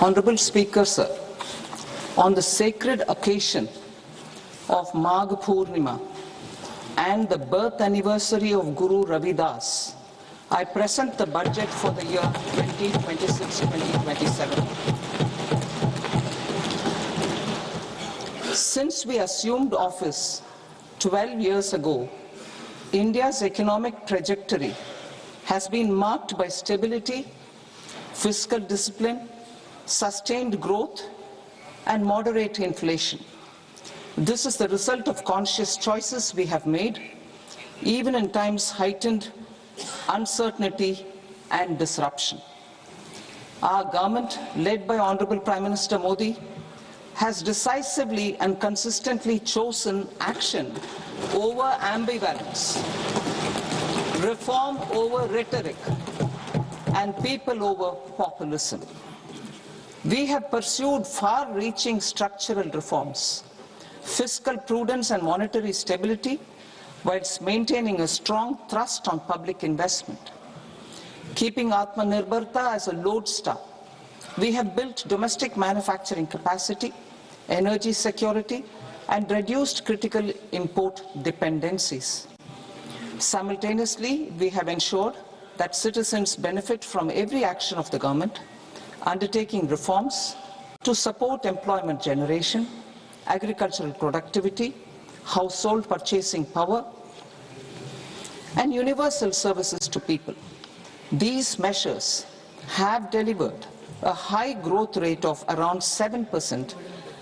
Honorable Speaker, sir, on the sacred occasion of Magh Purnima and the birth anniversary of Guru Ravidas, I present the budget for the year 2026-2027. Since we assumed office 12 years ago, India's economic trajectory has been marked by stability, fiscal discipline, sustained growth, and moderate inflation. This is the result of conscious choices we have made, even in times heightened uncertainty and disruption. Our government, led by Honorable Prime Minister Modi, has decisively and consistently chosen action over ambivalence, reform over rhetoric, and people over populism. We have pursued far-reaching structural reforms, fiscal prudence and monetary stability, whilst maintaining a strong thrust on public investment. Keeping Atmanirbharta as a lodestar, we have built domestic manufacturing capacity, energy security, and reduced critical import dependencies. Simultaneously, we have ensured that citizens benefit from every action of the government, undertaking reforms to support employment generation, agricultural productivity, household purchasing power, and universal services to people. These measures have delivered a high growth rate of around 7%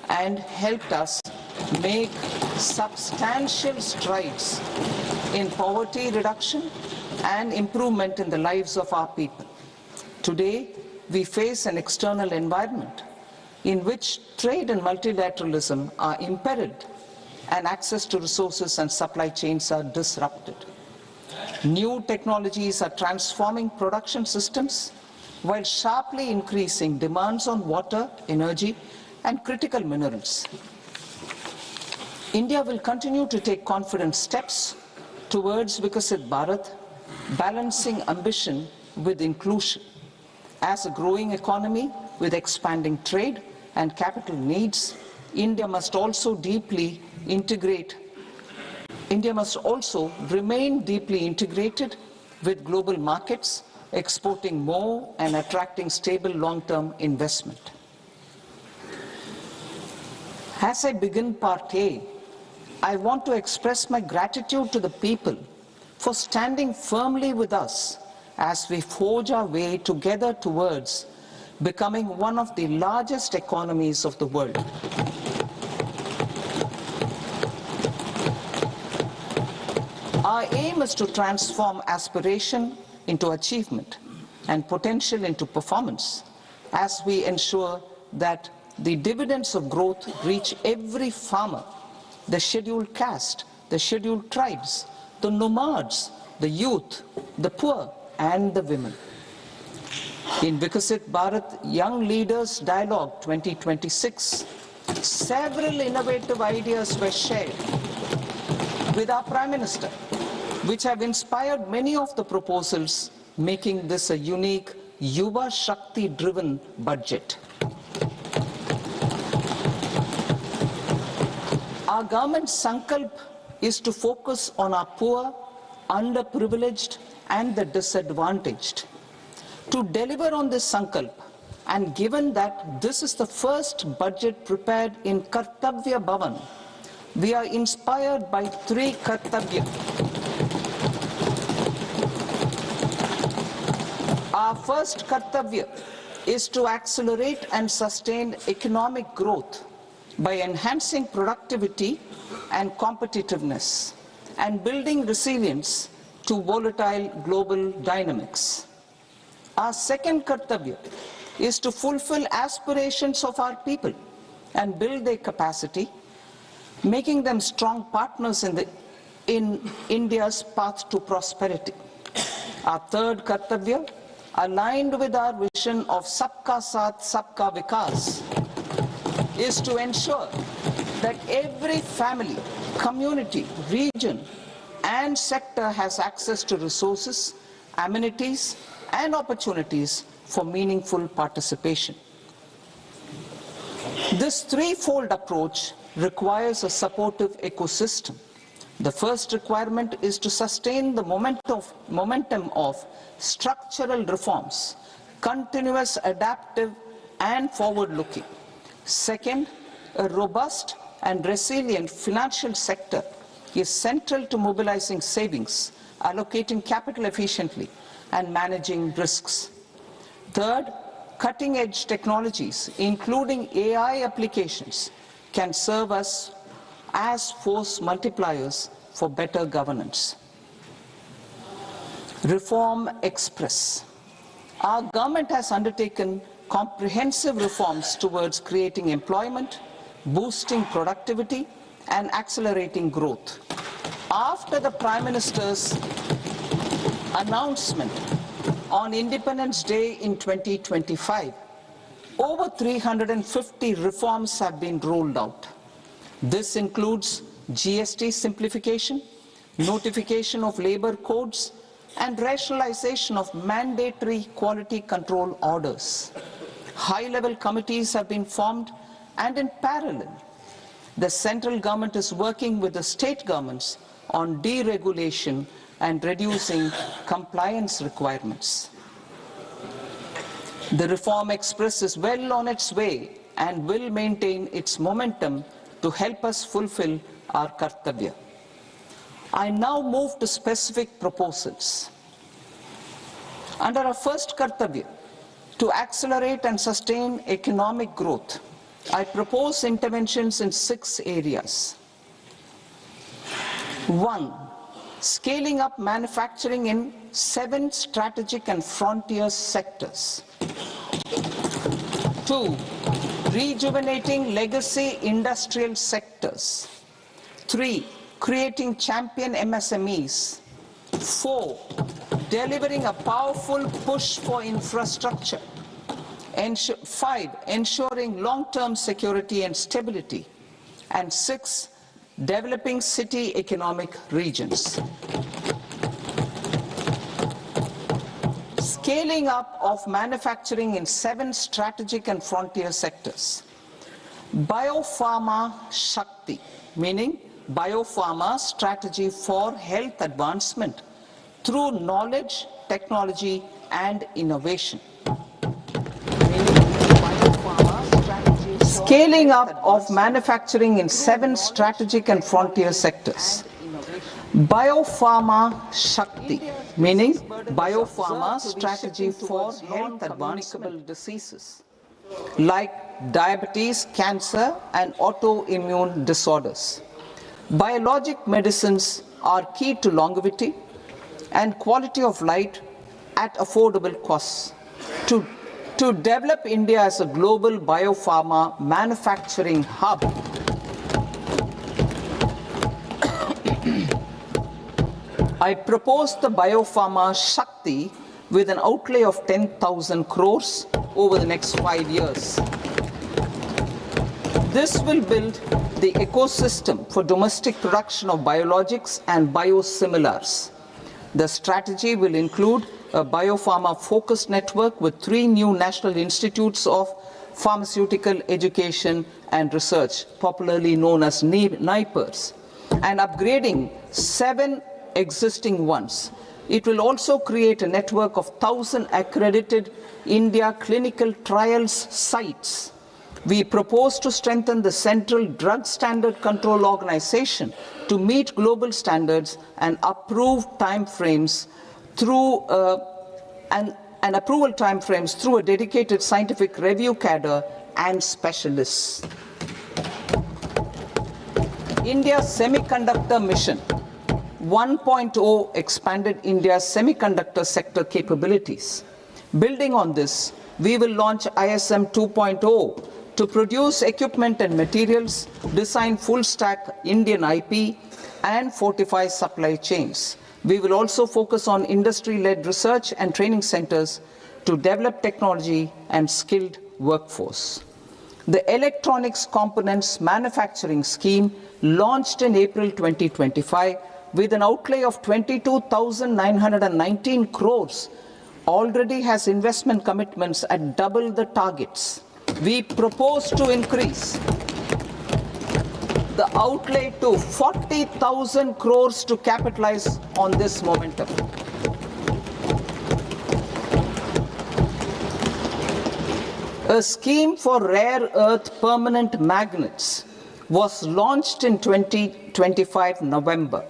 and helped us make substantial strides in poverty reduction and improvement in the lives of our people. Today, we face an external environment in which trade and multilateralism are imperiled and access to resources and supply chains are disrupted. New technologies are transforming production systems while sharply increasing demands on water, energy, and critical minerals. India will continue to take confident steps towards Vikasit Bharat, balancing ambition with inclusion. As a growing economy with expanding trade and capital needs, India must also remain deeply integrated with global markets, exporting more and attracting stable long-term investment. As I begin Part A, I want to express my gratitude to the people for standing firmly with us as we forge our way together towards becoming one of the largest economies of the world. Our aim is to transform aspiration into achievement and potential into performance as we ensure that the dividends of growth reach every farmer, the scheduled caste, the scheduled tribes, the nomads, the youth, the poor, and the women. In Vikasit Bharat Young Leaders Dialogue 2026, several innovative ideas were shared with our Prime Minister, which have inspired many of the proposals, making this a unique Yuva Shakti-driven budget. Our government's sankalp is to focus on our poor, underprivileged, and the disadvantaged. To deliver on this sankalp, and given that this is the first budget prepared in Kartavya Bhavan, we are inspired by three Kartavya. Our first Kartavya is to accelerate and sustain economic growth by enhancing productivity and competitiveness and building resilience to volatile global dynamics. Our second Kartavya is to fulfill aspirations of our people and build their capacity, making them strong partners in India's path to prosperity. Our third Kartavya, aligned with our vision of Sabka Saath, Sabka Vikas, is to ensure that every family, community, region, and sector has access to resources, amenities, and opportunities for meaningful participation. This threefold approach requires a supportive ecosystem. The first requirement is to sustain the momentum of structural reforms, continuous, adaptive, and forward-looking. Second, a robust and resilient financial sector is central to mobilizing savings, allocating capital efficiently, and managing risks. Third, cutting-edge technologies, including AI applications, can serve us as force multipliers for better governance. Reform Express. Our government has undertaken comprehensive reforms towards creating employment, boosting productivity, and accelerating growth. After the Prime Minister's announcement on Independence Day in 2025, over 350 reforms have been rolled out. This includes GST simplification, notification of labor codes, and rationalization of mandatory quality control orders. High-level committees have been formed, and in parallel, the central government is working with the state governments on deregulation and reducing compliance requirements. The Reform Express is well on its way and will maintain its momentum to help us fulfill our kartavya. I now move to specific proposals. Under our first kartavya, to accelerate and sustain economic growth, I propose interventions in 6 areas. 1. Scaling up manufacturing in 7 strategic and frontier sectors. 2. Rejuvenating legacy industrial sectors. 3. Creating champion MSMEs. 4. Delivering a powerful push for infrastructure. 5. Ensuring long-term security and stability. And 6. Developing city economic regions. Scaling up of manufacturing in 7 strategic and frontier sectors. Biopharma Shakti, meaning biopharma strategy for health advancement through knowledge, technology, and innovation. Scaling up of manufacturing in 7 strategic and frontier sectors. Biopharma Shakti, meaning biopharma strategy for health advancement diseases like diabetes, cancer, and autoimmune disorders. Biologic medicines are key to longevity and quality of life at affordable costs. To develop India as a global biopharma manufacturing hub, I propose the Biopharma Shakti with an outlay of 10,000 crores over the next 5 years. This will build the ecosystem for domestic production of biologics and biosimilars. The strategy will include a biopharma-focused network with 3 new national institutes of pharmaceutical education and research, popularly known as NIPERs, and upgrading 7 existing ones. It will also create a network of 1,000 accredited India clinical trials sites. We propose to strengthen the Central Drug Standard Control Organization to meet global standards and approve timeframes through approval timeframes through a dedicated scientific review cadre and specialists. India's Semiconductor Mission 1.0 expanded India's semiconductor sector capabilities. Building on this, we will launch ISM 2.0 to produce equipment and materials, design full-stack Indian IP, and fortify supply chains. We will also focus on industry-led research and training centers to develop technology and skilled workforce. The Electronics Components Manufacturing Scheme, launched in April 2025 with an outlay of 22,919 crores, already has investment commitments at double the targets. We propose to increase the outlay to 40,000 crores to capitalize on this momentum. A scheme for rare earth permanent magnets was launched in 2025 November.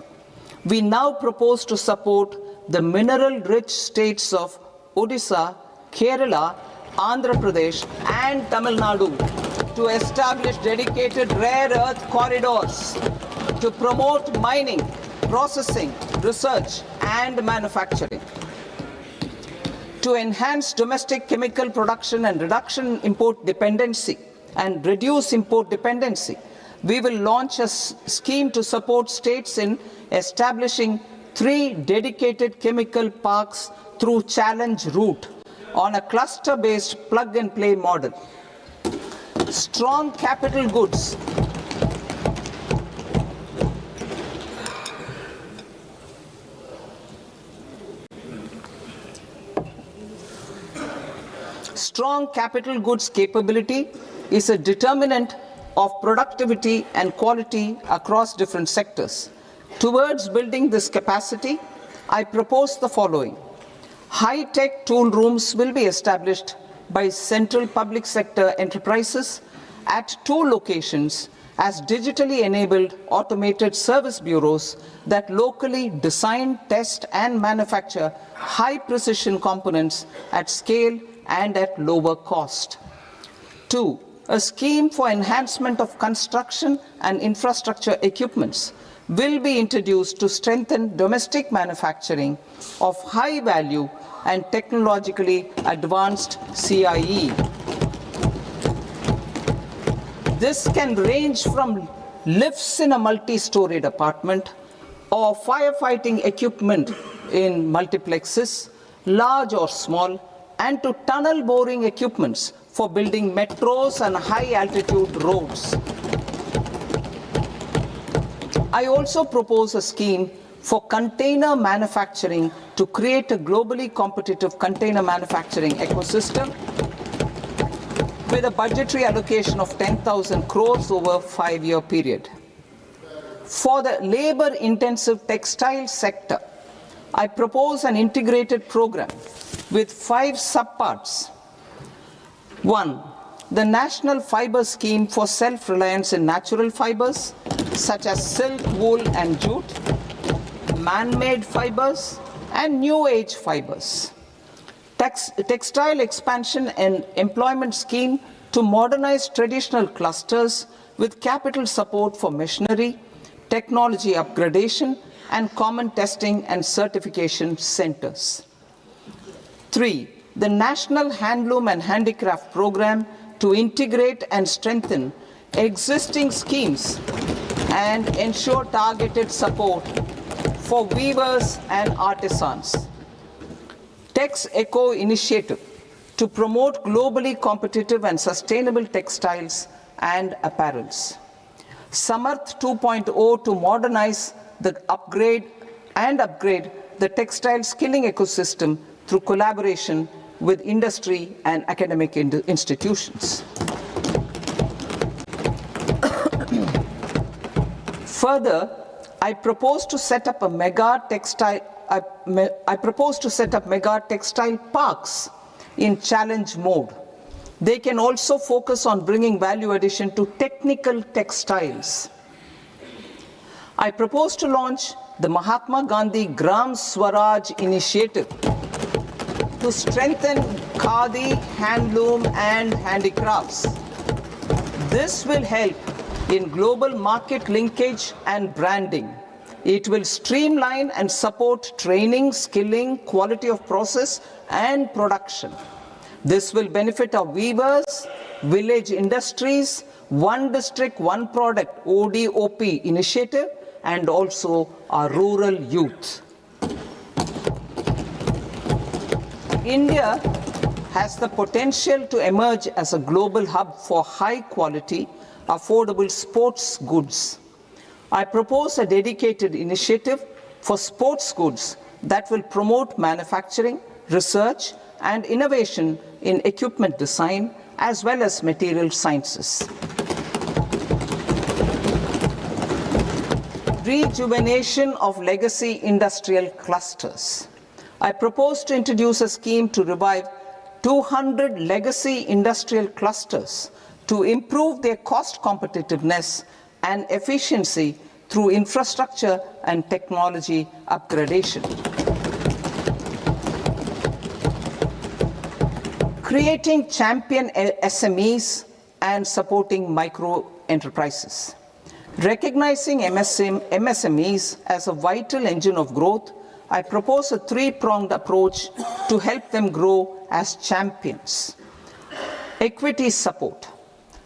We now propose to support the mineral-rich states of Odisha, Kerala, Andhra Pradesh and Tamil Nadu to establish dedicated rare earth corridors to promote mining, processing, research and manufacturing. To enhance domestic chemical production and reduction import dependency and reduce import dependency, we will launch a scheme to support states in establishing 3 dedicated chemical parks through challenge route on a cluster-based plug-and-play model. Strong capital goods Strong capital goods capability is a determinant of productivity and quality across different sectors. Towards building this capacity, I propose the following. High-tech tool rooms will be established by central public sector enterprises at 2 locations as digitally enabled automated service bureaus that locally design, test and manufacture high-precision components at scale and at lower cost. 2. A scheme for enhancement of construction and infrastructure equipments will be introduced to strengthen domestic manufacturing of high value and technologically advanced CIE. This can range from lifts in a multi-storied apartment or firefighting equipment in multiplexes, large or small, and to tunnel boring equipments for building metros and high-altitude roads. I also propose a scheme for container manufacturing to create a globally competitive container manufacturing ecosystem with a budgetary allocation of 10,000 crores over a 5-year period. For the labor-intensive textile sector, I propose an integrated program with 5 subparts. 1. The National Fiber Scheme for self-reliance in natural fibers, such as silk, wool and jute, man-made fibers, and new age fibers. Textile expansion and employment scheme to modernize traditional clusters with capital support for machinery, technology upgradation, and common testing and certification centers. 3. The National Handloom and Handicraft Program to integrate and strengthen existing schemes and ensure targeted support for weavers and artisans. Tex Eco Initiative to promote globally competitive and sustainable textiles and apparels. Samarth 2.0 to modernize the upgrade the textile skilling ecosystem through collaboration with industry and academic institutions. Further, I propose to set up mega textile parks in challenge mode. They can also focus on bringing value addition to technical textiles. I propose to launch the Mahatma Gandhi Gram Swaraj initiative to strengthen khadi, handloom and handicrafts. This will help in global market linkage and branding. It will streamline and support training, skilling, quality of process and production. This will benefit our weavers, village industries, one district, one product ODOP initiative and also our rural youth. India has the potential to emerge as a global hub for high quality, affordable sports goods. I propose a dedicated initiative for sports goods that will promote manufacturing, research and innovation in equipment design, as well as material sciences. Rejuvenation of legacy industrial clusters. I propose to introduce a scheme to revive 200 legacy industrial clusters to improve their cost competitiveness and efficiency through infrastructure and technology upgradation. Creating champion SMEs and supporting micro enterprises. Recognizing MSMEs as a vital engine of growth, I propose a three-pronged approach to help them grow as champions. Equity support.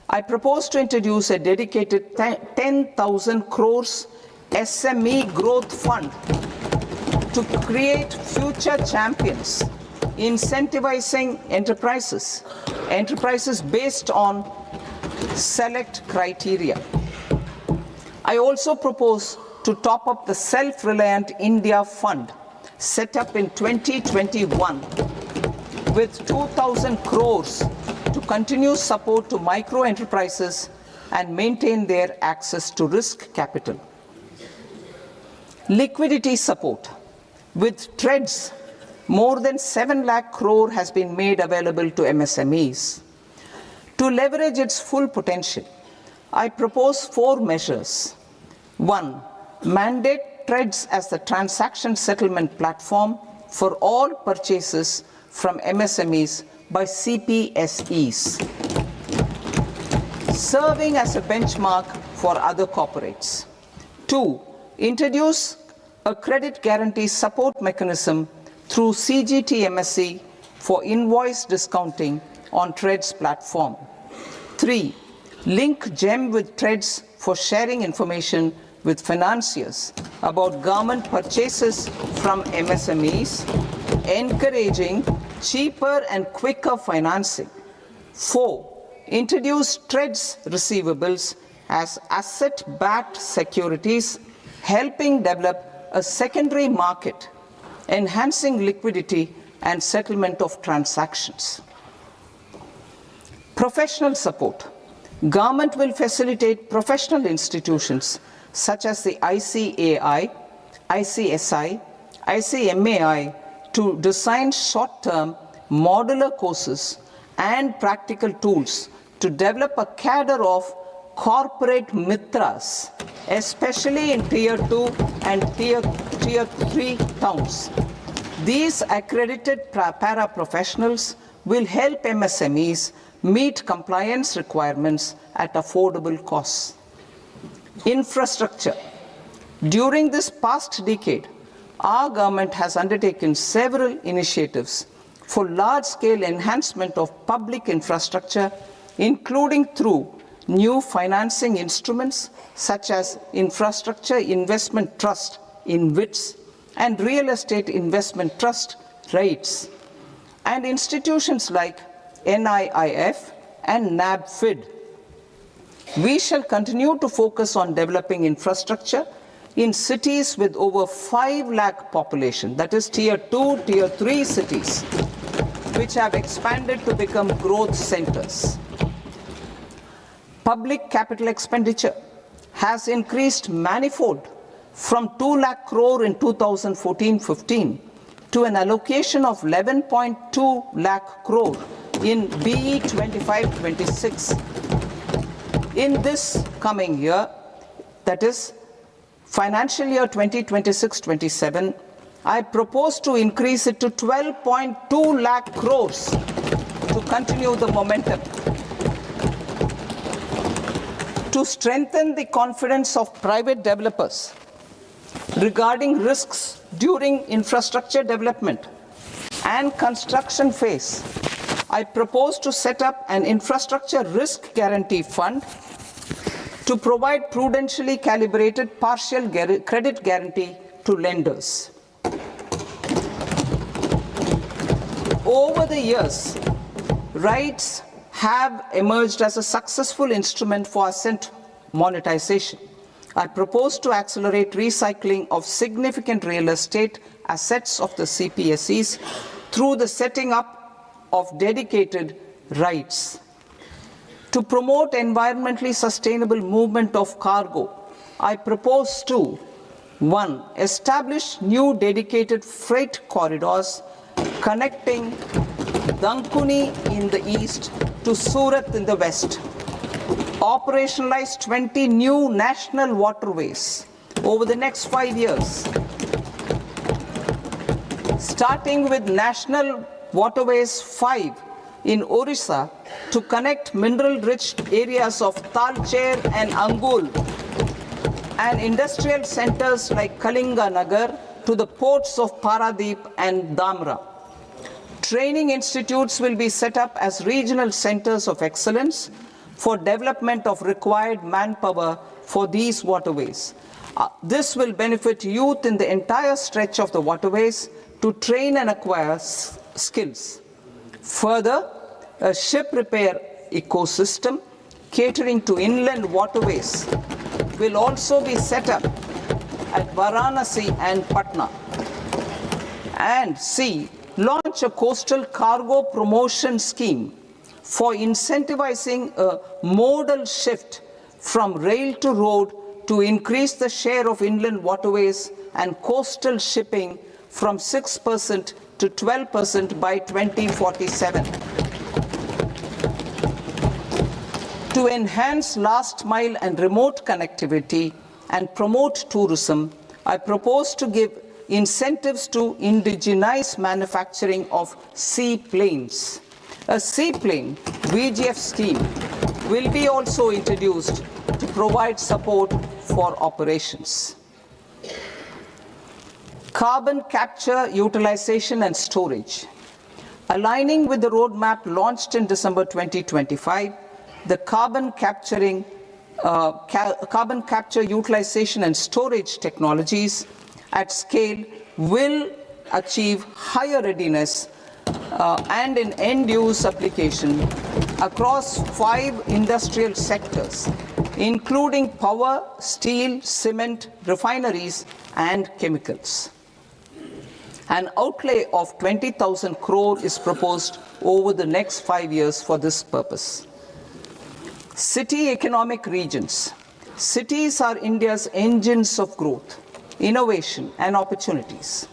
I propose to introduce a dedicated 10,000 crores SME growth fund to create future champions, incentivizing enterprises based on select criteria. I also propose to top up the Self-Reliant India Fund set up in 2021 with 2,000 crores to continue support to micro enterprises and maintain their access to risk capital. Liquidity support. With TREDS, more than 7 lakh crore has been made available to MSMEs. To leverage its full potential, I propose 4 measures. 1. Mandate TREDS as the transaction settlement platform for all purchases from MSMEs by CPSEs, serving as a benchmark for other corporates. 2. Introduce a credit guarantee support mechanism through CGTMSE for invoice discounting on TREDS platform. 3. Link GEM with TREDS for sharing information with financiers about government purchases from MSMEs, encouraging cheaper and quicker financing. 4. Introduce TREDS receivables as asset-backed securities, helping develop a secondary market, enhancing liquidity and settlement of transactions. Professional support. Government will facilitate professional institutions such as the ICAI, ICSI, ICMAI to design short-term modular courses and practical tools to develop a cadre of corporate mitras, especially in Tier 2 and Tier 3 towns. These accredited para-professionals will help MSMEs meet compliance requirements at affordable costs. Infrastructure. During this past decade, our government has undertaken several initiatives for large-scale enhancement of public infrastructure, including through new financing instruments such as Infrastructure Investment Trust (InvITs) and Real Estate Investment Trust (REITs), and institutions like NIIF and NABFID. We shall continue to focus on developing infrastructure in cities with over 5 lakh population, that is Tier 2, Tier 3 cities, which have expanded to become growth centers. Public capital expenditure has increased manifold from 2 lakh crore in 2014-15 to an allocation of 11.2 lakh crore in BE 25-26. In this coming year, that is financial year 2026-27, I propose to increase it to 12.2 lakh crores to continue the momentum. To strengthen the confidence of private developers regarding risks during infrastructure development and construction phase, I propose to set up an infrastructure risk guarantee fund to provide prudentially calibrated partial credit guarantee to lenders. Over the years, REITs have emerged as a successful instrument for asset monetization. I propose to accelerate recycling of significant real estate assets of the CPSEs through the setting up of dedicated REITs. To promote environmentally sustainable movement of cargo, I propose to 1. Establish new dedicated freight corridors connecting Dankuni in the east to Surat in the west. Operationalize 20 new national waterways over the next 5 years. Starting with National Waterways 5 in Orissa to connect mineral-rich areas of Talcher and Angul and industrial centers like Kalinga Nagar to the ports of Paradeep and Dhamra. Training institutes will be set up as regional centers of excellence for development of required manpower for these waterways. This will benefit youth in the entire stretch of the waterways to train and acquire skills. Further, a ship repair ecosystem catering to inland waterways will also be set up at Varanasi and Patna. And C. Launch a coastal cargo promotion scheme for incentivizing a modal shift from rail to road to increase the share of inland waterways and coastal shipping from 6% to 12% by 2047. To enhance last mile and remote connectivity and promote tourism, I propose to give incentives to indigenize manufacturing of seaplanes. A seaplane VGF scheme will be also introduced to provide support for operations. Carbon capture, utilization and storage. Aligning with the roadmap launched in December 2025, the carbon capture, utilization and storage technologies at scale will achieve higher readiness and in end-use application across 5 industrial sectors, including power, steel, cement, refineries, and chemicals. An outlay of 20,000 crore is proposed over the next 5 years for this purpose. City economic regions. Cities are India's engines of growth, innovation, and opportunities.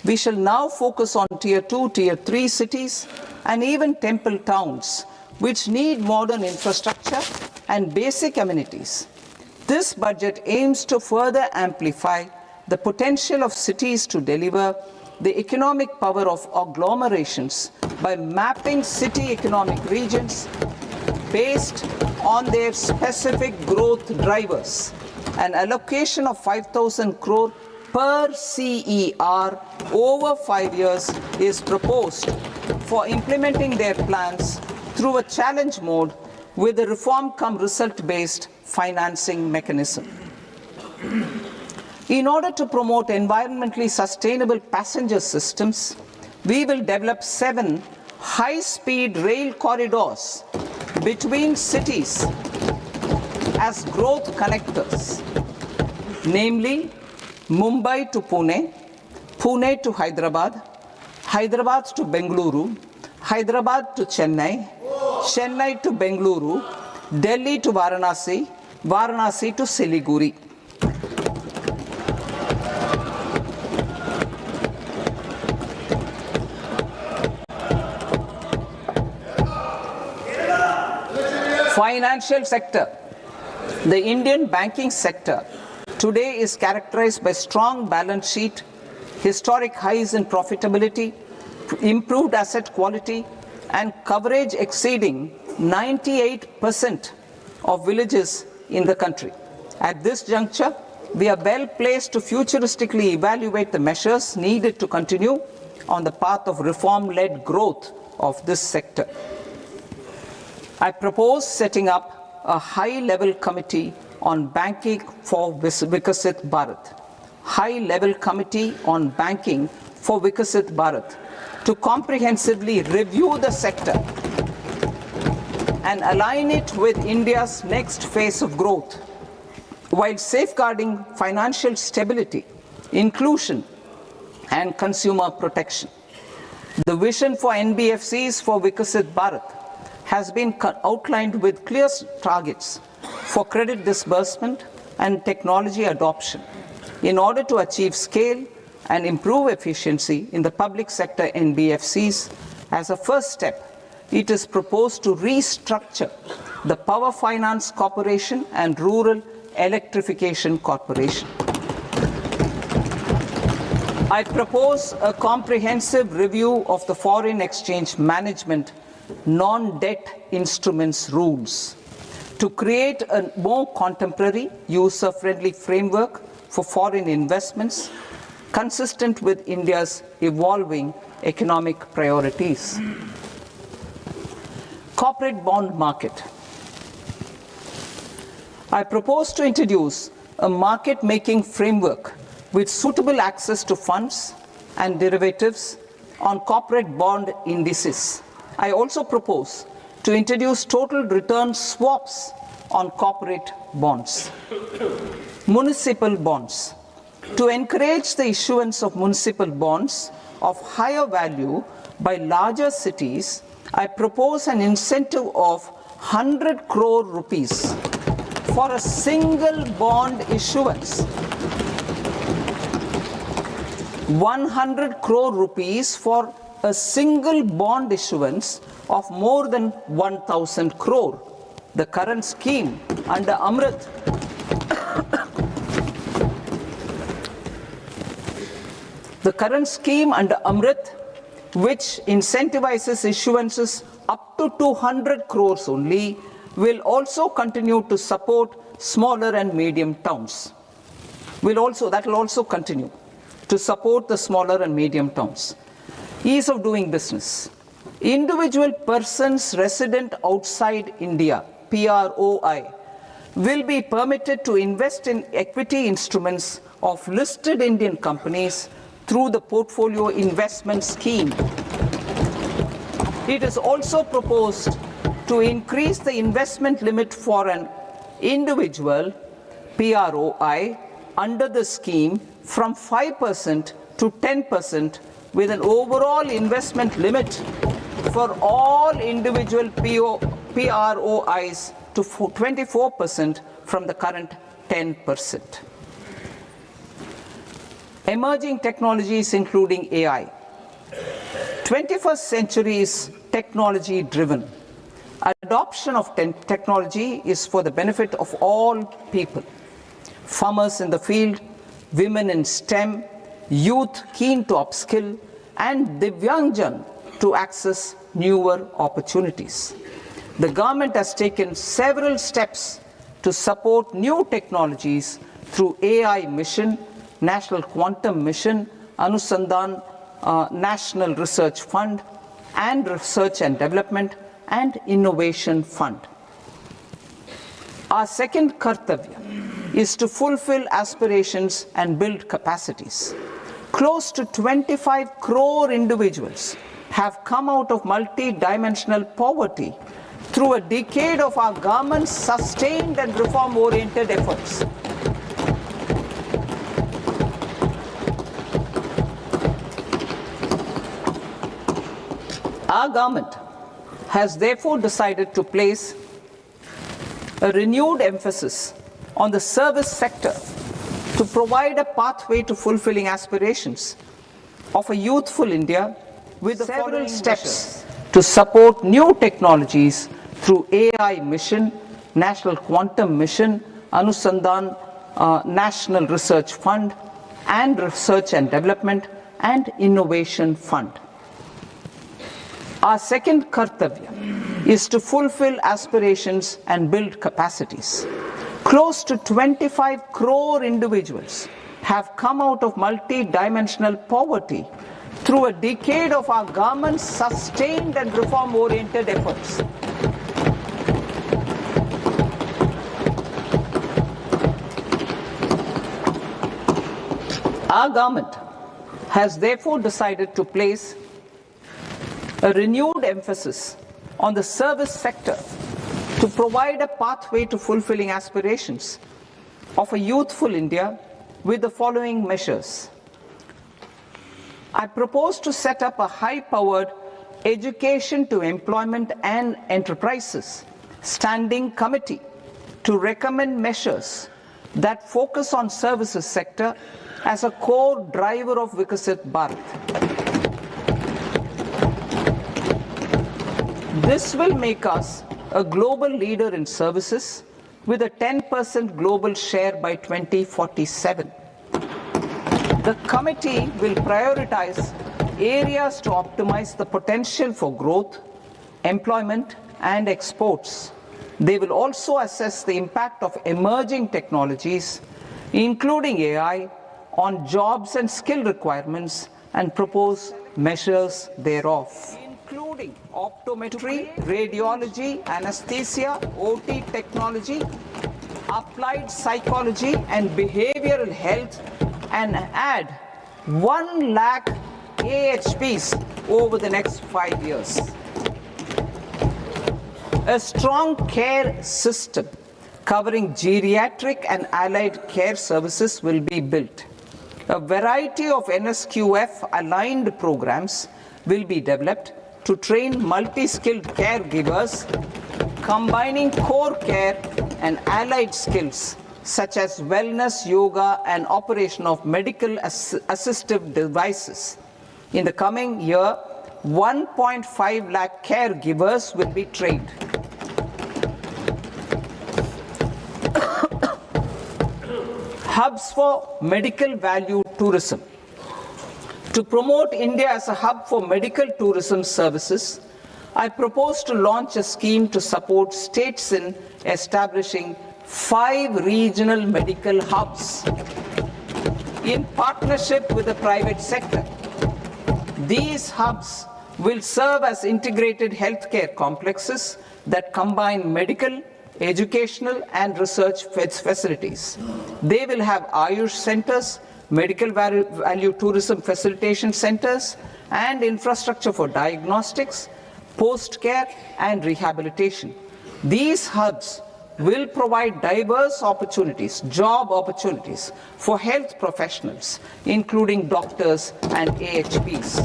We shall now focus on Tier 2, Tier 3 cities, and even temple towns, which need modern infrastructure and basic amenities. This budget aims to further amplify the potential of cities to deliver the economic power of agglomerations by mapping city economic regions based on their specific growth drivers. An allocation of 5,000 crore per CER over 5 years is proposed for implementing their plans through a challenge mode with a reform cum result based financing mechanism. In order to promote environmentally sustainable passenger systems, we will develop 7 high-speed rail corridors between cities as growth connectors, namely Mumbai to Pune, Pune to Hyderabad, Hyderabad to Bengaluru, Hyderabad to Chennai, Chennai to Bengaluru, Delhi to Varanasi, Varanasi to Siliguri. Financial sector. The Indian banking sector today is characterized by strong balance sheet, historic highs in profitability, improved asset quality, and coverage exceeding 98% of villages in the country. At this juncture, we are well placed to futuristically evaluate the measures needed to continue on the path of reform-led growth of this sector. I propose setting up a high-level committee on banking for Vikasit Bharat. High-level committee on banking for Vikasit Bharat to comprehensively review the sector and align it with India's next phase of growth, while safeguarding financial stability, inclusion, and consumer protection. The vision for NBFCs for Vikasit Bharat has been outlined with clear targets for credit disbursement and technology adoption in order to achieve scale and improve efficiency in the public sector NBFCs. As a first step, it is proposed to restructure the Power Finance Corporation and Rural Electrification Corporation. I propose a comprehensive review of the foreign exchange management non-debt instruments rules to create a more contemporary, user-friendly framework for foreign investments consistent with India's evolving economic priorities. Corporate bond market. I propose to introduce a market-making framework with suitable access to funds and derivatives on corporate bond indices. I also propose to introduce total return swaps on corporate bonds. Municipal bonds. To encourage the issuance of municipal bonds of higher value by larger cities, I propose an incentive of 100 crore rupees for a single bond issuance. 100 crore rupees for a single bond issuance of more than 1,000 crore. The current scheme under Amrit which incentivizes issuances up to 200 crores only, will also continue to support smaller and medium towns. That will also continue to support the smaller and medium towns. Ease of doing business. Individual persons resident outside India, PROI, will be permitted to invest in equity instruments of listed Indian companies through the portfolio investment scheme. It is also proposed to increase the investment limit for an individual PROI under the scheme from 5% to 10%, with an overall investment limit for all individual PROIs to 24% from the current 10%. Emerging technologies including AI. 21st century is technology driven. Adoption of technology is for the benefit of all people. Farmers in the field, women in STEM, youth keen to upskill, and Divyangjan to access newer opportunities. The government has taken several steps to support new technologies through AI Mission, National Quantum Mission, Anusandhan National Research Fund, and Research and Development and Innovation Fund. Our second kartavya is to fulfill aspirations and build capacities. Close to 25 crore individuals have come out of multi-dimensional poverty through a decade of our government's sustained and reform-oriented efforts. Our government has therefore decided to place a renewed emphasis on the service sector to provide a pathway to fulfilling aspirations of a youthful India, with several steps to support new technologies through AI Mission, National Quantum Mission, Anusandhan National Research Fund, and Research and Development and Innovation Fund. Our second kartavya is to fulfill aspirations and build capacities. Close to 25 crore individuals have come out of multi-dimensional poverty through a decade of our government's sustained and reform-oriented efforts. Our government has therefore decided to place a renewed emphasis on the service sector to provide a pathway to fulfilling aspirations of a youthful India, with the following measures. I propose to set up a high-powered Education to Employment and Enterprises Standing Committee to recommend measures that focus on services sector as a core driver of Vikasit Bharat. This will make us a global leader in services with a 10% global share by 2047. The committee will prioritize areas to optimize the potential for growth, employment, and exports. They will also assess the impact of emerging technologies, including AI, on jobs and skill requirements and propose measures thereof, including optometry, radiology, anesthesia, OT technology, applied psychology and behavioral health, and add 1 lakh AHPs over the next 5 years. A strong care system covering geriatric and allied care services will be built. A variety of NSQF-aligned programs will be developed to train multi-skilled caregivers, combining core care and allied skills such as wellness, yoga, and operation of medical assistive devices. In the coming year, 1.5 lakh caregivers will be trained. Hubs for medical value tourism. To promote India as a hub for medical tourism services, I propose to launch a scheme to support states in establishing 5 regional medical hubs in partnership with the private sector. These hubs will serve as integrated healthcare complexes that combine medical, educational, and research facilities. They will have Ayush centers, medical value tourism facilitation centers, and infrastructure for diagnostics, post-care, and rehabilitation. These hubs will provide diverse opportunities, job opportunities for health professionals, including doctors and AHPs.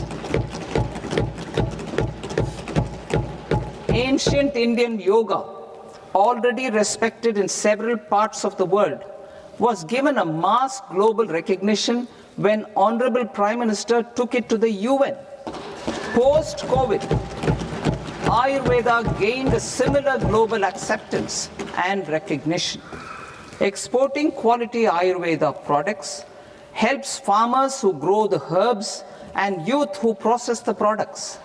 Ancient Indian yoga, already respected in several parts of the world, was given a mass global recognition when Honorable Prime Minister took it to the UN. Post-COVID, Ayurveda gained a similar global acceptance and recognition. Exporting quality Ayurveda products helps farmers who grow the herbs and youth who process the products.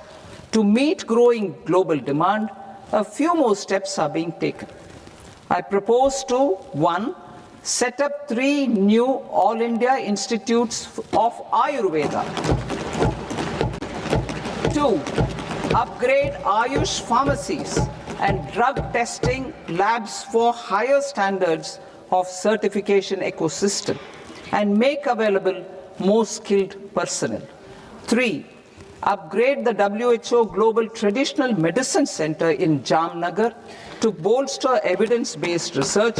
To meet growing global demand, a few more steps are being taken. I propose to 1. Set up 3 new All India Institutes of Ayurveda. 2. Upgrade Ayush pharmacies and drug testing labs for higher standards of certification ecosystem and make available more skilled personnel. 3. Upgrade the WHO Global Traditional Medicine Center in Jamnagar to bolster evidence-based research,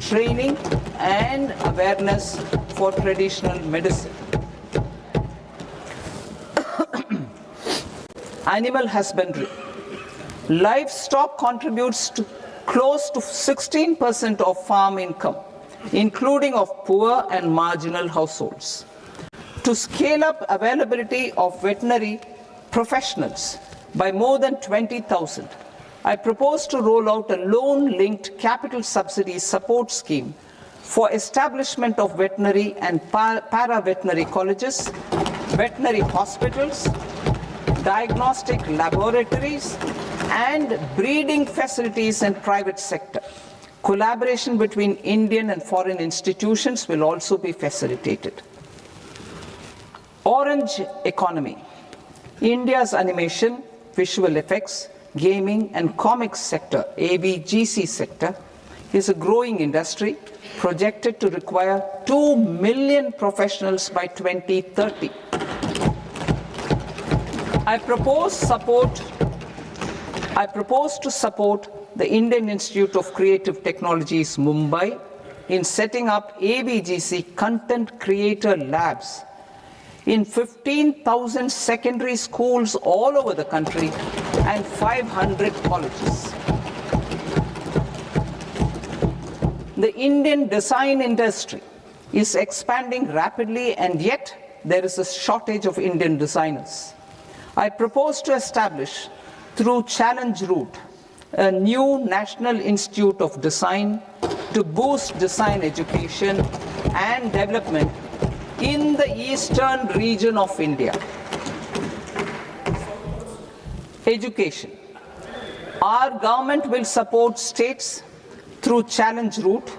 training, and awareness for traditional medicine. Animal husbandry. Livestock contributes to close to 16% of farm income, including of poor and marginal households. To scale up availability of veterinary professionals by more than 20,000, I propose to roll out a loan-linked capital subsidy support scheme for establishment of veterinary and para-veterinary colleges, veterinary hospitals, diagnostic laboratories, and breeding facilities in private sector. Collaboration between Indian and foreign institutions will also be facilitated. Orange economy. India's animation, visual effects, gaming and comics sector, AVGC sector, is a growing industry projected to require 2 million professionals by 2030. I propose to support the Indian Institute of Creative Technologies, Mumbai, in setting up AVGC content creator labs in 15,000 secondary schools all over the country and 500 colleges. The Indian design industry is expanding rapidly, and yet there is a shortage of Indian designers. I propose to establish, through Challenge Route, a new National Institute of Design to boost design education and development in the eastern region of India. Education. Our government will support states through Challenge Route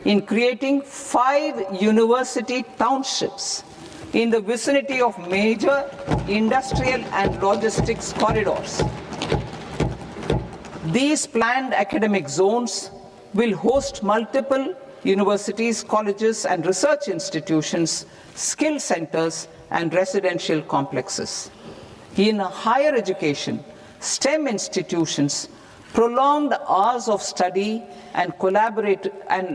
in creating 5 university townships in the vicinity of major industrial and logistics corridors. These planned academic zones will host multiple universities, colleges, and research institutions, skill centers, and residential complexes. In higher education, STEM institutions, prolonged hours of study and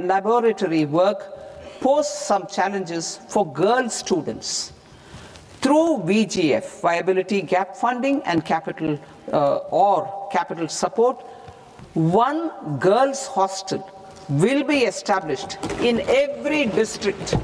laboratory work pose some challenges for girl students. Through VGF, Viability Gap Funding, and capital support, one girls' hostel will be established in every district.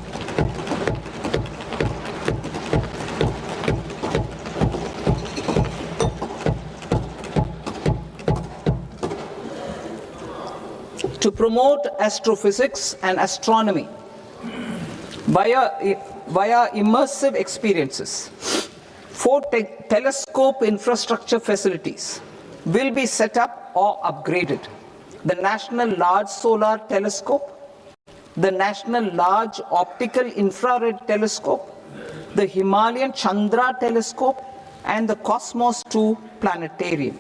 To promote astrophysics and astronomy via immersive experiences. 4 telescope infrastructure facilities will be set up or upgraded. The National Large Solar Telescope, the National Large Optical Infrared Telescope, the Himalayan Chandra Telescope, and the Cosmos 2 Planetarium.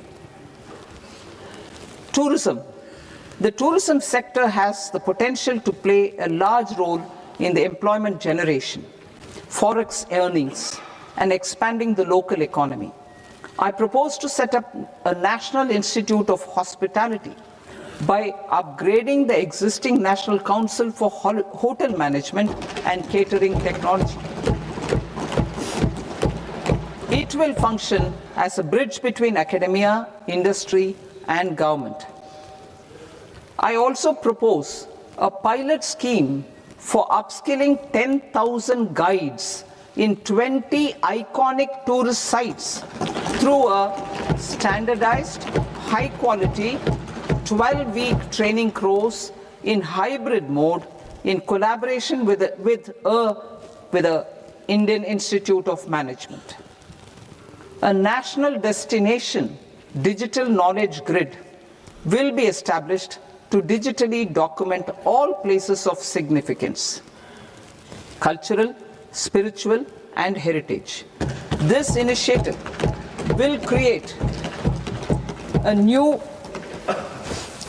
Tourism. The tourism sector has the potential to play a large role in the employment generation, forex earnings, and expanding the local economy. I propose to set up a National Institute of Hospitality by upgrading the existing National Council for Hotel Management and Catering Technology. It will function as a bridge between academia, industry, and government. I also propose a pilot scheme for upskilling 10,000 guides in 20 iconic tourist sites through a standardized, high-quality, 12-week training course in hybrid mode in collaboration with the Indian Institute of Management. A national destination digital knowledge grid will be established to digitally document all places of significance, cultural, spiritual, and heritage. This initiative will create a new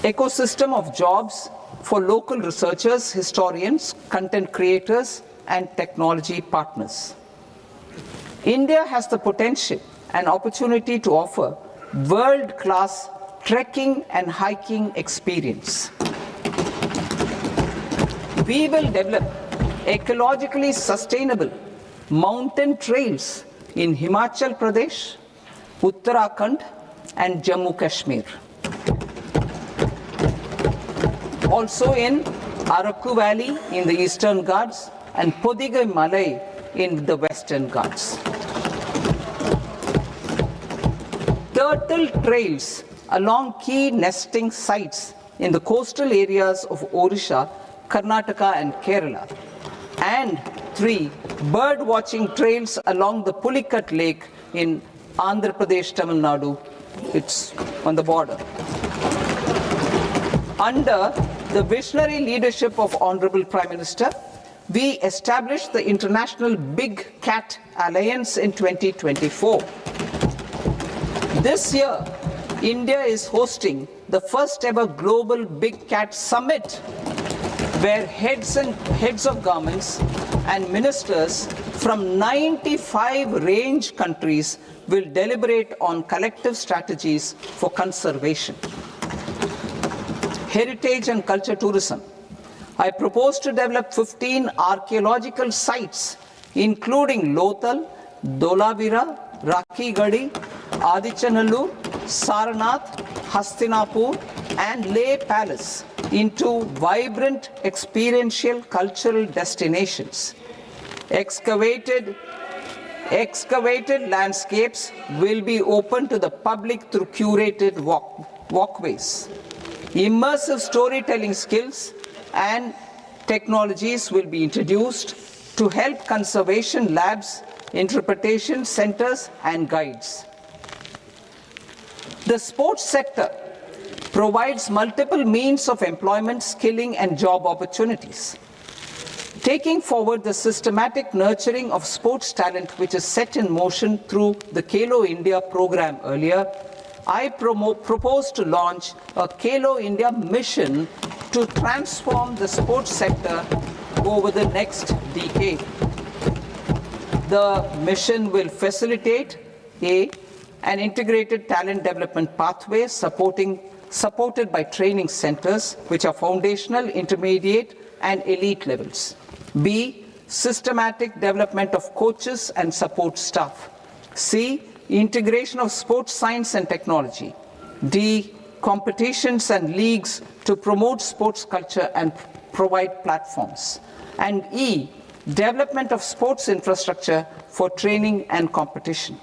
ecosystem of jobs for local researchers, historians, content creators, and technology partners. India has the potential and opportunity to offer world-class trekking and hiking experience. We will develop ecologically sustainable mountain trails in Himachal Pradesh, Uttarakhand, and Jammu Kashmir. Also in Araku Valley in the Eastern Ghats and Podigai Malai in the Western Ghats. Turtle trails along key nesting sites in the coastal areas of Odisha, Karnataka, and Kerala. And 3 bird watching trails along the Pulikat Lake in Andhra Pradesh, Tamil Nadu. It's on the border. Under the visionary leadership of Honorable Prime Minister, we established the International Big Cat Alliance in 2024. This year, India is hosting the first ever Global Big Cat Summit, where heads of governments and ministers from 95 range countries will deliberate on collective strategies for conservation. Heritage and culture tourism. I propose to develop 15 archaeological sites including Lothal, Dolavira, Rakigadi, Adichanallur, Saranath, Hastinapur, and Leh Palace into vibrant experiential cultural destinations. Excavated landscapes will be open to the public through curated walkways. Immersive storytelling skills and technologies will be introduced to help conservation labs, interpretation centers, and guides. The sports sector provides multiple means of employment, skilling, and job opportunities. Taking forward the systematic nurturing of sports talent which is set in motion through the Khelo India program earlier, I propose to launch a Khelo India mission to transform the sports sector over the next decade. The mission will facilitate an integrated talent development pathway supported by training centers which are foundational, intermediate, and elite levels. B, systematic development of coaches and support staff. C, integration of sports science and technology. D, competitions and leagues to promote sports culture and provide platforms. And E, development of sports infrastructure for training and competition.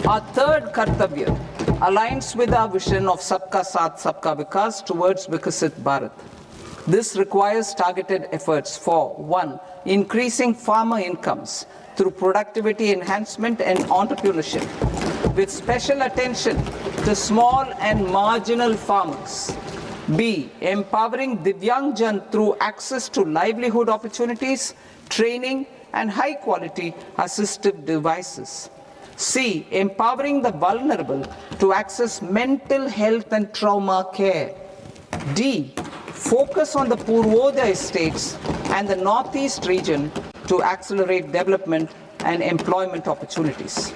Our third Kartavya aligns with our vision of Sabka Saath, Sabka Vikas towards Vikasit Bharat. This requires targeted efforts for 1. Increasing farmer incomes through productivity enhancement and entrepreneurship, with special attention to small and marginal farmers. B. Empowering Divyangjan through access to livelihood opportunities, training, and high-quality assistive devices. C. Empowering the vulnerable to access mental health and trauma care. D. Focus on the Purvodaya states and the Northeast region to accelerate development and employment opportunities.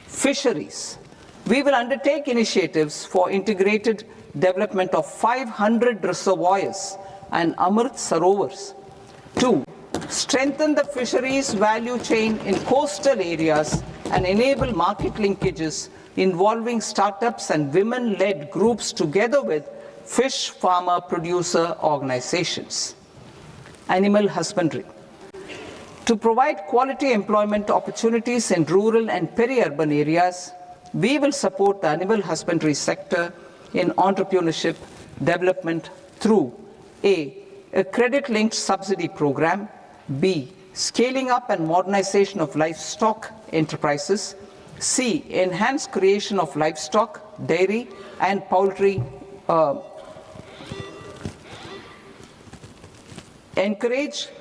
Fisheries. We will undertake initiatives for integrated development of 500 reservoirs and Amrit Sarovars. 2. Strengthen the fisheries value chain in coastal areas and enable market linkages involving startups and women-led groups together with fish farmer producer organizations. Animal husbandry. To provide quality employment opportunities in rural and peri-urban areas, we will support the animal husbandry sector in entrepreneurship development through A. A credit-linked subsidy program. B. Scaling up and modernization of livestock enterprises. C. Enhanced creation of livestock, dairy, and poultry. Enhanced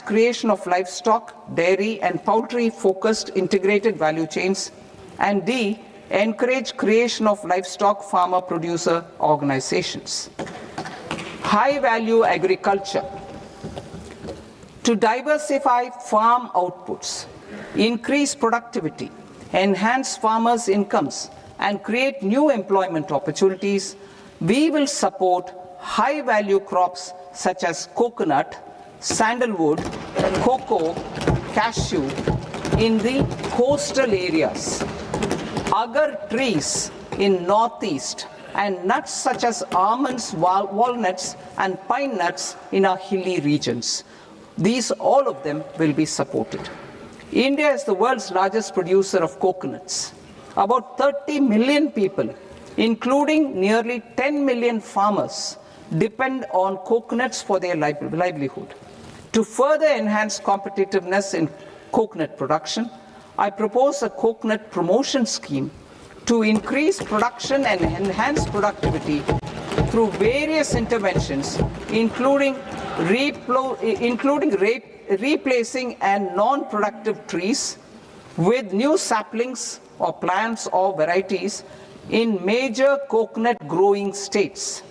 creation of livestock, dairy, and poultry-focused integrated value chains. And D. Encourage creation of livestock farmer-producer organizations. High-value agriculture. To diversify farm outputs, increase productivity, enhance farmers' incomes, and create new employment opportunities, we will support high-value crops such as coconut, sandalwood, cocoa, cashew in the coastal areas, agar trees in northeast, and nuts such as almonds, walnuts, and pine nuts in our hilly regions. All of them will be supported. India is the world's largest producer of coconuts. About 30 million people, including nearly 10 million farmers, depend on coconuts for their livelihood. To further enhance competitiveness in coconut production, I propose a coconut promotion scheme to increase production and enhance productivity through various interventions, including replacing and non-productive trees with new saplings or plants or varieties in major coconut growing states.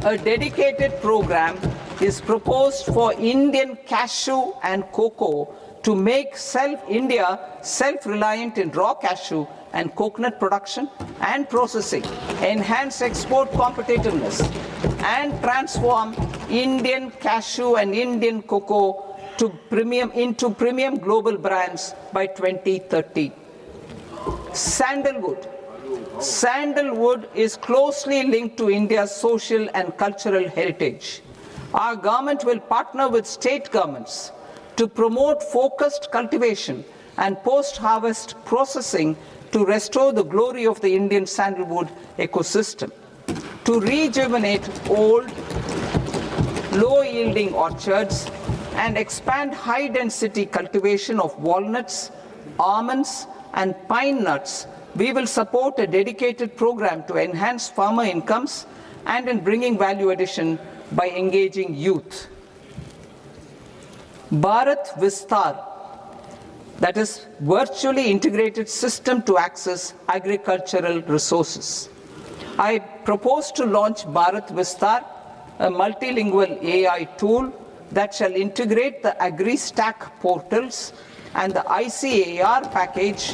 A dedicated program is proposed for Indian cashew and cocoa to make India self-reliant in raw cashew and coconut production and processing, enhance export competitiveness, and transform Indian cashew and Indian cocoa into premium global brands by 2030. Sandalwood. Sandalwood is closely linked to India's social and cultural heritage. Our government will partner with state governments to promote focused cultivation and post-harvest processing to restore the glory of the Indian sandalwood ecosystem, to rejuvenate old, low-yielding orchards and expand high-density cultivation of walnuts, almonds, and pine nuts. We will support a dedicated program to enhance farmer incomes and in bringing value addition by engaging youth. Bharat Vistar, that is virtually integrated system to access agricultural resources. I propose to launch Bharat Vistar, a multilingual AI tool that shall integrate the AgriStack portals and the ICAR package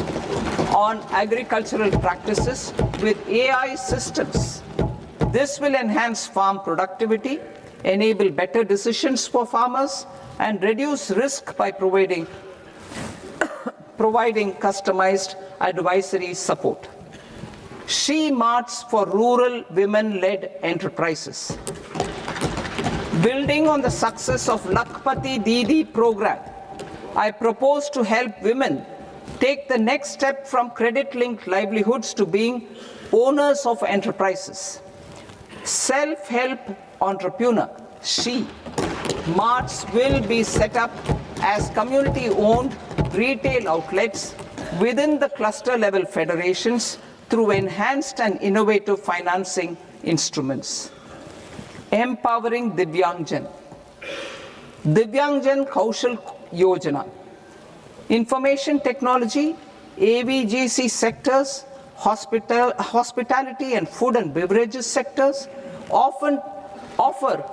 on agricultural practices with AI systems. This will enhance farm productivity, enable better decisions for farmers, and reduce risk by providing customized advisory support. She Marts for rural women-led enterprises. Building on the success of Lakpati Didi program, I propose to help women take the next step from credit-linked livelihoods to being owners of enterprises. Self-help entrepreneur, She Marts will be set up as community-owned retail outlets within the cluster-level federations through enhanced and innovative financing instruments. Empowering Divyangjan. Divyangjan Kaushal Yojana. Information technology, AVGC sectors, hospitality and food and beverages sectors often offer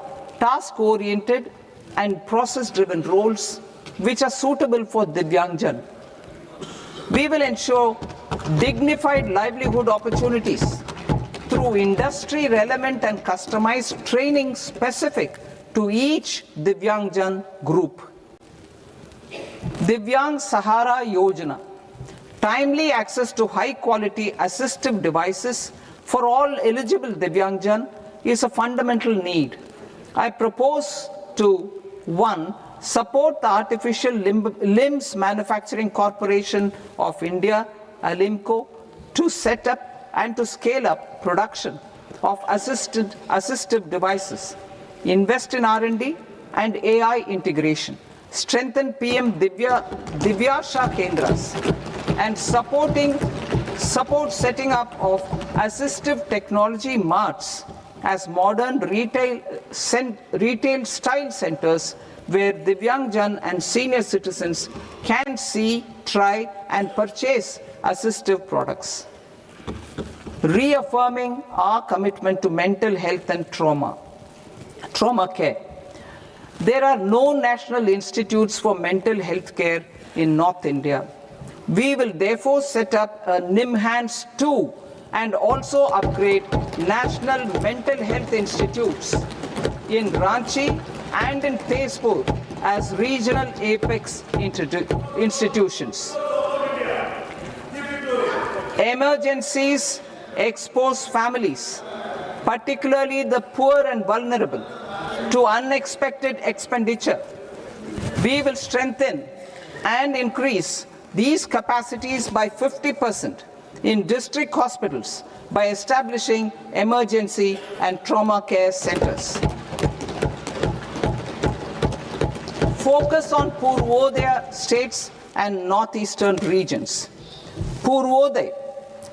task-oriented and process-driven roles which are suitable for Divyangjan. We will ensure dignified livelihood opportunities through industry-relevant and customized training specific to each Divyangjan group. Divyang Sahara Yojana. Timely access to high-quality assistive devices for all eligible Divyangjan is a fundamental need. I propose to 1. Support the Artificial Limbs Manufacturing Corporation of India, Alimco, to set up and to scale up production of assistive devices, invest in R&D and AI integration, strengthen PM Divyasha Kendras, and support setting up of assistive technology marts as modern retail style centers where Divyangjan and senior citizens can see, try and purchase assistive products. Reaffirming our commitment to mental health and trauma care. There are no national institutes for mental health care in North India. We will therefore set up a NIMHANS 2 and also upgrade national mental health institutes in Ranchi and in Tezpur as regional apex institutions. Emergencies expose families, particularly the poor and vulnerable, to unexpected expenditure. We will strengthen and increase these capacities by 50% in district hospitals by establishing emergency and trauma care centers. Focus on Purvodaya states and northeastern regions. Purvodaya.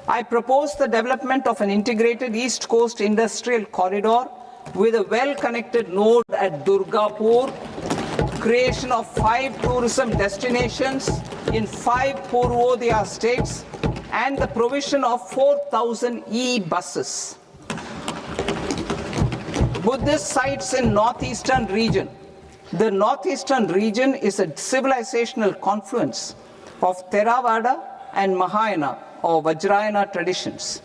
I propose the development of an integrated East Coast industrial corridor with a well-connected node at Durgapur, creation of 5 tourism destinations in 5 Purvodaya states, and the provision of 4,000 e-buses. Buddhist sites in northeastern region. The northeastern region is a civilizational confluence of Theravada and Mahayana or Vajrayana traditions.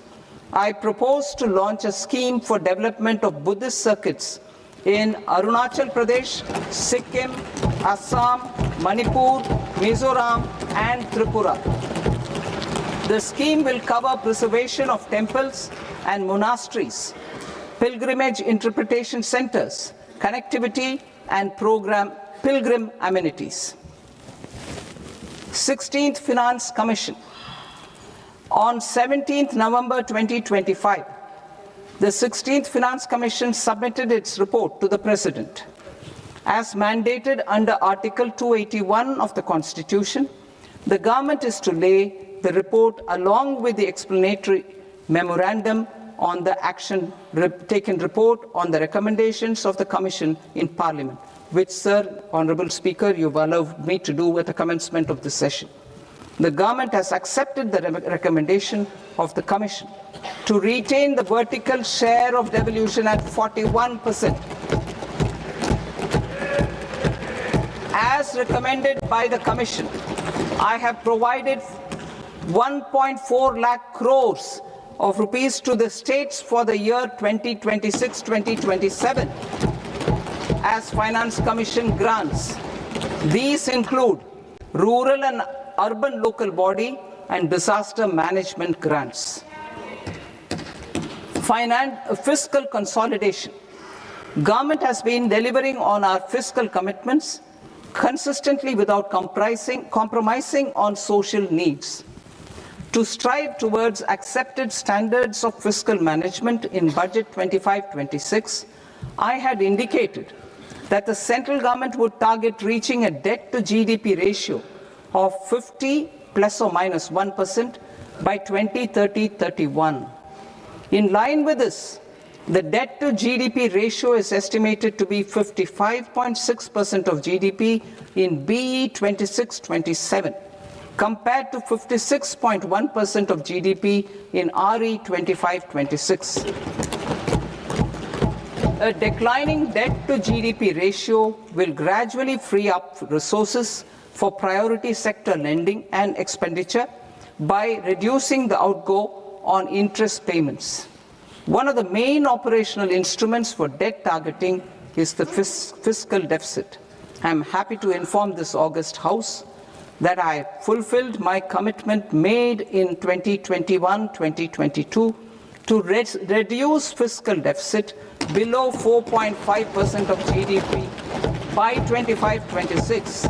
I propose to launch a scheme for development of Buddhist circuits in Arunachal Pradesh, Sikkim, Assam, Manipur, Mizoram, and Tripura. The scheme will cover preservation of temples and monasteries, pilgrimage interpretation centers, connectivity, and pilgrim amenities. 16th Finance Commission. On 17th November 2025, the 16th Finance Commission submitted its report to the President. As mandated under Article 281 of the Constitution, the government is to lay the report along with the explanatory memorandum on the action taken report on the recommendations of the Commission in Parliament, which, Sir, Honourable Speaker, you've allowed me to do at the commencement of this session. The government has accepted the recommendation of the Commission to retain the vertical share of devolution at 41%. As recommended by the Commission, I have provided 1.4 lakh crores of rupees to the states for the year 2026-2027 as Finance Commission grants. These include rural and urban local body and disaster management grants. Fiscal consolidation. Government has been delivering on our fiscal commitments consistently without compromising on social needs. To strive towards accepted standards of fiscal management in Budget 25-26, I had indicated that the central government would target reaching a debt to GDP ratio of 50 plus or minus 1% by 2030-31. In line with this, the debt to GDP ratio is estimated to be 55.6% of GDP in BE 26-27, compared to 56.1% of GDP in RE 25-26. A declining debt to GDP ratio will gradually free up resources for priority sector lending and expenditure by reducing the outgo on interest payments. One of the main operational instruments for debt targeting is the fiscal deficit. I am happy to inform this august House that I fulfilled my commitment made in 2021-2022 to reduce fiscal deficit below 4.5% of GDP by 25-26.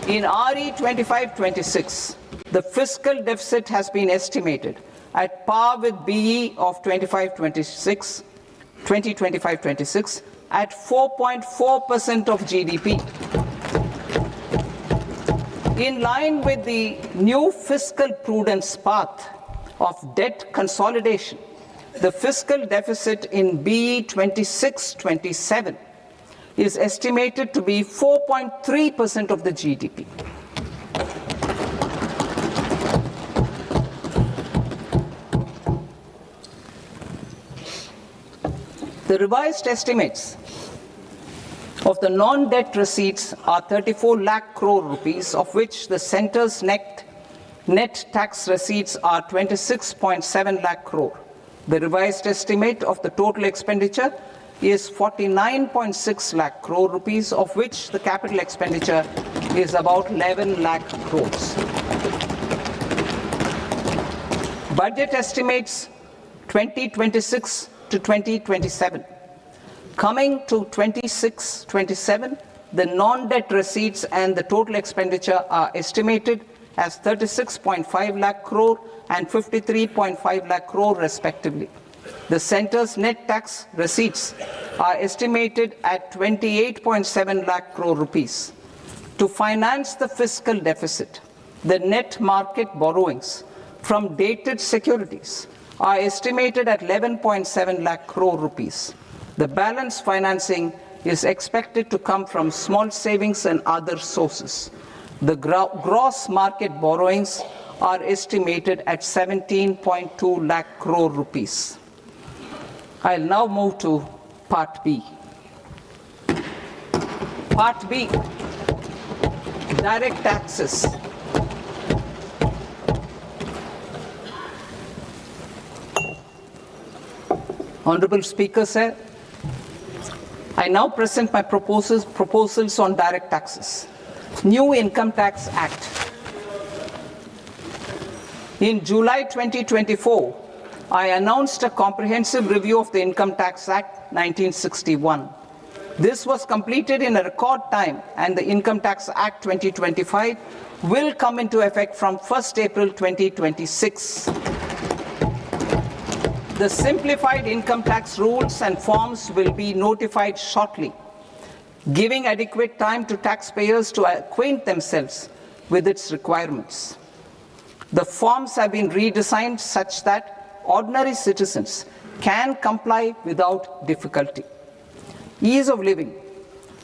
In RE 25-26, the fiscal deficit has been estimated at par with BE of 2025-26 at 4.4% of GDP. In line with the new fiscal prudence path of debt consolidation, the fiscal deficit in BE 26-27 is estimated to be 4.3% of the GDP. The revised estimates of the non-debt receipts are 34 lakh crore rupees, of which the centre's net tax receipts are 26.7 lakh crore. The revised estimate of the total expenditure is 49.6 lakh crore rupees, of which the capital expenditure is about 11 lakh crores. Budget estimates 2026 to 2027. Coming to 26-27, the non-debt receipts and the total expenditure are estimated as 36.5 lakh crore and 53.5 lakh crore respectively. The centre's net tax receipts are estimated at 28.7 lakh crore rupees. To finance the fiscal deficit, the net market borrowings from dated securities are estimated at 11.7 lakh crore rupees. The balance financing is expected to come from small savings and other sources. The gross market borrowings are estimated at 17.2 lakh crore rupees. I'll now move to Part B. Part B, direct taxes. Honorable Speaker, sir, I now present my proposals on direct taxes. New Income Tax Act. In July 2024, I announced a comprehensive review of the Income Tax Act 1961. This was completed in a record time, and the Income Tax Act 2025 will come into effect from 1st April 2026. The simplified income tax rules and forms will be notified shortly, giving adequate time to taxpayers to acquaint themselves with its requirements. The forms have been redesigned such that ordinary citizens can comply without difficulty. Ease of living.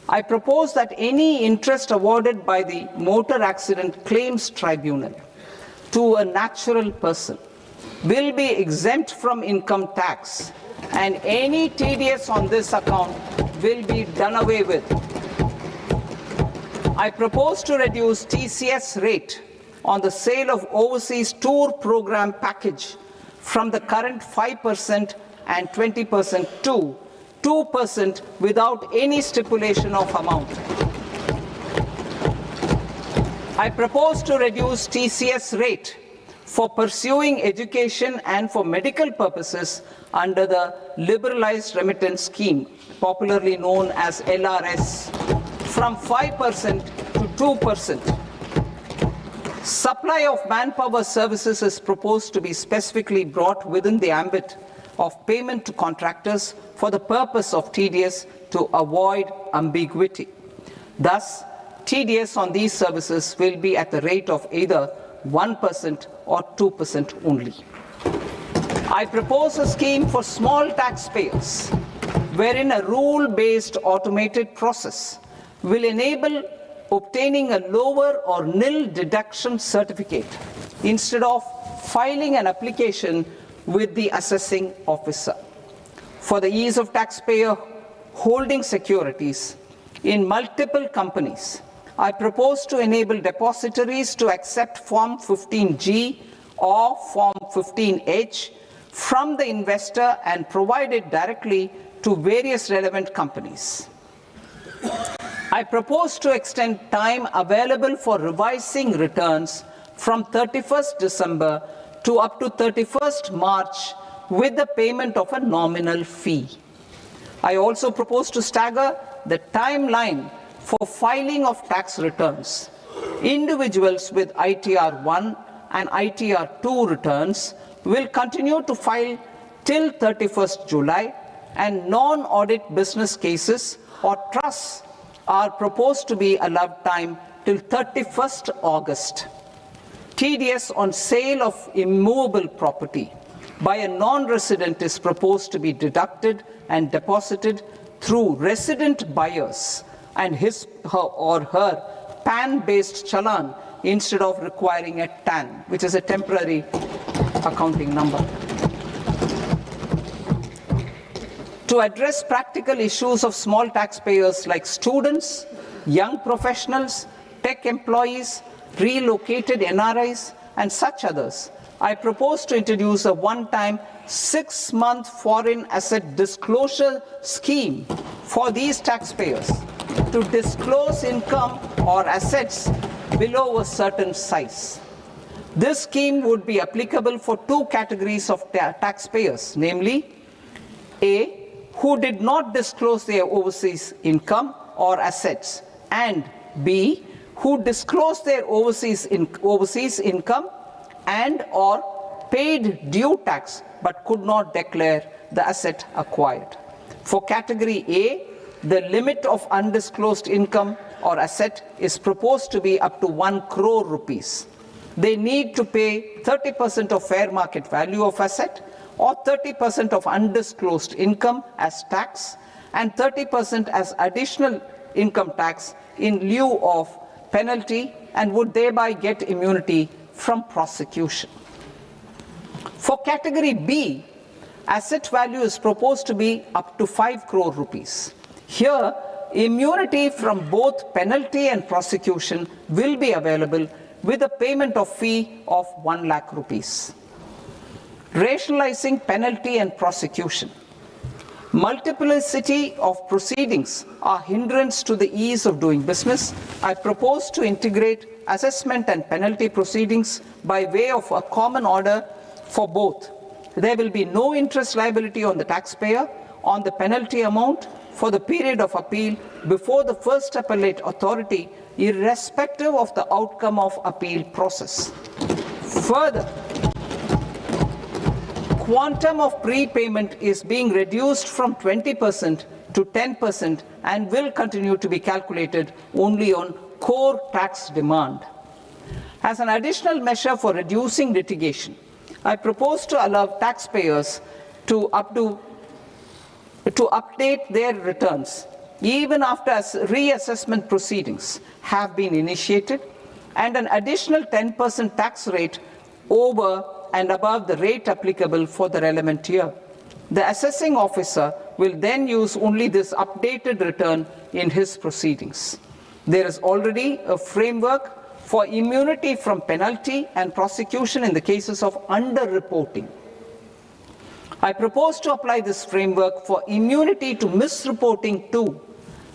I propose that any interest awarded by the Motor Accident Claims Tribunal to a natural person will be exempt from income tax, and any TDS on this account will be done away with. I propose to reduce TCS rate on the sale of overseas tour program package from the current 5% and 20% to 2% without any stipulation of amount. I propose to reduce TCS rate for pursuing education and for medical purposes under the Liberalized Remittance Scheme, popularly known as LRS, from 5% to 2%. Supply of manpower services is proposed to be specifically brought within the ambit of payment to contractors for the purpose of TDS to avoid ambiguity. Thus, TDS on these services will be at the rate of either 1% or 2% only. I propose a scheme for small taxpayers wherein a rule-based automated process will enable obtaining a lower or nil deduction certificate instead of filing an application with the assessing officer. For the ease of taxpayer holding securities in multiple companies, I propose to enable depositories to accept Form 15G or Form 15H from the investor and provide it directly to various relevant companies. I propose to extend time available for revising returns from 31st December to up to 31st March with the payment of a nominal fee. I also propose to stagger the timeline for filing of tax returns. Individuals with ITR 1 and ITR 2 returns will continue to file till 31st July, and non-audit business cases or trusts are proposed to be allowed time till 31st August. TDS on sale of immovable property by a non-resident is proposed to be deducted and deposited through resident buyers and his or her PAN-based challan instead of requiring a TAN, which is a temporary accounting number. To address practical issues of small taxpayers like students, young professionals, tech employees, relocated NRIs, and such others, I propose to introduce a one-time 6-month foreign asset disclosure scheme for these taxpayers to disclose income or assets below a certain size. This scheme would be applicable for two categories of taxpayers, namely A, who did not disclose their overseas income or assets, and B, who disclosed their overseas income and or paid due tax but could not declare the asset acquired. For category A, the limit of undisclosed income or asset is proposed to be up to 1 crore rupees. They need to pay 30% of fair market value of asset or 30% of undisclosed income as tax and 30% as additional income tax in lieu of penalty, and would thereby get immunity from prosecution. For category B, asset value is proposed to be up to 5 crore rupees. Here, immunity from both penalty and prosecution will be available with a payment of fee of 1 lakh rupees. Rationalizing penalty and prosecution. Multiplicity of proceedings are hindrance to the ease of doing business. I propose to integrate assessment and penalty proceedings by way of a common order for both. There will be no interest liability on the taxpayer on the penalty amount for the period of appeal before the first appellate authority, irrespective of the outcome of appeal process. Further, quantum of prepayment is being reduced from 20% to 10% and will continue to be calculated only on core tax demand. As an additional measure for reducing litigation, I propose to allow taxpayers to update their returns even after reassessment proceedings have been initiated, and an additional 10% tax rate over and above the rate applicable for the relevant year. The assessing officer will then use only this updated return in his proceedings. There is already a framework for immunity from penalty and prosecution in the cases of underreporting. I propose to apply this framework for immunity to misreporting too.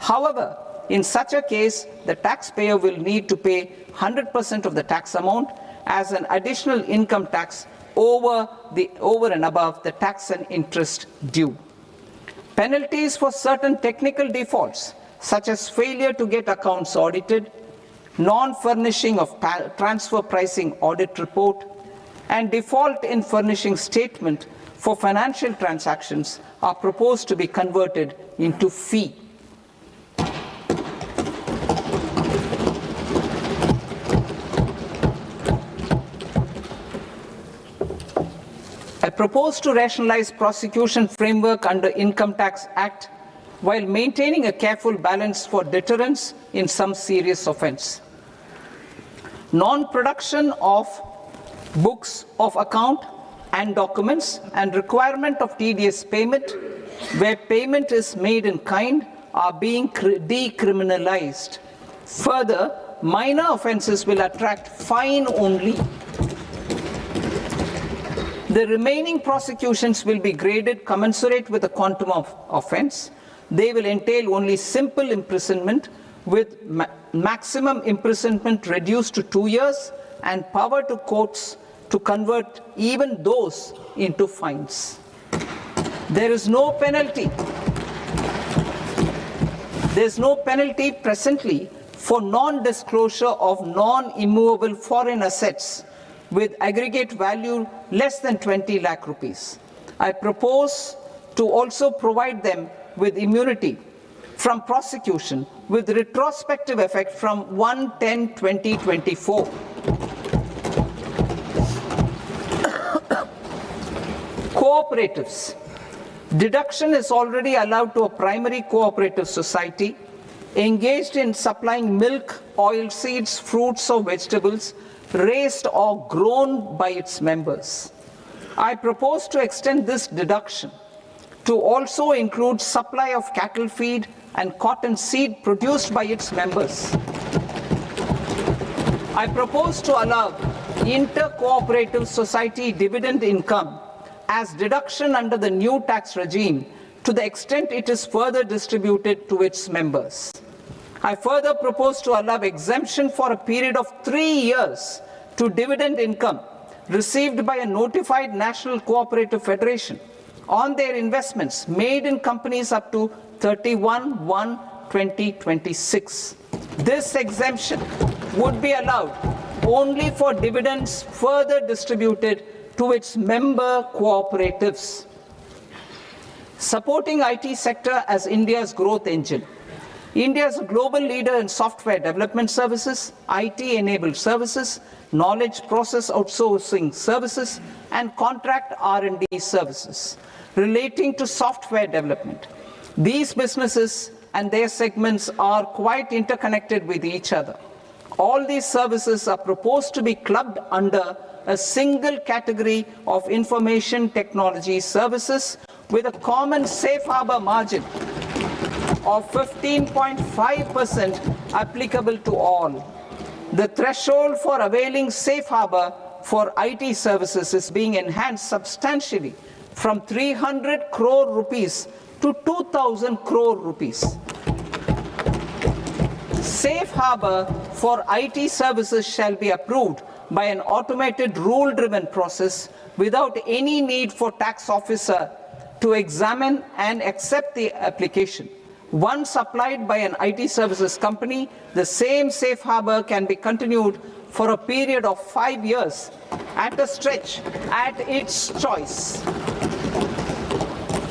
However, in such a case, the taxpayer will need to pay 100% of the tax amount as an additional income tax over and above the tax and interest due. Penalties for certain technical defaults, such as failure to get accounts audited, non-furnishing of transfer pricing audit report, and default in furnishing statement for financial transactions, are proposed to be converted into fee. I propose to rationalize prosecution framework under Income Tax Act while maintaining a careful balance for deterrence in some serious offence. Non-production of books of account and documents and requirement of TDS payment where payment is made in kind are being decriminalized. Further, minor offences will attract fine only. The remaining prosecutions will be graded commensurate with the quantum of offence. They will entail only simple imprisonment with maximum imprisonment reduced to 2 years and power to courts to convert even those into fines. There is no penalty. There is no penalty presently for non-disclosure of non-immovable foreign assets with aggregate value less than 20 lakh rupees. I propose to also provide them with immunity from prosecution with retrospective effect from 1/10/2024. Cooperatives. Deduction is already allowed to a primary cooperative society engaged in supplying milk, oilseeds, fruits or vegetables raised or grown by its members. I propose to extend this deduction to also include supply of cattle feed and cotton seed produced by its members. I propose to allow inter-cooperative society dividend income as deduction under the new tax regime to the extent it is further distributed to its members. I further propose to allow exemption for a period of 3 years to dividend income received by a notified national cooperative federation on their investments made in companies up to 31/1/2026. This exemption would be allowed only for dividends further distributed to its member cooperatives. Supporting IT sector as India's growth engine. India is a global leader in software development services, IT-enabled services, knowledge process outsourcing services, and contract R&D services relating to software development. These businesses and their segments are quite interconnected with each other. All these services are proposed to be clubbed under a single category of information technology services with a common safe harbor margin of 15.5% applicable to all. The threshold for availing safe harbor for IT services is being enhanced substantially from 300 crore rupees to 2,000 crore rupees. Safe harbor for IT services shall be approved by an automated rule-driven process without any need for tax officer to examine and accept the application. Once applied by an IT services company, the same safe harbor can be continued for a period of 5 years at a stretch at its choice.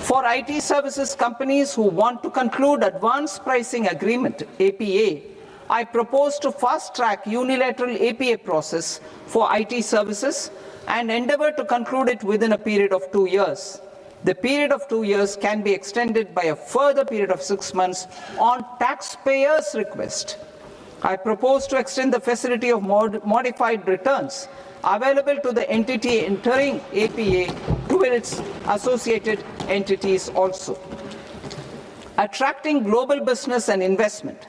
For IT services companies who want to conclude advanced pricing agreement, APA, I propose to fast-track unilateral APA process for IT services and endeavor to conclude it within a period of 2 years. The period of 2 years can be extended by a further period of 6 months on taxpayers' request. I propose to extend the facility of modified returns available to the entity entering APA to its associated entities also. Attracting global business and investment.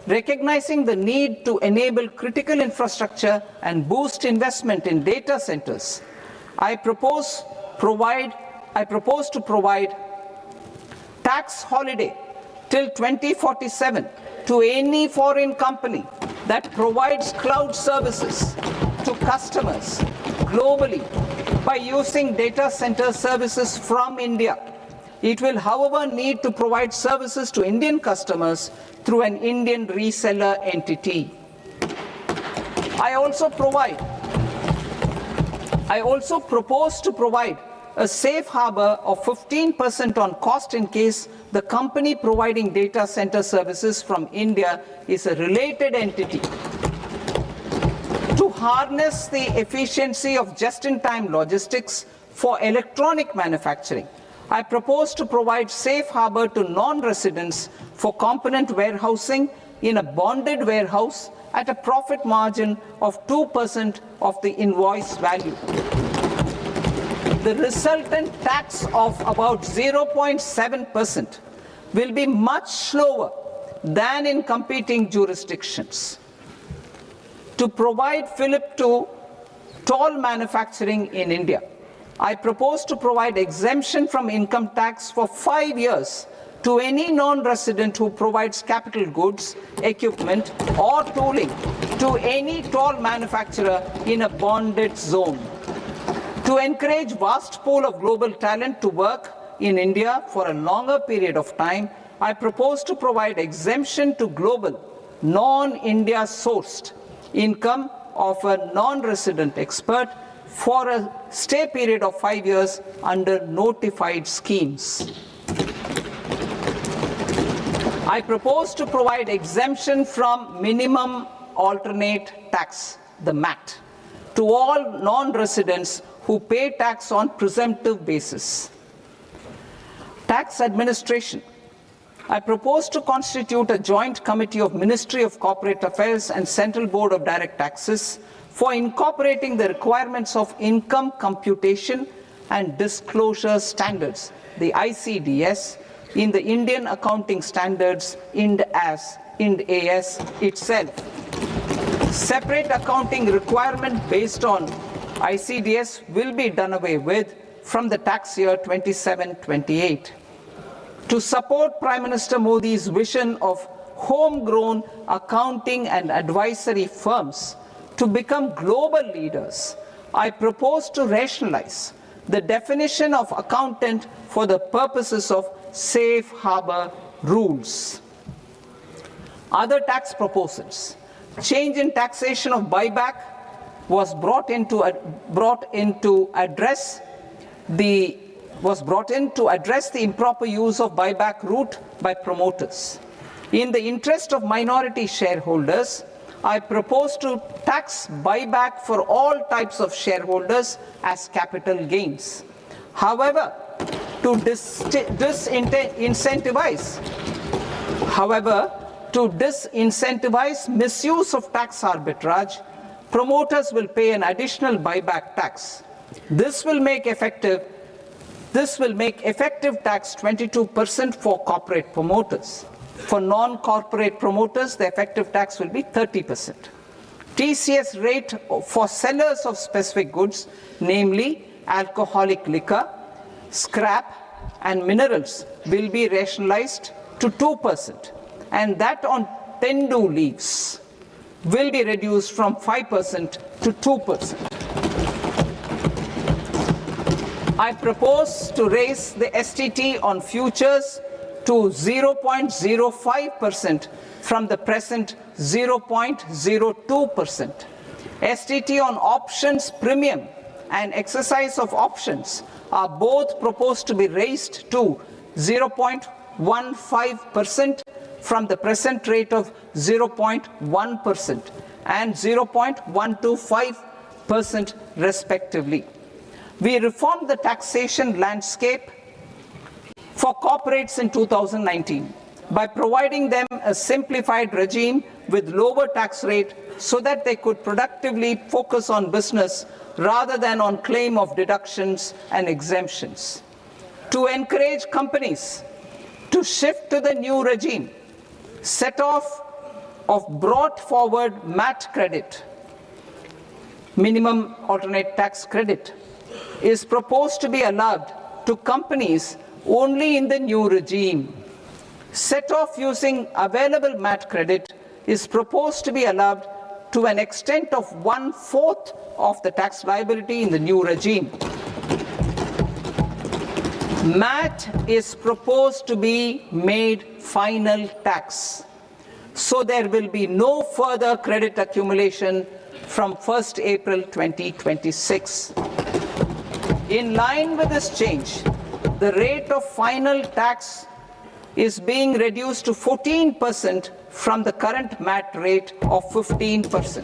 Recognizing the need to enable critical infrastructure and boost investment in data centers, I propose to provide tax holiday till 2047 to any foreign company that provides cloud services to customers globally by using data center services from India. It will, however, need to provide services to Indian customers through an Indian reseller entity. I also propose to provide a safe harbor of 15% on cost in case the company providing data center services from India is a related entity. To harness the efficiency of just-in-time logistics for electronic manufacturing, I propose to provide safe harbor to non-residents for component warehousing in a bonded warehouse at a profit margin of 2% of the invoice value. The resultant tax of about 0.7% will be much lower than in competing jurisdictions. To provide fillip to toll manufacturing in India, I propose to provide exemption from income tax for 5 years to any non-resident who provides capital goods, equipment, or tooling to any toll manufacturer in a bonded zone. To encourage vast pool of global talent to work in India for a longer period of time, I propose to provide exemption to global, non-India sourced income of a non-resident expert for a stay period of 5 years under notified schemes. I propose to provide exemption from minimum alternate tax, the MAT, to all non-residents who pay tax on presumptive basis. Tax administration. I propose to constitute a joint committee of Ministry of Corporate Affairs and Central Board of Direct Taxes for incorporating the requirements of income computation and disclosure standards, the ICDS, in the Indian Accounting Standards Ind AS itself. Separate accounting requirement based on ICDS will be done away with from the tax year 27-28. To support Prime Minister Modi's vision of homegrown accounting and advisory firms to become global leaders, I propose to rationalize the definition of accountant for the purposes of safe harbor rules. Other tax proposals. Change in taxation of buyback was brought in to address the improper use of buyback route by promoters. In the interest of minority shareholders, I propose to tax buyback for all types of shareholders as capital gains. However, to disincentivize misuse of tax arbitrage, promoters will pay an additional buyback tax. This will make effective tax 22% for corporate promoters. For non-corporate promoters, the effective tax will be 30%. TCS rate for sellers of specific goods, namely alcoholic liquor, scrap, and minerals will be rationalized to 2%, and that on tendu leaves will be reduced from 5% to 2%. I propose to raise the STT on futures to 0.05% from the present 0.02%. STT on options premium and exercise of options are both proposed to be raised to 0.15% from the present rate of 0.1% and 0.125% respectively. We reformed the taxation landscape for corporates in 2019 by providing them a simplified regime with lower tax rate so that they could productively focus on business rather than on claim of deductions and exemptions. To encourage companies to shift to the new regime, set off of brought forward MAT credit, minimum alternate tax credit, is proposed to be allowed to companies only in the new regime. Set off using available MAT credit is proposed to be allowed to an extent of 1/4 of the tax liability in the new regime. MAT is proposed to be made final tax, so there will be no further credit accumulation from 1st April 2026. In line with this change, the rate of final tax is being reduced to 14% from the current MAT rate of 15%.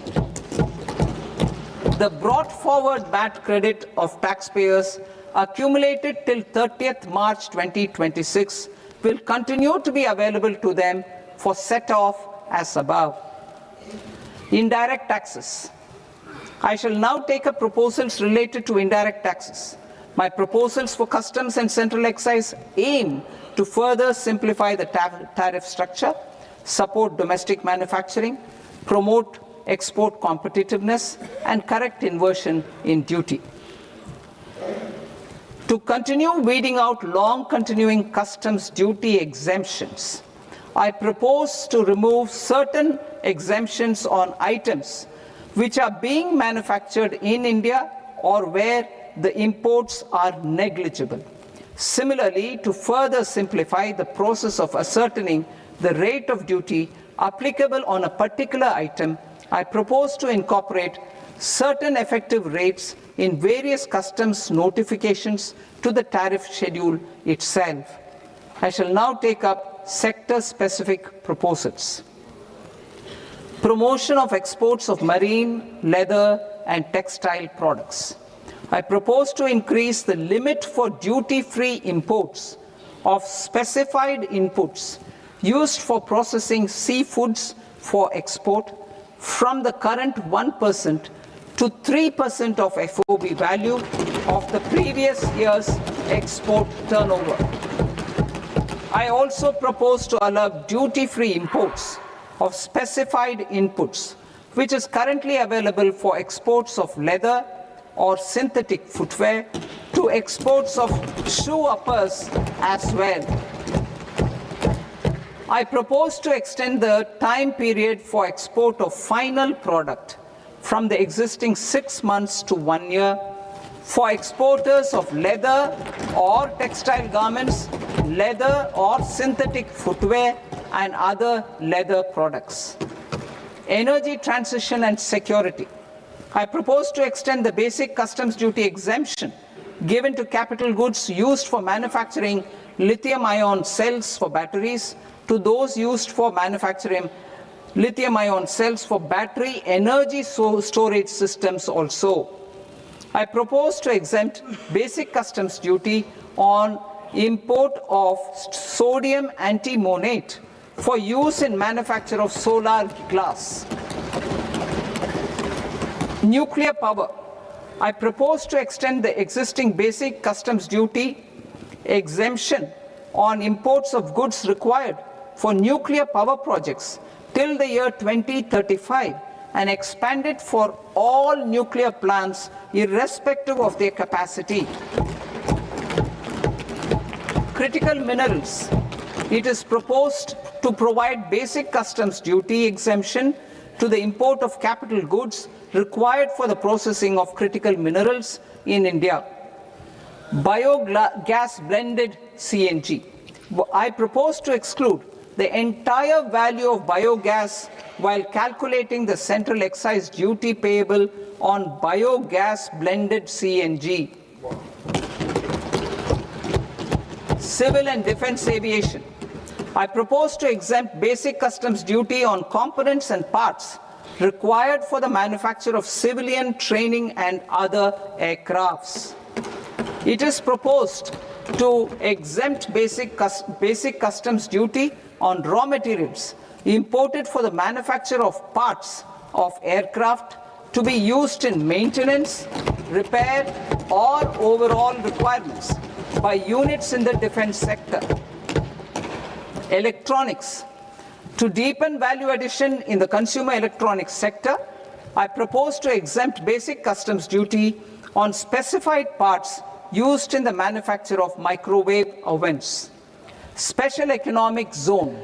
The brought forward MAT credit of taxpayers accumulated till 30th March 2026 will continue to be available to them for set off as above. Indirect taxes. I shall now take up proposals related to indirect taxes. My proposals for customs and central excise aim to further simplify the tariff structure, support domestic manufacturing, promote export competitiveness, and correct inversion in duty. To continue weeding out long continuing customs duty exemptions, I propose to remove certain exemptions on items which are being manufactured in India or where the imports are negligible. Similarly, to further simplify the process of ascertaining the rate of duty applicable on a particular item, I propose to incorporate certain effective rates in various customs notifications to the tariff schedule itself. I shall now take up sector-specific proposals. Promotion of exports of marine, leather, and textile products. I propose to increase the limit for duty-free imports of specified inputs used for processing seafoods for export from the current 1% to 3% of FOB value of the previous year's export turnover. I also propose to allow duty-free imports of specified inputs, which is currently available for exports of leather or synthetic footwear, to exports of shoe uppers as well. I propose to extend the time period for export of final product from the existing 6 months to 1 year for exporters of leather or textile garments, leather or synthetic footwear, and other leather products. Energy transition and security. I propose to extend the basic customs duty exemption given to capital goods used for manufacturing lithium-ion cells for batteries to those used for manufacturing lithium-ion cells for battery energy storage systems also. I propose to exempt basic customs duty on import of sodium antimonate for use in manufacture of solar glass. Nuclear power. I propose to extend the existing basic customs duty exemption on imports of goods required for nuclear power projects till the year 2035 and expand it for all nuclear plants irrespective of their capacity. critical minerals, it is proposed to provide basic customs duty exemption to the import of capital goods required for the processing of critical minerals in India. Biogas blended CNG. I propose to exclude the entire value of biogas while calculating the central excise duty payable on biogas blended CNG. Civil and defense aviation. I propose to exempt basic customs duty on components and parts required for the manufacture of civilian training and other aircrafts. It is proposed to exempt basic customs duty on raw materials imported for the manufacture of parts of aircraft to be used in maintenance, repair, or overall requirements by units in the defense sector. Electronics. To deepen value addition in the consumer electronics sector, I propose to exempt basic customs duty on specified parts used in the manufacture of microwave ovens. Special economic zone.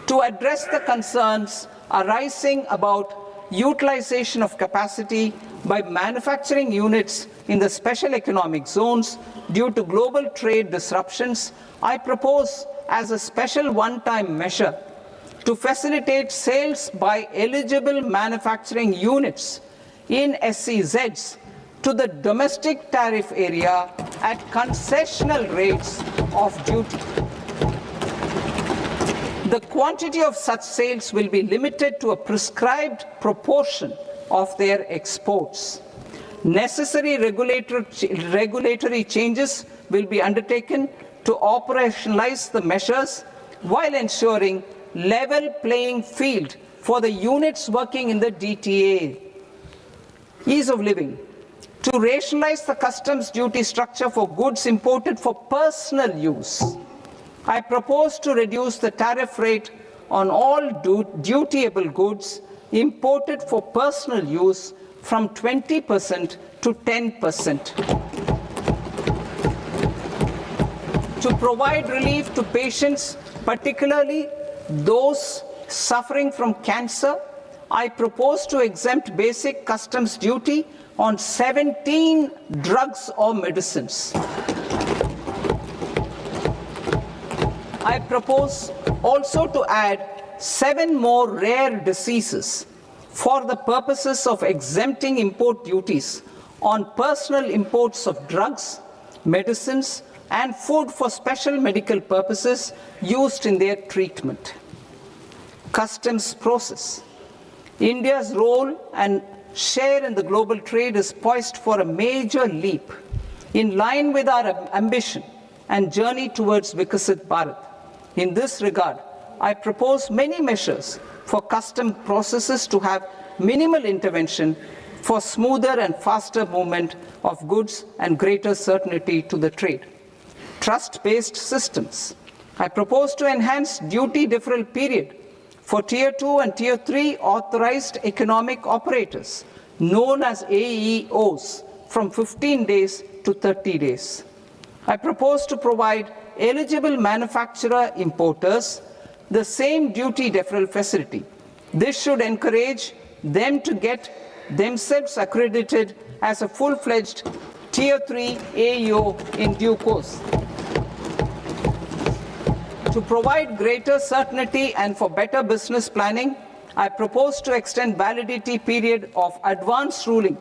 To address the concerns arising about utilization of capacity by manufacturing units in the special economic zones due to global trade disruptions, I propose as a special one-time measure to facilitate sales by eligible manufacturing units in SEZs to the domestic tariff area at concessional rates of duty. The quantity of such sales will be limited to a prescribed proportion of their exports. Necessary regulatory changes will be undertaken to operationalize the measures while ensuring level playing field for the units working in the DTA. Ease of living. To rationalize the customs duty structure for goods imported for personal use, I propose to reduce the tariff rate on all dutiable goods imported for personal use from 20% to 10%. To provide relief to patients, particularly those suffering from cancer, I propose to exempt basic customs duty on 17 drugs or medicines. I propose also to add 7 more rare diseases for the purposes of exempting import duties on personal imports of drugs, medicines, and food for special medical purposes used in their treatment. Customs process. India's role and share in the global trade is poised for a major leap in line with our ambition and journey towards Vikasit Bharat. In this regard, I propose many measures for custom processes to have minimal intervention for smoother and faster movement of goods and greater certainty to the trade. Trust-based systems. I propose to enhance duty deferral period for Tier 2 and Tier 3 authorized economic operators, known as AEOs, from 15 days to 30 days. I propose to provide eligible manufacturer importers the same duty deferral facility. This should encourage them to get themselves accredited as a full-fledged Tier 3 AEO in due course. To provide greater certainty and for better business planning, I propose to extend validity period of advance ruling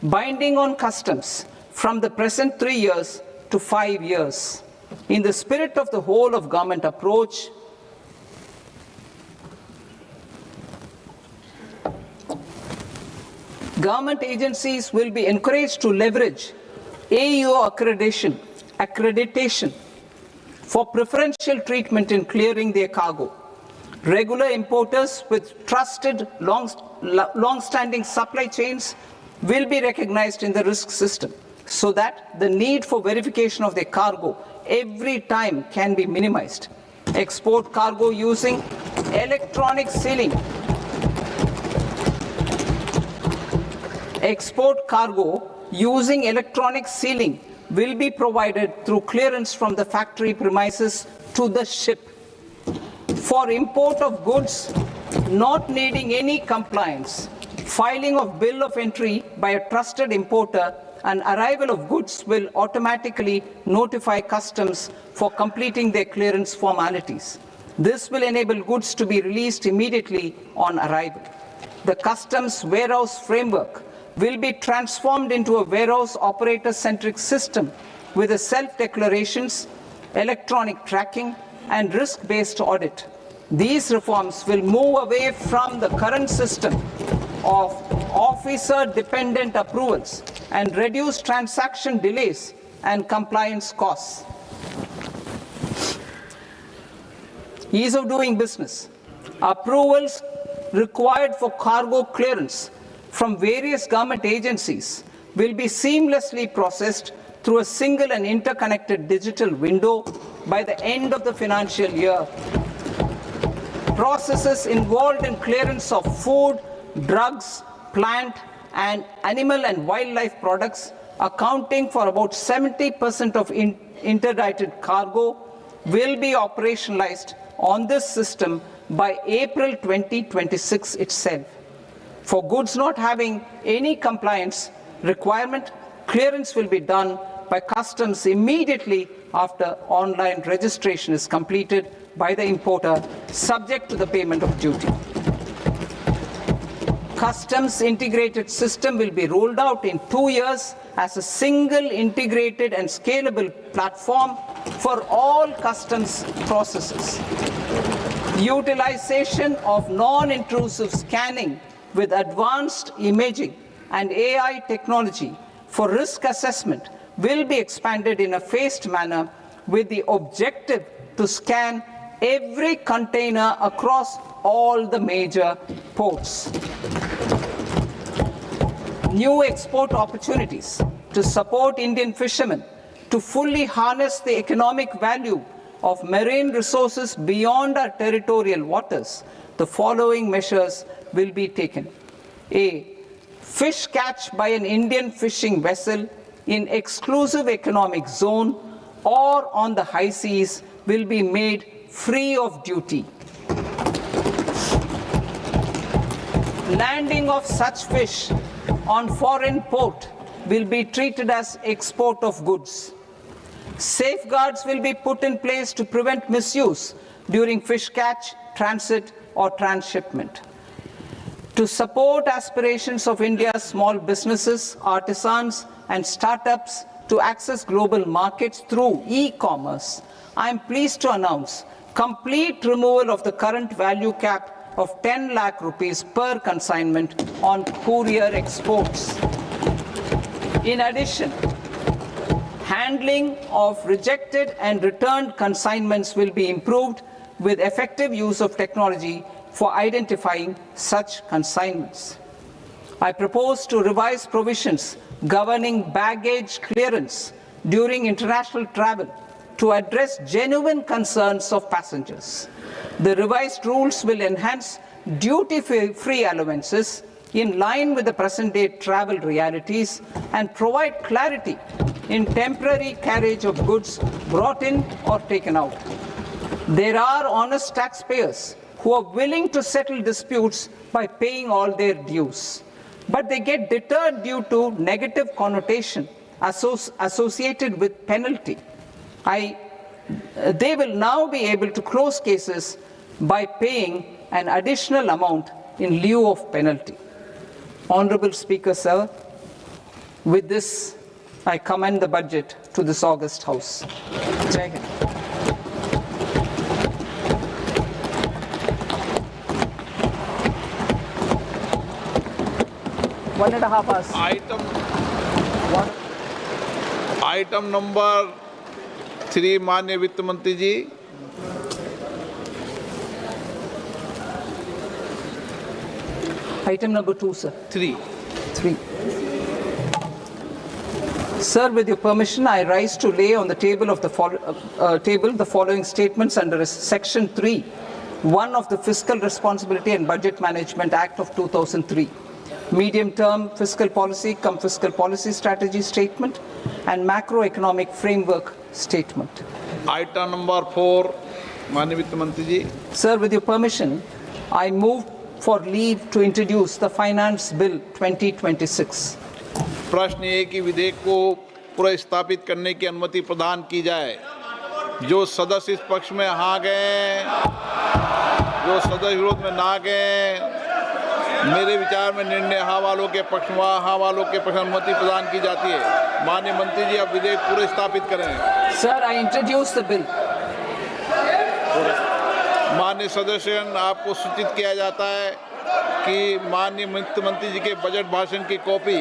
binding on customs from the present 3 years to 5 years. In the spirit of the whole of government approach, government agencies will be encouraged to leverage AEO accreditation for preferential treatment in clearing their cargo. Regular importers with trusted long-standing supply chains will be recognized in the risk system so that the need for verification of their cargo every time can be minimized. Export cargo using electronic sealing. Export cargo using electronic sealing will be provided through clearance from the factory premises to the ship. For import of goods not needing any compliance, filing of bill of entry by a trusted importer and arrival of goods will automatically notify customs for completing their clearance formalities. This will enable goods to be released immediately on arrival. The customs warehouse framework will be transformed into a warehouse operator-centric system with a self-declarations, electronic tracking, and risk-based audit. These reforms will move away from the current system of officer-dependent approvals and reduce transaction delays and compliance costs. Ease of doing business. Approvals required for cargo clearance from various government agencies will be seamlessly processed through a single and interconnected digital window by the end of the financial year. Processes involved in clearance of food, drugs, plant, and animal and wildlife products, accounting for about 70% of interdicted cargo, will be operationalized on this system by April 2026 itself. For goods not having any compliance requirement, clearance will be done by customs immediately after online registration is completed by the importer, subject to the payment of duty. Customs integrated system will be rolled out in 2 years as a single integrated and scalable platform for all customs processes. Utilization of non-intrusive scanning with advanced imaging and AI technology for risk assessment will be expanded in a phased manner with the objective to scan every container across all the major ports. New export opportunities to support Indian fishermen to fully harness the economic value of marine resources beyond our territorial waters. The following measures will be taken. A. Fish catch by an Indian fishing vessel in exclusive economic zone or on the high seas will be made free of duty. Landing of such fish on foreign port will be treated as export of goods. Safeguards will be put in place to prevent misuse during fish catch, transit, or transshipment. To support aspirations of India's small businesses, artisans, and startups to access global markets through e-commerce, I am pleased to announce complete removal of the current value cap of 10 lakh rupees per consignment on courier exports. In addition, handling of rejected and returned consignments will be improved with effective use of technology for identifying such consignments. I propose to revise provisions governing baggage clearance during international travel to address genuine concerns of passengers. The revised rules will enhance duty-free allowances in line with the present-day travel realities and provide clarity in temporary carriage of goods brought in or taken out. There are honest taxpayers who are willing to settle disputes by paying all their dues, but they get deterred due to negative connotation associated with penalty. They will now be able to close cases by paying an additional amount in lieu of penalty. Honorable Speaker, sir, with this, I commend the budget to this august House. Jai Hind. One and a half hours. Item number 3, माननीय वित्त मंत्री जी. Item number 2, sir. 3. Sir, with your permission, I rise to lay on the table of the following statements under Section 3, 1 of the Fiscal Responsibility and Budget Management Act of 2003. medium-term fiscal policy cum fiscal policy strategy statement, and macroeconomic framework statement. Item number 4 माननीय वित्त मंत्री जी। Sir, with your permission, I move for leave to introduce the Finance Bill 2026. प्रश्न ये कि विधेयक को पुनर्स्थापित करने की अनुमति प्रदान की जाए। जो सदस्य इस पक्ष में हाँ गए, जो सदस्य विरोध में ना गए, मेरे विचार में निर्णय हाँ वालों के पक्ष में हाँ वालों के पक्ष में अनुमति प्रदान की जाती है। माननीय मंत्री जी, अब विधेयक पुनर्स्थापित करें। Sir, I introduce the bill. माननीय सदस्यगण, आपको सूचित किया जाता है कि माननीय वित्त मंत्री जी के बजट भाषण की कॉपी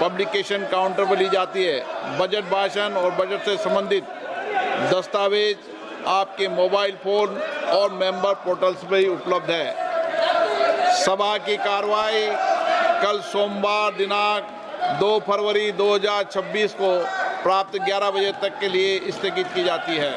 पब्लिकेशन काउंटर पर ली जाती है। बजट भाषण और बजट से संबंधित दस्तावेज आपके मोबाइल फोन और मेंबर पोर्टल्स पर ही उपलब्ध है। सभा की कार्रवाई कल सोमवार दिनांक 2 फरवरी 2026 को प्राप्त 11 बजे तक के लिए स्थगित की जाती है।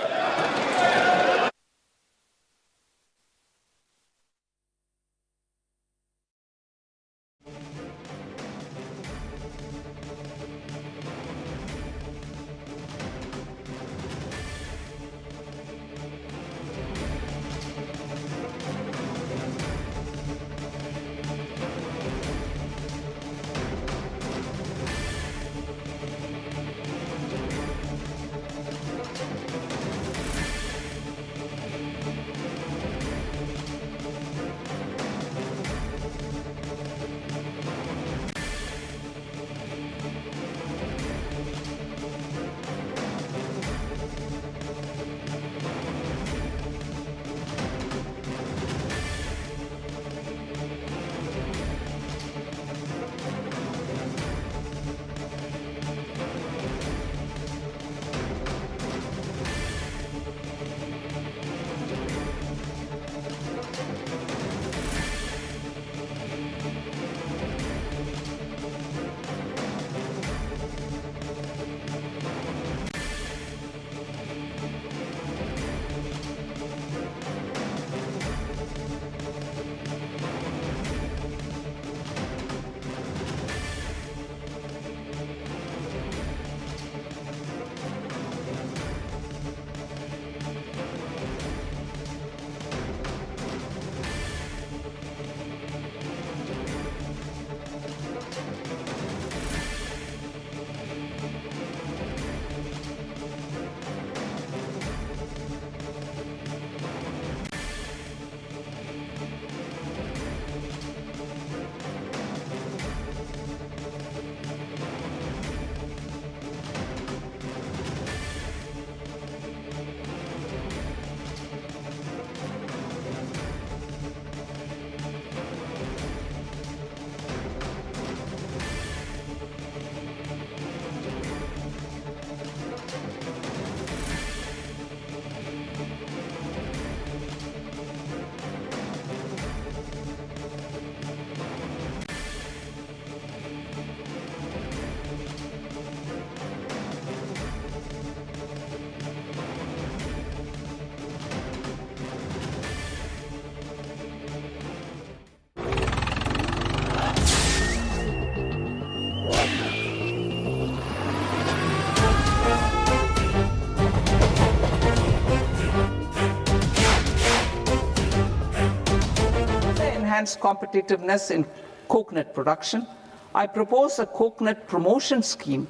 Enhance competitiveness in coconut production, I propose a coconut promotion scheme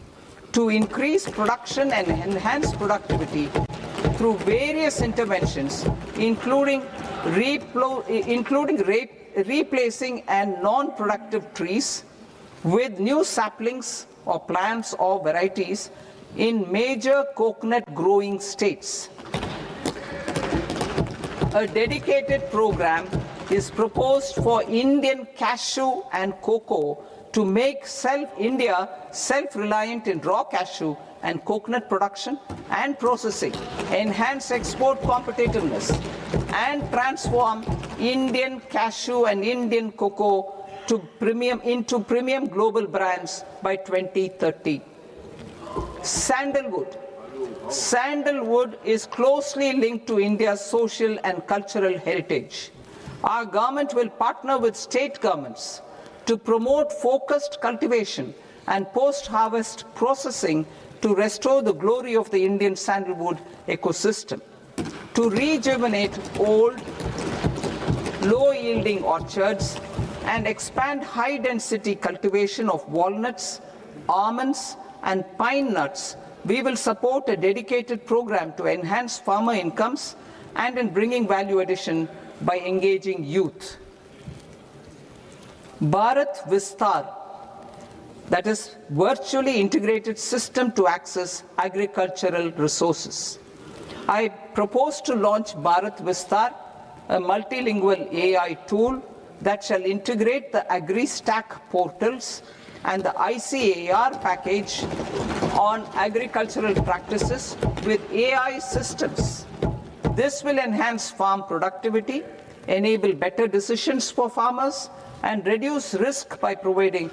to increase production and enhance productivity through various interventions, including replacing and non-productive trees with new saplings or plants or varieties in major coconut growing states. A dedicated program is proposed for Indian cashew and cocoa to make India self-reliant in raw cashew and coconut production and processing, enhance export competitiveness, and transform Indian cashew and Indian cocoa into premium global brands by 2030. Sandalwood. Sandalwood is closely linked to India's social and cultural heritage. Our government will partner with state governments to promote focused cultivation and post-harvest processing to restore the glory of the Indian sandalwood ecosystem, to rejuvenate old, low-yielding orchards and expand high-density cultivation of walnuts, almonds, and pine nuts. We will support a dedicated program to enhance farmer incomes and in bringing value addition by engaging youth. Bharat Vistar, that is virtually integrated system to access agricultural resources. I propose to launch Bharat Vistar, a multilingual AI tool that shall integrate the AgriStack portals and the ICAR package on agricultural practices with AI systems. This will enhance farm productivity, enable better decisions for farmers, and reduce risk by providing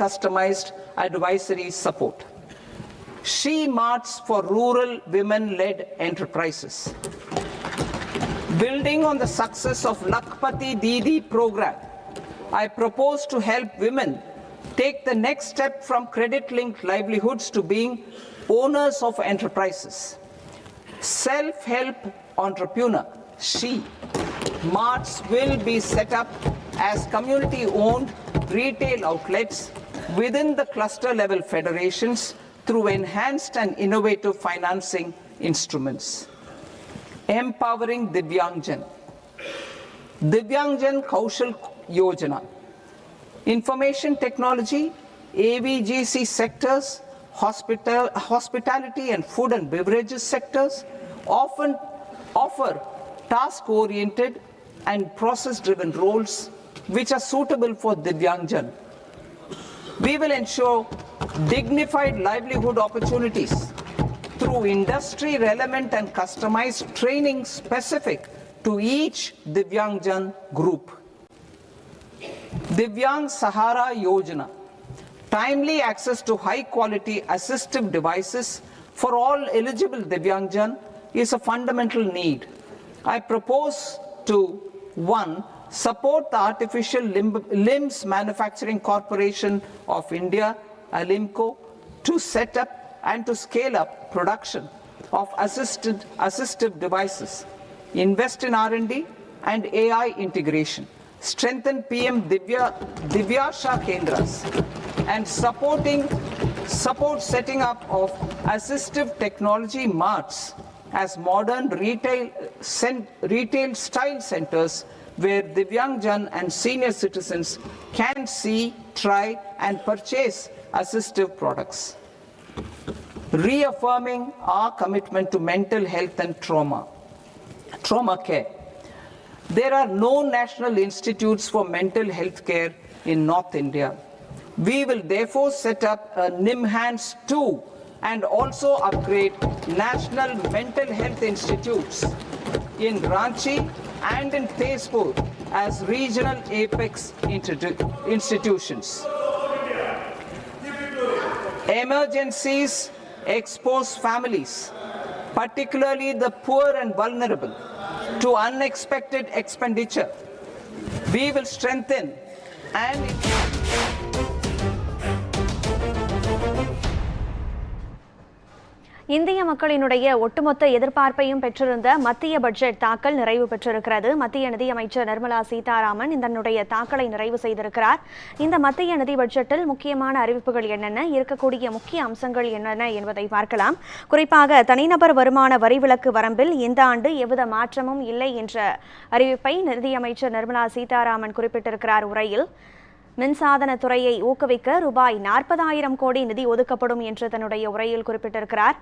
customized advisory support. She Marts for rural women-led enterprises. Building on the success of Lakpati Didi program, I propose to help women take the next step from credit-linked livelihoods to being owners of enterprises. Self-help entrepreneur, She Marts will be set up as community-owned retail outlets within the cluster-level federations through enhanced and innovative financing instruments. Empowering Divyangjan. Divyangjan Kaushal Yojana. Information technology, AVGC sectors, hospitality and food and beverages sectors often offer task-oriented and process-driven roles which are suitable for Divyangjan. We will ensure dignified livelihood opportunities through industry-relevant and customized training specific to each Divyangjan group. Divyang Sahara Yojana. Timely access to high-quality assistive devices for all eligible Divyangjan is a fundamental need. I propose to 1. Support the Artificial Limbs Manufacturing Corporation of India, Alimco, to set up and to scale up production of assistive devices, invest in R&D and AI integration, strengthen PM Divyasha Kendras, and support setting up of assistive technology marts as modern retail style centers where Divyangjan and senior citizens can see, try and purchase assistive products. Reaffirming our commitment to mental health and trauma care. There are no national institutes for mental health care in North India. We will therefore set up a NIMHANS 2 and also upgrade national mental health institutes in Ranchi and in Tezpur as regional apex institutions. Emergencies expose families, particularly the poor and vulnerable, to unexpected expenditure. We will strengthen and இந்திய மக்களினுடைய ஒட்டுமொத்த எதிர்பார்ப்பையும் பெற்றிருந்த மத்திய budget தாக்கல் நிறைவு பெற்றிருக்கிறது. மத்திய நிதியமைச்சர் நிர்மலா சீதாராமன் இதனுடைய தாக்கலை நிறைவு செய்திருக்கிறார். இந்த மத்திய நிதி பட்ஜெட்டில் முக்கியமான அறிவிப்புகள் என்னென்ன, இருக்கக்கூடிய முக்கிய அம்சங்கள் என்னென்ன என்பதை பார்க்கலாம். குறிப்பாக தனிநபர் வருமான வரி விலக்கு வரம்பில் இந்த ஆண்டு எவ்வித மாற்றமும் இல்லை என்ற அறிவிப்பை நிதியமைச்சர் நிர்மலா சீதாராமன் குறிப்பிட்டிருக்கிறார் உரையில். மின்சாதன துறையை ஊக்குவிக்க ரூபாய் 40,000 கோடி நிதி ஒதுக்கப்படும் என்று தன்னுடைய உரையில் குறிப்பிட்டிருக்கிறார்.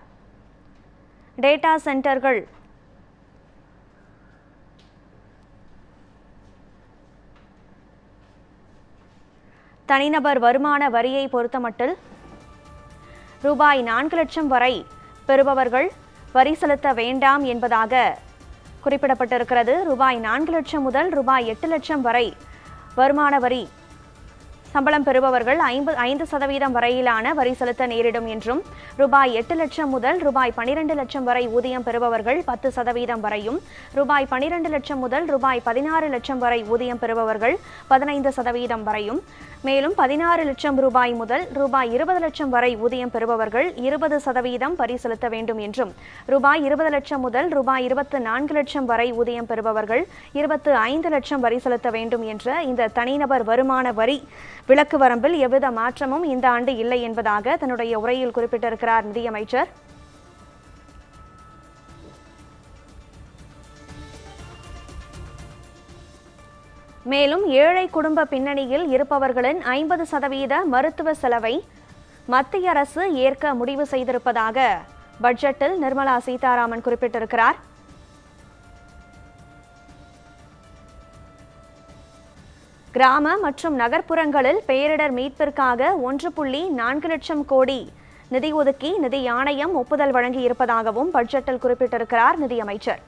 டேட்டா சென்டர்கள் தனிநபர் வருமான வரியை பொறுத்தமட்டில் ரூபாய் 4 லட்சம் வரை பெறுபவர்கள் வரி செலுத்த வேண்டாம் என்பதாக குறிப்பிடப்பட்டிருக்கிறது. ரூபாய் 4 லட்சம் முதல் ரூபாய் 8 லட்சம் வரை வருமான வரி சம்பளம் பெறுபவர்கள் 5% வரையிலான வரி செலுத்த நேரிடும் என்றும், ரூபாய் 8 லட்சம் முதல் ரூபாய் 12 லட்சம் வரை ஊதியம் பெறுபவர்கள் 10% வரையும், ரூபாய் 12 லட்சம் முதல் ரூபாய் 16 லட்சம் வரை ஊதியம் பெறுபவர்கள் 15% வரையும், மேலும் 16 லட்சம் ரூபாய் முதல் ரூபாய் 20 லட்சம் வரை ஊதியம் பெறுபவர்கள் 20% வரி செலுத்த வேண்டும் என்றும், ரூபாய் 20 லட்சம் முதல் ரூபாய் 24 லட்சம் வரை ஊதியம் பெறுபவர்கள் 25 லட்சம் வரி செலுத்த வேண்டும் என்ற இந்த தனிநபர் வருமான வரி விலக்கு வரம்பில் எவ்வித மாற்றமும் இந்த ஆண்டு இல்லை என்பதாக தன்னுடைய உரையில் குறிப்பிட்டிருக்கிறார் நிதியமைச்சர். மேலும் ஏழை குடும்ப பின்னணியில் இருப்பவர்களின் 50% மருத்துவ செலவை மத்திய அரசு ஏற்க முடிவு செய்திருப்பதாக பட்ஜெட்டில் நிர்மலா சீதாராமன் குறிப்பிட்டிருக்கிறார். கிராம மற்றும் நகர்ப்புறங்களில் பேரிடர் மீட்பிற்காக 1.4 லட்சம் கோடி நிதி ஒதுக்கி நிதி ஆணையம் ஒப்புதல் வழங்கியிருப்பதாகவும் பட்ஜெட்டில் குறிப்பிட்டிருக்கிறார் நிதியமைச்சர்.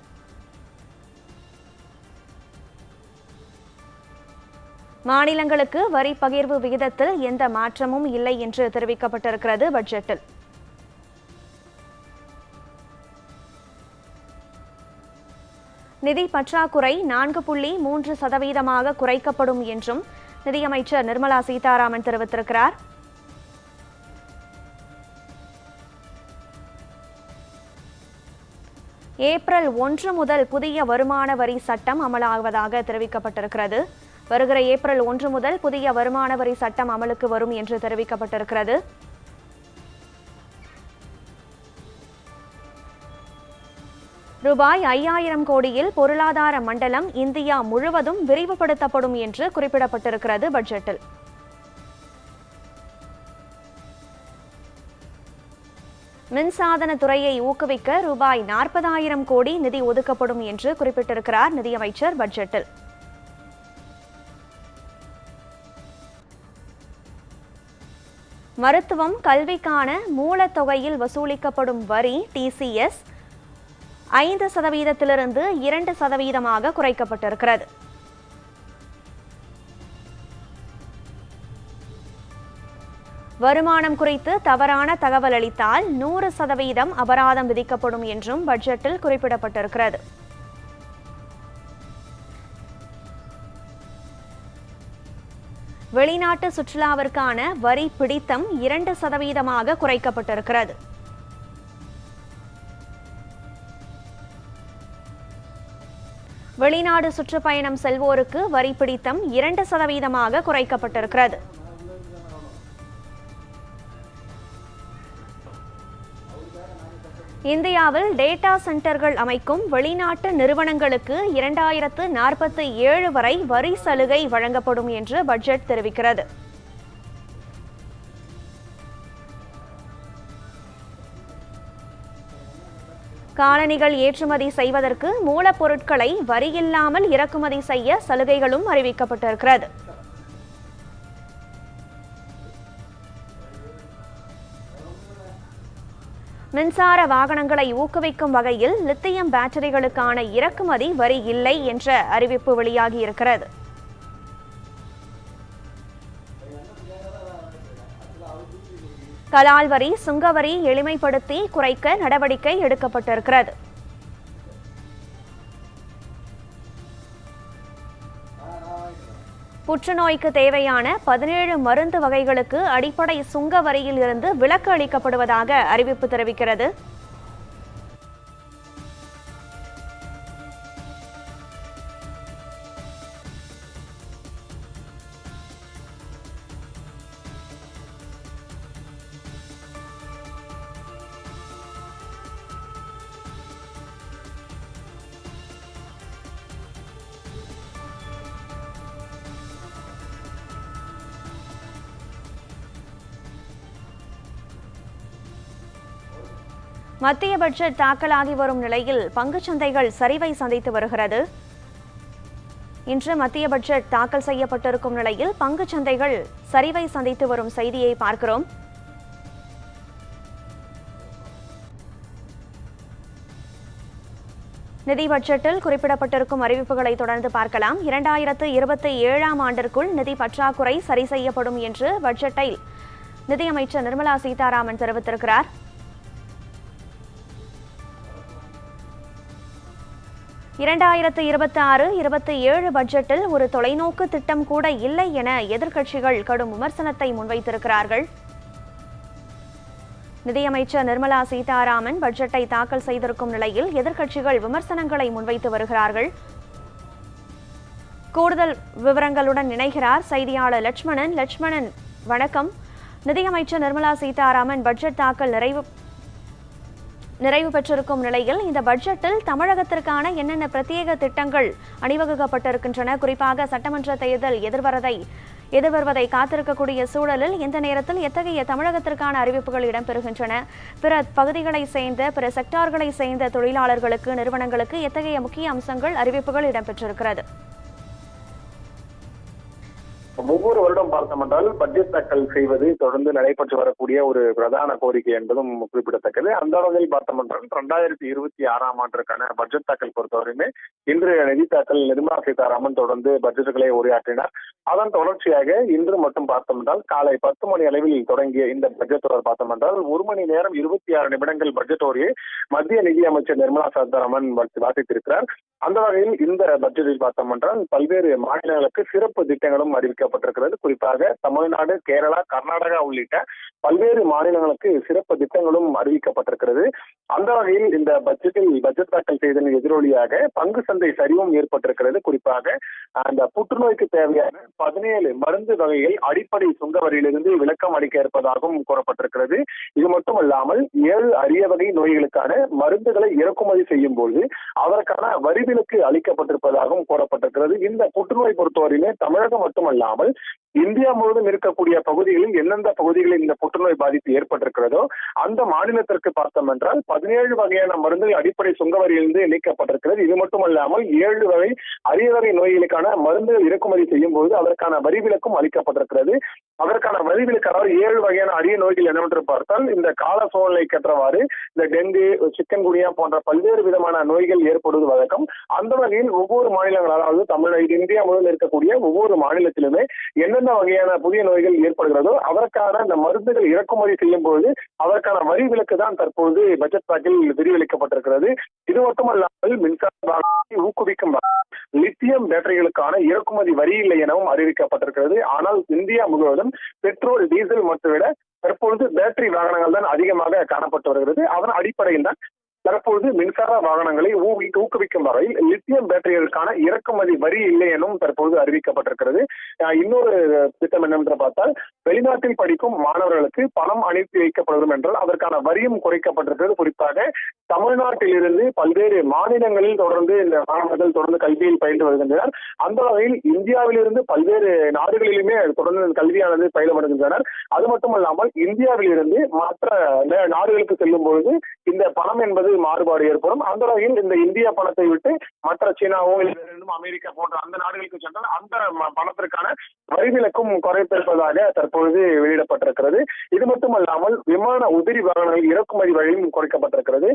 மாநிலங்களுக்கு வரி பகிர்வு விகிதத்தில் எந்த மாற்றமும் இல்லை என்று தெரிவிக்கப்பட்டிருக்கிறது பட்ஜெட்டில். நிதி பற்றாக்குறை 4.3% குறைக்கப்படும் என்றும் நிதியமைச்சர் நிர்மலா சீதாராமன் தெரிவித்திருக்கிறார். ஏப்ரல் 1 முதல் புதிய வருமான வரி சட்டம் அமலாவதாக தெரிவிக்கப்பட்டிருக்கிறது. வருகிற ஏப்ரல் 1 முதல் புதிய வருமான வரி சட்டம் அமலுக்கு வரும் என்று தெரிவிக்கப்பட்டிருக்கிறது. ரூபாய் 5000 கோடியில் பொருளாதார மண்டலம் இந்தியா முழுவதும் விரிவுபடுத்தப்படும் என்று குறிப்பிடப்பட்டிருக்கிறது பட்ஜெட்டில். மின்சாதன துறையை ஊக்குவிக்க ரூபாய் 40,000 கோடி நிதி ஒதுக்கப்படும் என்று குறிப்பிட்டிருக்கிறார் நிதியமைச்சர் பட்ஜெட்டில். மருத்துவம் கல்விக்கான மூலத்தொகையில் வசூலிக்கப்படும் வரி TCS 5%-லிருந்து 2% குறைக்கப்பட்டிருக்கிறது. வருமானம் குறித்து தவறான தகவல் அளித்தால் 100% அபராதம் விதிக்கப்படும் என்றும் பட்ஜெட்டில் குறிப்பிடப்பட்டிருக்கிறது. வெளிநாட்டு சுற்றுலாவிற்கான வரி பிடித்தம் 2% குறைக்கப்பட்டிருக்கிறது. வெளிநாடு சுற்றுப்பயணம் செல்வோருக்கு வரி பிடித்தம் 2% குறைக்கப்பட்டிருக்கிறது. இந்தியாவில் டேட்டா சென்டர்கள் அமைக்கும் வெளிநாட்டு நிறுவனங்களுக்கு 2047 வரை வரி சலுகை வழங்கப்படும் என்று பட்ஜெட் தெரிவிக்கிறது. காலணிகள் ஏற்றுமதி செய்வதற்கு மூலப்பொருட்களை வரியில்லாமல் இறக்குமதி செய்ய சலுகைகளும் அறிவிக்கப்பட்டிருக்கிறது. மின்சார வாகனங்களை ஊக்குவிக்கும் வகையில் லித்தியம் பேட்டரிகளுக்கான இறக்குமதி வரி இல்லை என்ற அறிவிப்பு வெளியாகியிருக்கிறது. கலால் வரி, சுங்கவரி எளிமைப்படுத்தி குறைக்க நடவடிக்கை எடுக்கப்பட்டிருக்கிறது. புற்றுநோய்க்கு தேவையான 17 மருந்து வகைகளுக்கு அடிப்படை சுங்க வரியில் இருந்து விலக்கு அளிக்கப்படுவதாக அறிவிப்பு தெரிவிக்கிறது. மத்திய பட்ஜெட் தாக்கலாகி வரும் நிலையில் பங்குச்சந்தைகள் சரிவை சந்தித்து வருகிறது. இன்று மத்திய பட்ஜெட் தாக்கல் செய்யப்பட்டிருக்கும் நிலையில் பங்குச்சந்தைகள் சரிவை சந்தித்து வரும் செய்தியை பார்க்கிறோம். நிதி பட்ஜெட்டில் குறிப்பிடப்பட்டிருக்கும் அறிவிப்புகளை தொடர்ந்து பார்க்கலாம். 2027ஆம் ஆண்டிற்குள் நிதி பற்றாக்குறை சரி செய்யப்படும் என்று பட்ஜெட்டில் நிதியமைச்சர் நிர்மலா சீதாராமன் தெரிவித்திருக்கிறார். இரண்டாயிரத்து 26-27 பட்ஜெட்டில் ஒரு தொலைநோக்கு திட்டம் கூட இல்லை என எதிர்க்கட்சிகள் கடும் விமர்சனத்தை முன்வைத்திருக்கிறார்கள். நிதியமைச்சர் நிர்மலா சீதாராமன் பட்ஜெட்டை தாக்கல் செய்திருக்கும் நிலையில் எதிர்க்கட்சிகள் விமர்சனங்களை முன்வைத்து வருகிறார்கள். கூடுதல் விவரங்களுடன் இணைகிறார் செய்தியாளர் லட்சுமணன். லட்சுமணன், வணக்கம். நிதியமைச்சர் நிர்மலா சீதாராமன் பட்ஜெட் தாக்கல் நிறைவு பெற்றிருக்கும் நிலையில் இந்த பட்ஜெட்டில் தமிழகத்திற்கான என்னென்ன பிரத்யேக திட்டங்கள் அணிவகுக்கப்பட்டிருக்கின்றன? குறிப்பாக சட்டமன்ற தேர்தல் எதிர்வருவதை காத்திருக்கக்கூடிய சூழலில் இந்த நேரத்தில் எத்தகைய தமிழகத்திற்கான அறிவிப்புகள் இடம்பெறுகின்றன? பிற பகுதிகளை சேர்ந்த பிற செக்டார்களை சேர்ந்த தொழிலாளர்களுக்கு, நிறுவனங்களுக்கு எத்தகைய முக்கிய அம்சங்கள், அறிவிப்புகள் இடம்பெற்றிருக்கிறது? ஒவ்வொரு வருடம் பார்த்தோம் என்றால் பட்ஜெட் தாக்கல் செய்வது தொடர்ந்து நடைபெற்று வரக்கூடிய ஒரு பிரதான கோரிக்கை என்பதும் குறிப்பிடத்தக்கது. அந்த வகையில் பார்த்தோம் என்றால் 2026ஆம் ஆண்டிற்கான பட்ஜெட் தாக்கல் பொறுத்தவரையுமே இன்று நிதி தாக்கல் நிர்மலா சீதாராமன் தொடர்ந்து பட்ஜெட்டுகளை உரையாற்றினார். அதன் தொடர்ச்சியாக இன்று மட்டும் பார்த்தோம் என்றால் காலை 10 மணி அளவில் தொடங்கிய இந்த பட்ஜெட் தொடர் பார்த்தோம் என்றால் 1 மணி நேரம் 26 நிமிடங்கள் பட்ஜெட் உரையை மத்திய நிதி அமைச்சர் நிர்மலா சீதாராமன் வாசித்திருக்கிறார். அந்த வகையில் இந்த பட்ஜெட்டில் பார்த்தோம் என்றால் பல்வேறு மாநிலங்களுக்கு சிறப்பு திட்டங்களும் அறிவிக்கப்பட்டிருக்கிறது. குறிப்பாக தமிழ்நாடு, கேரளா, கர்நாடகா உள்ளிட்ட பல்வேறு மாநிலங்களுக்கு சிறப்பு திட்டங்களும் அறிவிக்கப்பட்டிருக்கிறது. அந்த வகையில் இந்த பட்ஜெட் தாக்கல் செய்ததன் எதிரொலியாக பங்கு சந்தை சரிவும் ஏற்பட்டிருக்கிறது. குறிப்பாக அந்த புற்றுநோய்க்கு தேவையான 17 மருந்து வகைகள் அடிப்படை சுங்க வரியிலிருந்து விலக்கம் அளிக்க இருப்பதாகவும் கூறப்பட்டிருக்கிறது. இது மட்டுமல்லாமல் 7 அரிய வகை நோய்களுக்கான மருந்துகளை இறக்குமதி செய்யும் போது அதற்கான வரி விலக்கு அளிக்கப்பட்டிருப்பதாகவும் கூறப்பட்டிருக்கிறது. இந்த புற்றுநோய் பொறுத்தவரையிலே தமிழகம் மட்டுமல்லாமல் இந்தியா முழுவதும் இருக்கக்கூடிய பகுதிகளில் எந்தெந்த பகுதிகளில் இந்த புற்றுநோய் பாதிப்பு ஏற்பட்டிருக்கிறதோ அந்த மாநிலத்திற்கு பார்த்தோம் என்றால் 17 வகையான மருந்துகள் அடிப்படை சுங்க வரியிலிருந்து நீக்கப்பட்டிருக்கிறது. இது மட்டுமல்லாமல் 7 வகை அரிய வகை நோய்களுக்கான மருந்துகள் இறக்குமதி செய்யும் போது அதற்கான வரி விலக்கும் அளிக்கப்பட்டிருக்கிறது. அதற்கான வரி விலக்கு, அதாவது 7 வகையான அரிய நோய்கள் என்னவென்று பார்த்தால் இந்த கால சூழ்நிலைக்கு ஏற்றவாறு இந்த டெங்கு, சிக்கன் குனியா போன்ற பல்வேறு விதமான நோய்கள் ஏற்படுவது வழக்கம். அந்த வகையில் ஒவ்வொரு மாநிலங்கள், அதாவது தமிழ்நாடு, இந்தியா முழுவதும் இருக்கக்கூடிய ஒவ்வொரு மாநிலத்திலுமே என்னென்ன வகையான புதிய நோய்கள் ஏற்படுகிறதோ அதற்கான இந்த மருந்துகள் இறக்குமதி செய்யும் போது அதற்கான வரி விலக்கு தான் தற்போது பட்ஜெட் தாக்கில் விரிவளிக்கப்பட்டிருக்கிறது. இது மட்டுமல்லாமல் மின்சார வாகனத்தை ஊக்குவிக்கும் லித்தியம் பேட்டரிகளுக்கான இறக்குமதி வரி இல்லை எனவும் அறிவிக்கப்பட்டிருக்கிறது. ஆனால் இந்தியா முழுவதும் பெட்ரோல், டீசல் மற்றும் விட தற்பொழுது பேட்டரி வாகனங்கள் தான் அதிகமாக காணப்பட்டு வருகிறது. அதன் அடிப்படையில் தான் தற்போது மின்சார வாகனங்களை ஊக்குவிக்கும் வகையில் லித்தியம் பேட்டரிகளுக்கான இறக்குமதி வரி இல்லை எனவும் தற்போது அறிவிக்கப்பட்டிருக்கிறது. இன்னொரு திட்டம் என்னவென்று பார்த்தால் வெளிநாட்டில் படிக்கும் மாணவர்களுக்கு பணம் அனுப்பி வைக்கப்படும் என்றால் அதற்கான வரியும் குறைக்கப்பட்டிருக்கிறது. குறிப்பாக தமிழ்நாட்டில் இருந்து பல்வேறு மாநிலங்களில் தொடர்ந்து இந்த மாணவர்கள் தொடர்ந்து கல்வியில் பயின்று வருகின்றனர். அந்த வகையில் இந்தியாவில் இருந்து பல்வேறு நாடுகளிலுமே தொடர்ந்து கல்வியானது பயில வருகின்றனர். அது மட்டுமல்லாமல் இந்தியாவில் இருந்து மற்ற நாடுகளுக்கு செல்லும் பொழுது இந்த பணம் என்பது மாறுபாடு ஏற்படும். அந்த வகையில் இந்த இந்திய பணத்தை விட்டு மற்ற சீனாவோ, அமெரிக்கா போன்ற அந்த நாடுகளுக்கு சென்றால் அந்த பணத்திற்கான வரி விலக்கும் குறைத்திருப்பதாக தற்பொழுது வெளியிடப்பட்டிருக்கிறது. இது மட்டுமல்லாமல் விமான உதிரி வாகனங்கள் இறக்குமதி வழியும் குறைக்கப்பட்டிருக்கிறது.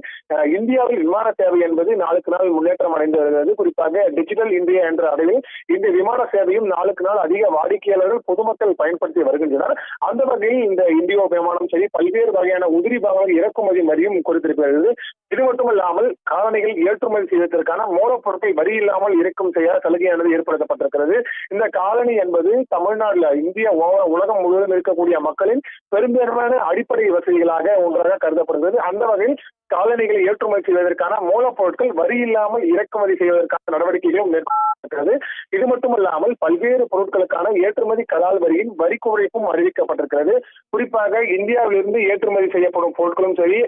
இந்தியாவில் விமான சேவை என்பது நாளுக்கு நாள் முன்னேற்றம் அடைந்து வருகிறது. குறிப்பாக டிஜிட்டல் இந்தியா என்ற அளவில் இந்த விமான சேவையும் நாளுக்கு நாள் அதிக வாடிக்கையாளர்கள், பொதுமக்கள் பயன்படுத்தி வருகின்றனர். அந்த வகையில் இந்த இந்தியோ விமானம் சரி பல்வேறு வகையான உதிரி வாகனங்கள் இறக்குமதி வரியும் குறைத்திருக்கிறது. இது மட்டுமல்லாமல் காலணிகள் ஏற்றுமதி செய்வதற்கான மூலப்பொருட்கள் வரி இல்லாமல் இறக்கும் செய்ய சலுகையானது ஏற்படுத்தப்பட்டிருக்கிறது. இந்த காலணி என்பது தமிழ்நாடுல இந்தியா உலகம் முழுவதும் இருக்கக்கூடிய மக்களின் பெரும்பான்மையான அடிப்படை வசதிகளாக ஒன்றாக கருதப்படுகிறது. அந்த வகையில் காலணிகளை ஏற்றுமதி செய்வதற்கான மூலப்பொருட்கள் வரி இல்லாமல் இறக்குமதி செய்வதற்கான நடவடிக்கைகளும் மேற்கொள்ளப்பட்டிருக்கிறது. இது மட்டுமல்லாமல் பல்வேறு பொருட்களுக்கான ஏற்றுமதி கலால் வரியின் வரி குறைப்பும் அறிவிக்கப்பட்டிருக்கிறது. குறிப்பாக இந்தியாவிலிருந்து ஏற்றுமதி செய்யப்படும் பொருட்களும் சரி,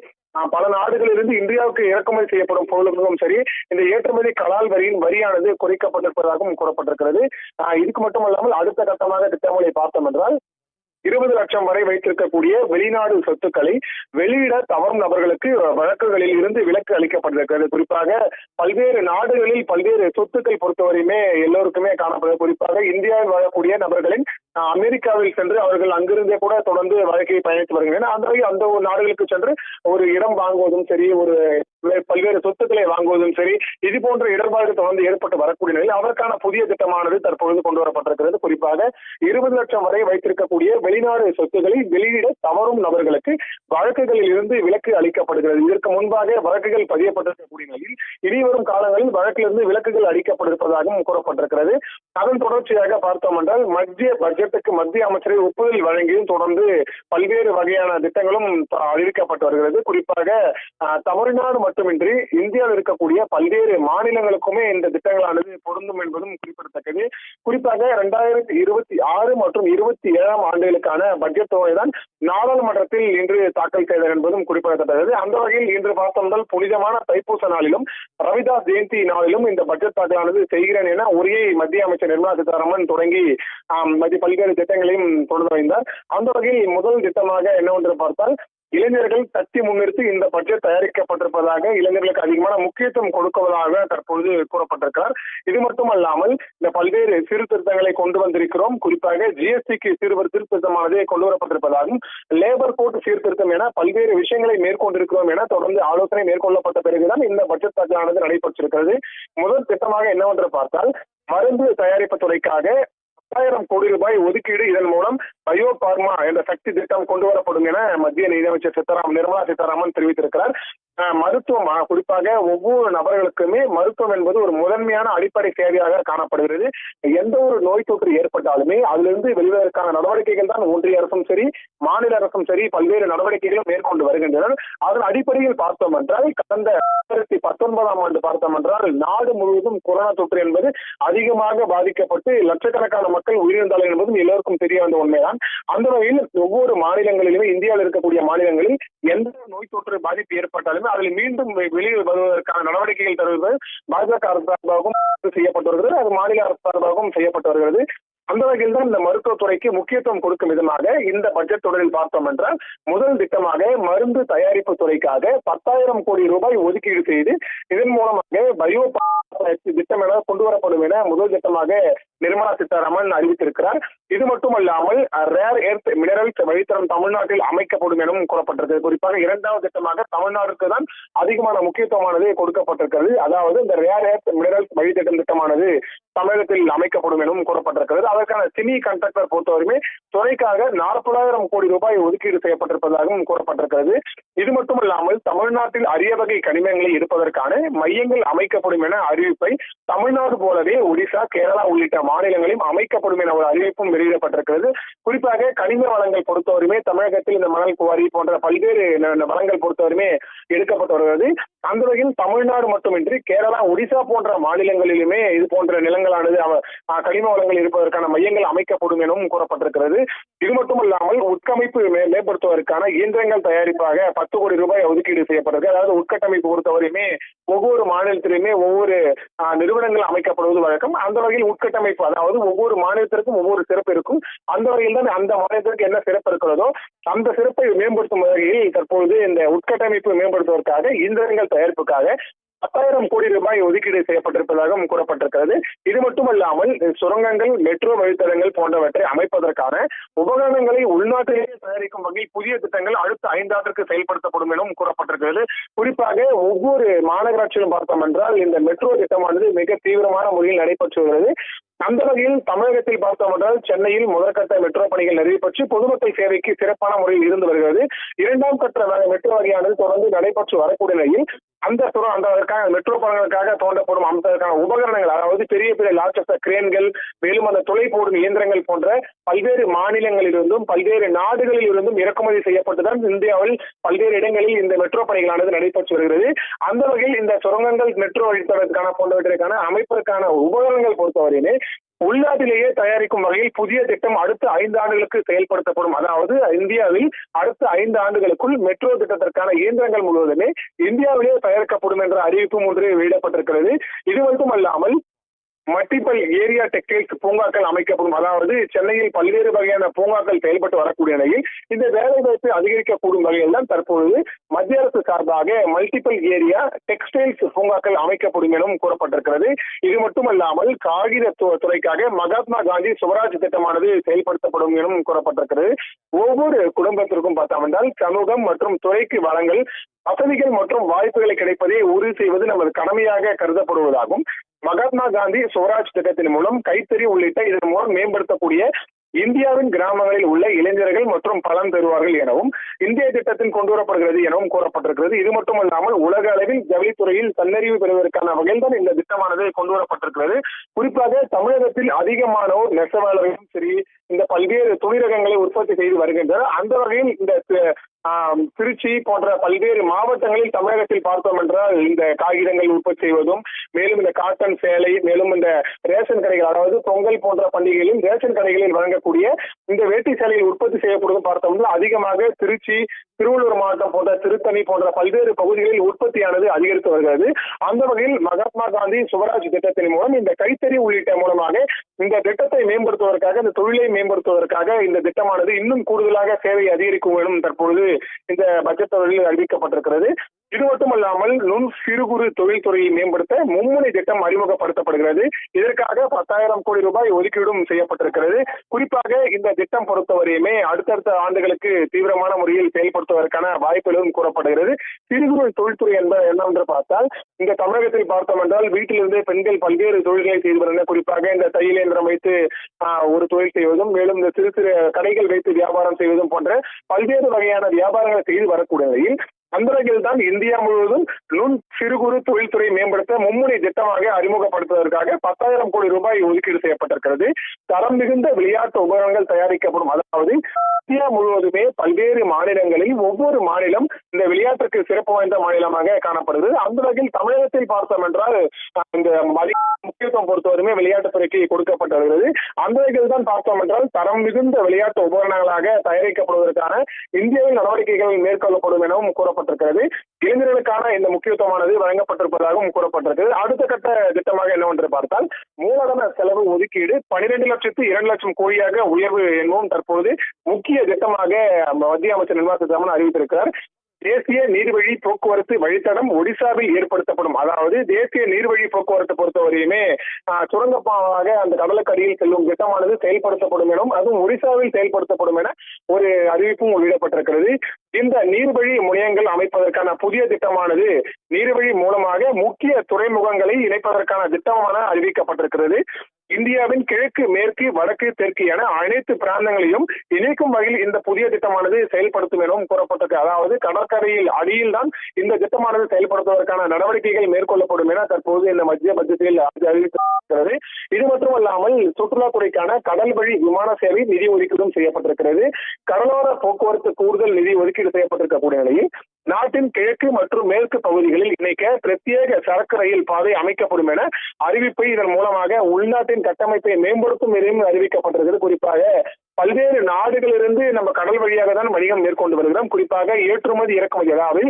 பல நாடுகளிலிருந்து இந்தியாவுக்கு இறக்குமதி செய்யப்படும் பொருட்களும் சரி, இந்த ஏற்றுமதி கலால் வரியின் வரியானது குறைக்கப்பட்டிருப்பதாகவும் கூறப்பட்டிருக்கிறது. இதுக்கு மட்டுமல்லாமல் அடுத்த கட்டமாக திட்டங்களை பார்த்தோம் என்றால் 20 லட்சம் வரை வைத்திருக்கக்கூடிய வெளிநாடு சொத்துக்களை வெளியிட தவறும் நபர்களுக்கு வழக்குகளில் இருந்து விலக்கு அளிக்கப்பட்டிருக்கிறது. குறிப்பாக பல்வேறு நாடுகளில் பல்வேறு சொத்துக்கள் பொறுத்தவரையுமே எல்லோருக்குமே காணப்படுகிறது. குறிப்பாக இந்தியாவில் வாழக்கூடிய நபர்களின் அமெரிக்காவில் சென்று அவர்கள் அங்கிருந்தே கூட தொடர்ந்து வாழ்க்கையை பயணித்து வருகின்றனர். அந்த நாடுகளுக்கு சென்று ஒரு இடம் வாங்குவதும் சரி, ஒரு பல்வேறு சொத்துக்களை வாங்குவதும் சரி, இது போன்ற இடர்பாடுகள் தொடர்ந்து ஏற்பட்டு வரக்கூடிய நிலையில் அதற்கான புதிய திட்டமானது தற்பொழுது கொண்டு வரப்பட்டிருக்கிறது. குறிப்பாக 20 லட்சம் வரை வைத்திருக்கக்கூடிய வெளிநாடு சொத்துக்களை வெளியிட தவறும் நபர்களுக்கு வழக்குகளில் இருந்து விலக்கு அளிக்கப்படுகிறது. இதற்கு முன்பாக வழக்குகள் பதியப்பட்டிருக்கக்கூடிய நிலையில் இனிவரும் காலங்களில் வழக்கிலிருந்து விலக்குகள் அளிக்கப்பட்டிருப்பதாகவும் கூறப்பட்டிருக்கிறது. அதன் தொடர்ச்சியாக பார்த்தோம் என்றால் மத்திய பட்ஜெட்டுக்கு மத்திய அமைச்சரை ஒப்புதல் வழங்கியும் தொடர்ந்து பல்வேறு வகையான திட்டங்களும் அறிவிக்கப்பட்டு வருகிறது. குறிப்பாக தமிழ்நாடு மட்டுமின்றி இந்தியாவில் இருக்கக்கூடிய பல்வேறு மாநிலங்களுக்குமே இந்த திட்டங்களானது பொருந்தும் என்பதும் குறிப்பிடத்தக்கது. குறிப்பாக 2026 மற்றும் 27 ஆண்டுகளுக்கான பட்ஜெட் தொகை தான் நாடாளுமன்றத்தில் இன்று தாக்கல் செய்தது என்பதும் குறிப்பிடத்தக்கது. அந்த வகையில் இன்று பார்த்தோம் புனிதமான தைப்பூச நாளிலும் ரவிதாஸ் ஜெயந்தி நாளிலும் இந்த பட்ஜெட் தாக்கலானது செய்கிறேன் என உரையை மத்திய அமைச்சர் நிர்மலா சீதாராமன் தொடங்கி பல்வேறு திட்டங்களையும் தொடர்ந்து வைத்தார். அந்த வகையில் முதல் திட்டமாக என்னவென்று பார்த்தால் இளைஞர்கள் தட்டி முன்னிறுத்தி இந்த பட்ஜெட் தயாரிக்கப்பட்டிருப்பதாக, இளைஞர்களுக்கு அதிகமான முக்கியத்துவம் கொடுக்குவதாக தற்பொழுது கூறப்பட்டிருக்கிறார். இது மட்டுமல்லாமல் இந்த பல்வேறு சீர்திருத்தங்களை கொண்டு வந்திருக்கிறோம். குறிப்பாக ஜிஎஸ்டிக்கு சீர்திருத்தமானது கொண்டு வரப்பட்டிருப்பதாகவும், லேபர் கோட் சீர்திருத்தம் என பல்வேறு விஷயங்களை மேற்கொண்டிருக்கிறோம் என தொடர்ந்து ஆலோசனை மேற்கொள்ளப்பட்ட பிறகுதான் இந்த பட்ஜெட் தாக்கலானது நடைபெற்றிருக்கிறது. முதல் திட்டமாக என்னவென்று பார்த்தால் மருந்து தயாரிப்பு துறைக்காக 10,000 கோடி ரூபாய் ஒதுக்கீடு, இதன் மூலம் பயோ பார்மா என்ற சக்தி திட்டம் கொண்டு வரப்படும் என மத்திய நிதியமைச்சர் நிர்மலா சீதாராமன் தெரிவித்திருக்கிறார். மருத்துவம் குறிப்பாக ஒவ்வொரு நபர்களுக்குமே மருத்துவம் என்பது ஒரு முதன்மையான அடிப்படை சேவையாக காணப்படுகிறது. எந்த ஒரு நோய் தொற்று ஏற்பட்டாலுமே அதிலிருந்து வெளிவதற்கான நடவடிக்கைகள் தான் ஒன்றிய அரசும் சரி மாநில அரசும் சரி பல்வேறு நடவடிக்கைகளும் மேற்கொண்டு வருகின்றனர். அதன் அடிப்படையில் பார்த்தோம் என்றால் கடந்த 2019 ஆண்டு பார்த்தோம் என்றால் நாடு முழுவதும் கொரோனா தொற்று என்பது அதிகமாக பாதிக்கப்பட்டு லட்சக்கணக்கான மக்கள் உயிரிழந்தார்கள் என்பதும் எல்லோருக்கும் தெரிய வந்த உண்மைதான். அந்த வகையில் ஒவ்வொரு மாநிலங்களிலுமே இந்தியாவில் இருக்கக்கூடிய மாநிலங்களில் எந்த நோய் தொற்று பாதிப்பு ஏற்பட்டாலுமே அதில் மீண்டும் வெளியே வருவதற்கான நடவடிக்கைகள் தருவது பாஜக அரசு சார்பாகவும் செய்யப்பட்டு வருகிறது, அது மாநில அரசு சார்பாகவும் செய்யப்பட்டு வருகிறது. அந்த வகையில் தான் இந்த மருத்துவத்துறைக்கு முக்கியத்துவம் கொடுக்கும் விதமாக இந்த பட்ஜெட் தொடரில் பார்த்தோம் என்றால் முதல் திட்டமாக மருந்து தயாரிப்பு துறைக்காக 10,000 கோடி ரூபாய் ஒதுக்கீடு செய்து இதன் மூலமாக பயோ திட்டம் என கொண்டு வரப்படும் என முதல் திட்டமாக நிர்மலா சீதாராமன் அறிவித்திருக்கிறார். இது மட்டுமல்லாமல் ரேர் எர்த் மினரல்ஸ் வழித்தடம் தமிழ்நாட்டில் அமைக்கப்படும் எனவும் கூறப்பட்டிருக்கிறது. குறிப்பாக இரண்டாவது திட்டமாக தமிழ்நாடுக்கு தான் அதிகமான முக்கியத்துவமானது கொடுக்கப்பட்டிருக்கிறது. அதாவது இந்த ரேர் எர்த் மினரல்ஸ் வழித்தடம் திட்டமானது தமிழகத்தில் அமைக்கப்படும் எனவும் கூறப்பட்டிருக்கிறது. அதற்கான சிமி கண்டக்டர் பொறுத்தவரையுமே துறைக்காக 40,000 கோடி ரூபாய் ஒதுக்கீடு செய்யப்பட்டிருப்பதாகவும் கூறப்பட்டிருக்கிறது. இது மட்டுமல்லாமல் தமிழ்நாட்டில் அரிய வகை கனிமங்களை இருப்பதற்கான மையங்கள் அமைக்கப்படும் என அறிவிப்பை தமிழ்நாடு போலவே ஒடிசா, கேரளா உள்ளிட்ட மாநிலங்களிலும் அமைக்கப்படும் என ஒரு அறிவிப்பும் வெளியிடப்பட்டிருக்கிறது. குறிப்பாக கனிம வளங்கள் பொறுத்தவரையுமே தமிழகத்தில் இந்த மணல் குவாரி போன்ற பல்வேறு வளங்கள் பொறுத்தவரையுமே எடுக்கப்பட்டு வருகிறது. அந்த வகையில் தமிழ்நாடு மட்டுமின்றி கேரளா, ஒடிசா போன்ற மாநிலங்களிலுமே இது போன்ற நிலங்களானது கனிம வளங்கள் இருப்பதற்கான மையங்கள் அமைக்கப்படும் எனவும் கூறப்பட்டிருக்கிறது. இது மட்டுமல்லாமல் உட்கமைப்பு மேம்படுத்துவதற்கான இயந்திரங்கள் தயாரிப்பாக 10 கோடி ரூபாய் ஒதுக்கீடு செய்யப்பட்டிருக்கு. அதாவது உட்கட்டமைப்பு பொறுத்தவரையுமே ஒவ்வொரு மாநிலத்திலுமே ஒவ்வொரு நிறுவனங்கள் அமைக்கப்படுவது வழக்கம். அந்த வகையில் உட்கட்டமைப்பு, அதாவது ஒவ்வொரு மாநிலத்திற்கும் ஒவ்வொரு சிறப்பு இருக்கும். அந்த வகையில் தான் அந்த மாநிலத்திற்கு என்ன சிறப்பு இருக்கிறதோ அந்த சிறப்பை மேம்படுத்தும் வகையில் தற்போது இந்த உட்கட்டமைப்பு மேம்படுத்துவதற்காக இயந்திரங்கள் தயாரிப்புக்காக 10,000 கோடி ரூபாய் ஒதுக்கீடு செய்யப்பட்டிருப்பதாகவும் கூறப்பட்டிருக்கிறது. இது மட்டுமல்லாமல் சுரங்கங்கள், மெட்ரோ வழித்தடங்கள் போன்றவற்றை அமைப்பதற்கான உபகரணங்களை உள்நாட்டிலேயே தயாரிக்கும் வகையில் புதிய திட்டங்கள் அடுத்த 5 ஆண்டுக்கு செயல்படுத்தப்படும் எனவும் கூறப்பட்டிருக்கிறது. குறிப்பாக ஒவ்வொரு மாநகராட்சியிலும் பார்த்தோம் என்றால் இந்த மெட்ரோ திட்டமானது மிக தீவிரமான முறையில் நடைபெற்று வருகிறது. அந்த வகையில் தமிழகத்தில் பார்த்தோம் என்றால் சென்னையில் முதற்கட்ட மெட்ரோ பணிகள் நிறைவேற்றி பொதுமக்கள் சேவைக்கு சிறப்பான முறையில் இருந்து வருகிறது. 2ஆம் கட்ட மெட்ரோ வகையானது தொடர்ந்து நடைபெற்று வரக்கூடிய நிலையில் அந்த மெட்ரோ பணிகளுக்காக தோண்டப்படும் அதற்கான உபகரணங்கள், அதாவது பெரிய பெரிய லார்ஜஸ்ட் கிரேன்கள், மேலும் அந்த துளை போடும் இயந்திரங்கள் போன்ற பல்வேறு மாநிலங்களிலிருந்தும் பல்வேறு நாடுகளில் இருந்தும் இறக்குமதி செய்யப்பட்டுதான் இந்தியாவில் பல்வேறு இடங்களில் இந்த மெட்ரோ பணிகளானது நடைபெற்று வருகிறது. அந்த வகையில் இந்த சுரங்கங்கள், மெட்ரோ வழித்தடத்திற்கான போன்றவற்றிற்கான அமைப்பதற்கான உபகரணங்கள் பொறுத்தவரையிலே உள்நாட்டிலேயே தயாரிக்கும் வகையில் புதிய திட்டம் அடுத்த 5 ஆண்டுகளுக்கு செயல்படுத்தப்படும். அதாவது இந்தியாவில் அடுத்த 5 ஆண்டுகளுக்குள் மெட்ரோ திட்டத்திற்கான இயந்திரங்கள் முழுவதுமே இந்தியாவிலேயே தயாரிக்கப்படும் என்ற அறிவிப்பும் ஒன்று வெளியிடப்பட்டிருக்கிறது. இது மட்டுமல்லாமல் மல்டிபிள் ஏரியா டெக்டைல்ஸ் பூங்காக்கள் அமைக்கப்படும். அதாவது சென்னையில் பல்வேறு வகையான பூங்காக்கள் செயல்பட்டு வரக்கூடிய நிலையில் இந்த வேலைவாய்ப்பை அதிகரிக்கக்கூடும் வகையில் தான் தற்பொழுது மத்திய அரசு சார்பாக மல்டிபிள் ஏரியா டெக்ஸ்டைல்ஸ் பூங்காக்கள் அமைக்கப்படும் எனவும் கூறப்பட்டிருக்கிறது. இது மட்டுமல்லாமல் காகித துறைக்காக மகாத்மா காந்தி சுவராஜ் திட்டமானது செயல்படுத்தப்படும் எனவும் கூறப்பட்டிருக்கிறது. ஒவ்வொரு குடும்பத்திற்கும் பார்த்தோம் சமூகம் மற்றும் துறைக்கு வளங்கள் வசதிகள் மற்றும் வாய்ப்புகளை கிடைப்பதை உறுதி செய்வது நமது கடமையாக கருதப்படுவதாகும். மகாத்மா காந்தி சுவராஜ் திட்டத்தின் மூலம் கைத்தறி உள்ளிட்ட இதன் மூலம் மேம்படுத்தக்கூடிய இந்தியாவின் கிராமங்களில் உள்ள இளைஞர்கள் மற்றும் பலன் பெறுவார்கள் எனவும் இந்திய திட்டத்தில் கொண்டு வரப்படுகிறது எனவும் கூறப்பட்டிருக்கிறது. இது மட்டுமல்லாமல் உலக அளவில் ஜவுளித்துறையில் தன்னறிவு பெறுவதற்கான வகையில் தான் இந்த திட்டமானது கொண்டு வரப்பட்டிருக்கிறது. குறிப்பாக தமிழகத்தில் அதிகமானோர் நெசவாளர்களும் சரி இந்த பல்வேறு துணிரகங்களை உற்பத்தி செய்து வருகின்றனர். அந்த வகையில் இந்த திருச்சி போன்ற பல்வேறு மாவட்டங்களில் தமிழகத்தில் பார்த்தோம் என்றால் இந்த காகிதங்கள் உற்பத்தி செய்வதும் மேலும் இந்த காட்டன் சேலை மேலும் இந்த ரேஷன் கடைகள் அதாவது பொங்கல் போன்ற பண்டிகைகளில் ரேஷன் கடைகளில் வழங்கக்கூடிய இந்த வேட்டி சேலைகள் உற்பத்தி செய்யப்படுவதும் பார்த்தோம்னா அதிகமாக திருச்சி திருவள்ளூர் மாவட்டம் போன்ற திருத்தணி போன்ற பல்வேறு பகுதிகளில் உற்பத்தியானது அதிகரித்து வருகிறது. அந்த வகையில் மகாத்மா காந்தி சுவராஜ் திட்டத்தின் மூலம் இந்த கைத்தறி உள்ளிட்ட மூலமாக இந்த திட்டத்தை மேம்படுத்துவதற்காக இந்த தொழிலை மேம்படுத்துவதற்காக இந்த திட்டமானது இன்னும் கூடுதலாக சேவை அதிகரிக்கும் எனும் தற்பொழுது இந்த பட்ஜெட் தொடரில் அறிவிக்கப்பட்டிருக்கிறது. இது மட்டுமல்லாமல் நுண் சிறு குறு தொழில்துறையை மேம்படுத்த மும்முனை திட்டம் அறிமுகப்படுத்தப்படுகிறது. இதற்காக 10,000 கோடி ரூபாய் ஒதுக்கீடும் செய்யப்பட்டிருக்கிறது. குறிப்பாக இந்த திட்டம் பொறுத்தவரையுமே அடுத்தடுத்த ஆண்டுகளுக்கு தீவிரமான முறையில் செயல்படுத்துவதற்கான வாய்ப்புகளும் கூறப்படுகிறது. சிறு குறு தொழில்துறை என்னவென்று பார்த்தால் இந்த தமிழகத்தில் பார்த்தோம் என்றால் வீட்டிலிருந்தே பெண்கள் பல்வேறு தொழில்களை செய்து வருகின்றனர். குறிப்பாக இந்த தையல் இயந்திரம் வைத்து ஒரு தொழில் செய்வதும் மேலும் இந்த சிறு சிறு கடைகள் வைத்து வியாபாரம் செய்வதும் போன்ற பல்வேறு வகையான வியாபாரங்களை செய்து வரக்கூடிய நிலையில் அந்த வகையில் தான் இந்தியா முழுவதும் நுண் சிறு குறு தொழில்துறை மேம்படுத்த மும்முனை திட்டமாக அறிமுகப்படுத்துவதற்காக 10,000 கோடி ரூபாய் ஒதுக்கீடு செய்யப்பட்டிருக்கிறது. தரம் மிகுந்த விளையாட்டு உபகரணங்கள் தயாரிக்கப்படும். அதாவது இந்தியா முழுவதுமே பல்வேறு மாநிலங்களில் ஒவ்வொரு மாநிலம் இந்த விளையாட்டுக்கு சிறப்பு வாய்ந்த மாநிலமாக காணப்படுகிறது. அந்த வகையில் தமிழகத்தில் பார்த்தோம் என்றால் இந்த முக்கியத்துவம் பொறுத்தவரையுமே விளையாட்டுத்துறைக்கு கொடுக்கப்பட்டு வருகிறது. அந்த வகையில் தான் பார்த்தோம் என்றால் தரம் மிகுந்த விளையாட்டு உபகரணங்களாக தயாரிக்கப்படுவதற்கான இந்தியாவில் நடவடிக்கைகள் மேற்கொள்ளப்படும் எனவும் கூறப்பட்டிருக்கிறது. இளைஞர்களுக்கான இந்த முக்கியத்துவமானது வழங்கப்பட்டிருப்பதாகவும் கூறப்பட்டிருக்கிறது. அடுத்த கட்ட திட்டமாக என்னவென்று பார்த்தால் மூலதன செலவு ஒதுக்கீடு 12 லட்சத்து 2 லட்சம் கோடியாக உயர்வு என்பதும் தற்போது முக்கிய திட்டமாக மத்திய அமைச்சர் நிர்மலா சீதாராமன் அறிவித்திருக்கிறார். தேசிய நீர்வழி போக்குவரத்து வழித்தடம் ஒடிசாவில் ஏற்படுத்தப்படும். அதாவது தேசிய நீர்வழி போக்குவரத்து பொறுத்தவரையுமே சுரங்கப்பாக அந்த கடலுக்கடியில் செல்லும் திட்டமானது செயல்படுத்தப்படும் எனவும் அதுவும் ஒடிசாவில் செயல்படுத்தப்படும் என ஒரு அறிவிப்பும் வெளியிடப்பட்டிருக்கிறது. இந்த நீர்வழி முனையங்கள் அமைப்பதற்கான புதிய திட்டமானது நீர்வழி மூலமாக முக்கிய துறைமுகங்களை இணைப்பதற்கான திட்டமான அறிவிக்கப்பட்டிருக்கிறது. இந்தியாவின் கிழக்கு மேற்கு வடக்கு தெற்கு என அனைத்து பிராந்தங்களையும் இணைக்கும் வகையில் இந்த புதிய திட்டமானது செயல்படுத்தும் எனவும் கூறப்பட்டிருக்கு. அதாவது கடற்கரையில் அடியில் தான் இந்த திட்டமானது செயல்படுத்துவதற்கான நடவடிக்கைகள் மேற்கொள்ளப்படும் என தற்போது இந்த மத்திய பட்ஜெட்டில் அறிவித்திருக்கிறது. இது மட்டுமல்லாமல் சுற்றுலாத்துறைக்கான கடல் வழி விமான சேவை நிதி ஒதுக்கீடும் செய்யப்பட்டிருக்கிறது. கடலோர போக்குவரத்து கூடுதல் நிதி ஒதுக்கீடு செய்யப்பட்டிருக்கக்கூடிய நிலையில் நாட்டின் கிழக்கு மற்றும் மேற்கு பகுதிகளில் இணைக்க பிரத்யேக சரக்கு ரயில் பாதை அமைக்கப்படும் என அறிவிப்பை இதன் மூலமாக உள்நாட்டின் கட்டமைப்பை மேம்படுத்தும் என அறிவிக்கப்பட்டிருக்கிறது. குறிப்பாக பல்வேறு நாடுகளிலிருந்து நம்ம கடல் வழியாக தான் வணிகம் மேற்கொண்டு வருகிறோம். குறிப்பாக ஏற்றுமதி இறக்குமதி அதாவது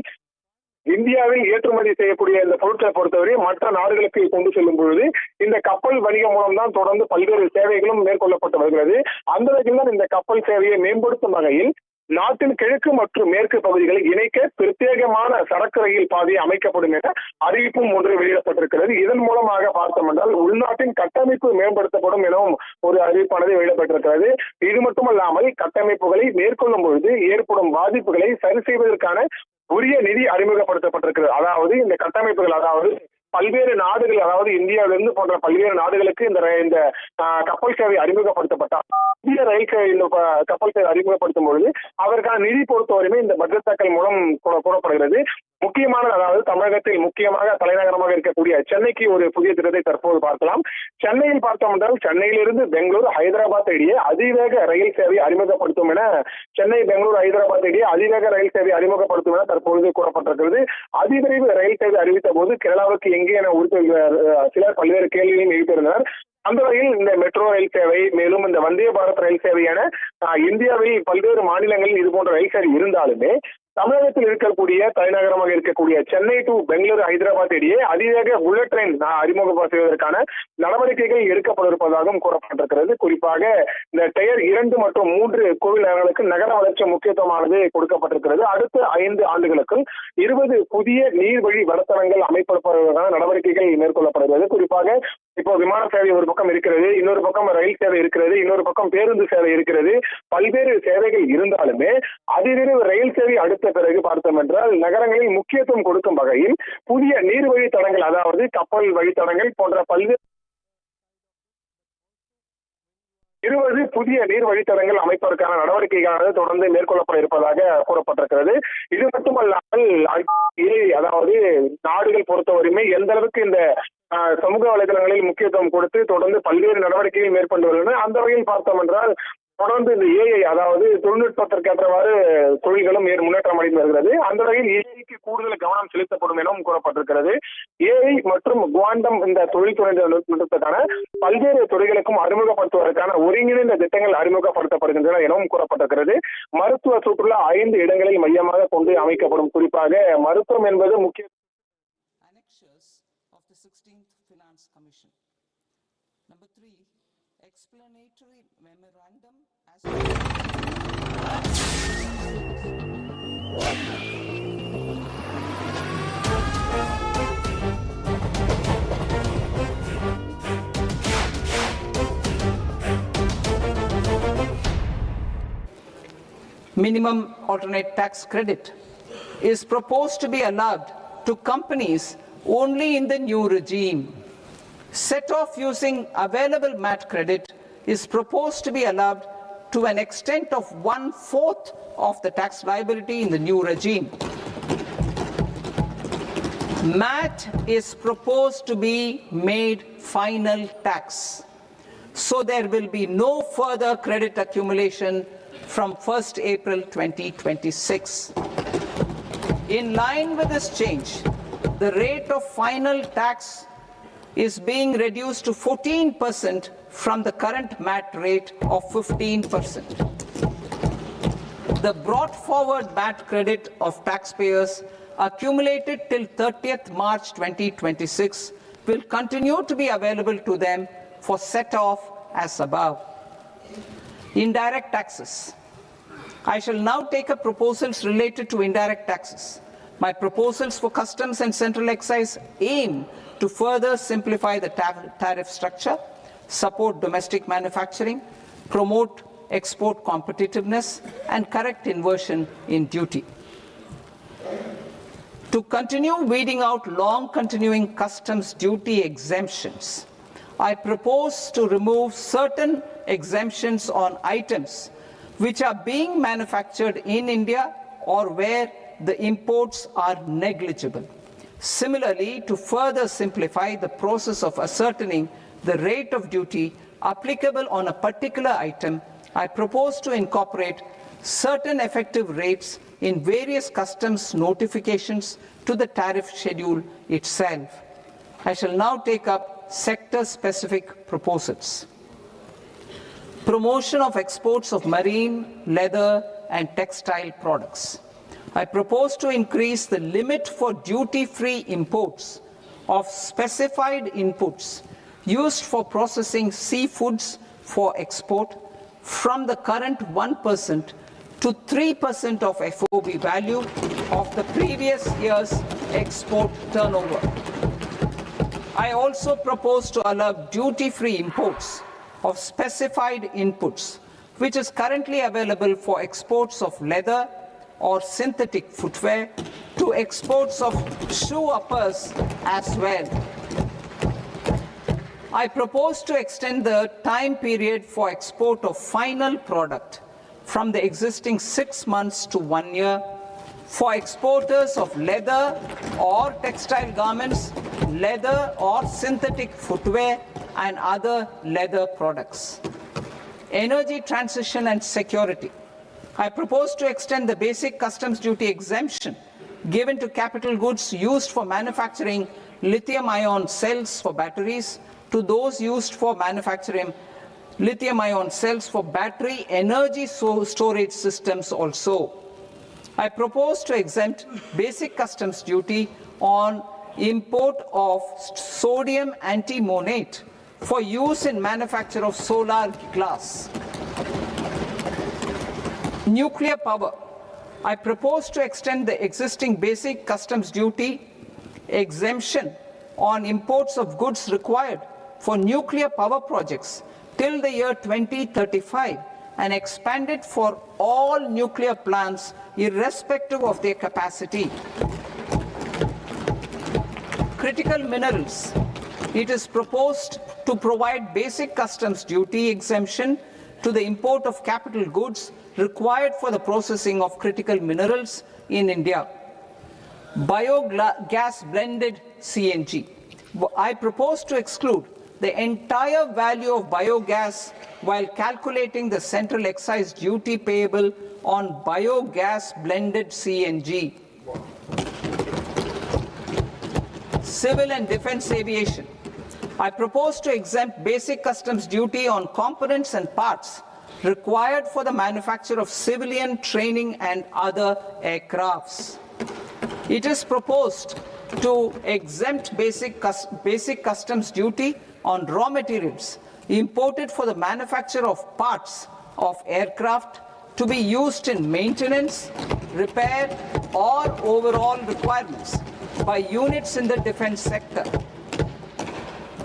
இந்தியாவில் ஏற்றுமதி செய்யக்கூடிய இந்த பொருட்களை பொறுத்தவரை மற்ற நாடுகளுக்கு கொண்டு செல்லும் பொழுது இந்த கப்பல் வணிகம் மூலம் தான் தொடர்ந்து பல்வேறு சேவைகளும் மேற்கொள்ளப்பட்டு வருகிறது. அந்த வகையில் தான் இந்த கப்பல் சேவையை மேம்படுத்தும் வகையில் நாட்டின் கிழக்கு மற்றும் மேற்கு பகுதிகளை இணைக்க பிரத்யேகமான சரக்கு ரயில் பாதையை அமைக்கப்படும் என அறிவிப்பும் ஒன்று வெளியிடப்பட்டிருக்கிறது. இதன் மூலமாக பார்த்தோம் என்றால் உள்நாட்டின் கட்டமைப்பு மேம்படுத்தப்படும் எனவும் ஒரு அறிவிப்பானது வெளியிடப்பட்டிருக்கிறது. இது மட்டுமல்லாமல் கட்டமைப்புகளை மேற்கொள்ளும் பொழுது ஏற்படும் பாதிப்புகளை சரி செய்வதற்கான உரிய நிதி அறிமுகப்படுத்தப்பட்டிருக்கிறது. அதாவது இந்த கட்டமைப்புகள் அதாவது பல்வேறு நாடுகள் அதாவது இந்தியாவிலிருந்து போன்ற பல்வேறு நாடுகளுக்கு இந்த கப்பல் சேவை அறிமுகப்படுத்தப்பட்டார். இந்திய ரயில் கப்பல் சேவை அறிமுகப்படுத்தும் பொழுது அதற்கான நிதி பொறுத்தவரையுமே இந்த பட்ஜெட் தாக்கல் மூலம் கூறப்படுகிறது. முக்கியமான அதாவது தமிழகத்தில் முக்கியமாக தலைநகரமாக இருக்கக்கூடிய சென்னைக்கு ஒரு புதிய திட்டத்தை தற்போது பார்க்கலாம். சென்னையில் பார்த்தோம் என்றால் சென்னையிலிருந்து பெங்களூர் ஹைதராபாத் இடையே அதிவேக ரயில் சேவை அறிமுகப்படுத்தும் என சென்னை பெங்களூர் ஹைதராபாத் இடையே அதிவேக ரயில் சேவை அறிமுகப்படுத்தும் என தற்போது கூறப்பட்டிருக்கிறது. அதிவிரைவு ரயில் சேவை அறிவித்த போது கேரளாவுக்கு எங்கே என சிலர் பல்வேறு கேள்விகளையும் எழுப்பியிருந்தனர். அந்த வகையில் இந்த மெட்ரோ ரயில் சேவை மேலும் இந்த வந்தே பாரத் ரயில் சேவை என இந்தியாவில் பல்வேறு மாநிலங்களில் இது போன்ற ரயில் சேவை இருந்தாலுமே தமிழகத்தில் இருக்கக்கூடிய தலைநகரமாக இருக்கக்கூடிய சென்னை டு பெங்களூரு ஹைதராபாத் இடையே அதிவேக புல்லட் ட்ரெயின் அறிமுகப்படுத்துவதற்கான நடவடிக்கைகள் எடுக்கப்பட்டிருப்பதாகவும் கூறப்பட்டிருக்கிறது. குறிப்பாக இந்த டயர் 2 மற்றும் 3 கோவில் நகரங்களுக்கு நகர வளர்ச்சி முக்கியத்துவமானது கொடுக்கப்பட்டிருக்கிறது. அடுத்த 5 ஆண்டுகளுக்குள் 20 புதிய நீர்வழி வழித்தடங்கள் அமைப்பதற்கான நடவடிக்கைகள் மேற்கொள்ளப்படுகிறது. குறிப்பாக இப்போ விமான சேவை ஒரு பக்கம் இருக்கிறது, இன்னொரு பக்கம் ரயில் சேவை இருக்கிறது, இன்னொரு பக்கம் பேருந்து சேவை இருக்கிறது. பல்வேறு சேவைகள் இருந்தாலுமே அதிவிரைவு ரயில் சேவை அடுத்த பிறகு பார்த்தோம் என்றால் நகரங்களில் முக்கியத்துவம் கொடுக்கும் வகையில் புதிய நீர் வழித்தடங்கள், அதாவது கப்பல் வழித்தடங்கள் போன்ற பல்வேறு 20 புதிய நீர் வழித்தடங்கள் அமைப்பதற்கான நடவடிக்கைகளானது தொடர்ந்து மேற்கொள்ளப்பட இருப்பதாக கூறப்பட்டிருக்கிறது. இது மட்டுமல்லாமல் அதாவது நாடுகள் பொறுத்தவரையுமே எந்த அளவுக்கு இந்த சமூக வலைதளங்களில் முக்கியத்துவம் கொடுத்து தொடர்ந்து பல்வேறு நடவடிக்கைகள் மேற்கொண்டு வருகின்றன. அந்த வகையில் பார்த்தோம் என்றால் தொடர்ந்து இந்த ஏஐ, அதாவது தொழில்நுட்பத்திற்கு ஏற்றவாறு தொழில்களும் முன்னேற்றம் அடைந்து வருகிறது. அந்த வகையில் ஏஐக்கு கூடுதல் கவனம் செலுத்தப்படும் எனவும் கூறப்பட்டிருக்கிறது. ஏஐ மற்றும் குவாண்டம் இந்த தொழில்துறை நுட்பத்துக்கான பல்வேறு துறைகளுக்கும் அறிமுகப்படுத்துவதற்கான ஒருங்கிணைந்த திட்டங்கள் அறிமுகப்படுத்தப்படுகின்றன எனவும் கூறப்பட்டிருக்கிறது. மருத்துவ சுற்றுலா 5 இடங்களில் மையமாக கொண்டு அமைக்கப்படும். குறிப்பாக மருத்துவம் என்பது முக்கிய Number 3, explanatory memorandum as minimum alternate tax credit is proposed to be allowed to companies only in the new regime. Set off using available MAT credit is proposed to be allowed to an extent of 1/4 of the tax liability in the new regime. MAT is proposed to be made final tax, so there will be no further credit accumulation from 1st April 2026. In line with this change, the rate of final tax is being reduced to 14% from the current MAT rate of 15%. The brought forward MAT credit of taxpayers accumulated till 30th March 2026 will continue to be available to them for set off as above. Indirect taxes. I shall now take up proposals related to indirect taxes. My proposals for customs and central excise aim to further simplify the tariff structure, support domestic manufacturing, promote export competitiveness, and correct inversion in duty. To continue weeding out long continuing customs duty exemptions, I propose to remove certain exemptions on items which are being manufactured in India or where the imports are negligible. Similarly, to further simplify the process of ascertaining the rate of duty applicable on a particular item, I propose to incorporate certain effective rates in various customs notifications to the tariff schedule itself. I shall now take up sector-specific proposals. Promotion of exports of marine, leather, and textile products. I propose to increase the limit for duty-free imports of specified inputs used for processing seafoods for export from the current 1% to 3% of FOB value of the previous year's export turnover. I also propose to allow duty-free imports of specified inputs, which is currently available for exports of leather or synthetic footwear, to exports of shoe uppers as well. I propose to extend the time period for export of final product from the existing 6 months to 1 year for exporters of leather or textile garments, leather or synthetic footwear, and other leather products. Energy transition and security. I propose to extend the basic customs duty exemption given to capital goods used for manufacturing lithium-ion cells for batteries to those used for manufacturing lithium-ion cells for battery energy storage systems also. I propose to exempt basic customs duty on import of sodium antimonate for use in manufacture of solar glass. Nuclear power. I propose to extend the existing basic customs duty exemption on imports of goods required for nuclear power projects till the year 2035 and expand it for all nuclear plants irrespective of their capacity. Critical minerals. It is proposed to provide basic customs duty exemption to the import of capital goods required for the processing of critical minerals in India. Biogas blended CNG. I propose to exclude the entire value of biogas while calculating the central excise duty payable on biogas blended CNG. Civil and defense aviation. I propose to exempt basic customs duty on components and parts required for the manufacture of civilian training and other aircrafts. It is proposed to exempt basic customs duty on raw materials imported for the manufacture of parts of aircraft to be used in maintenance, repair, or overall requirements by units in the defense sector.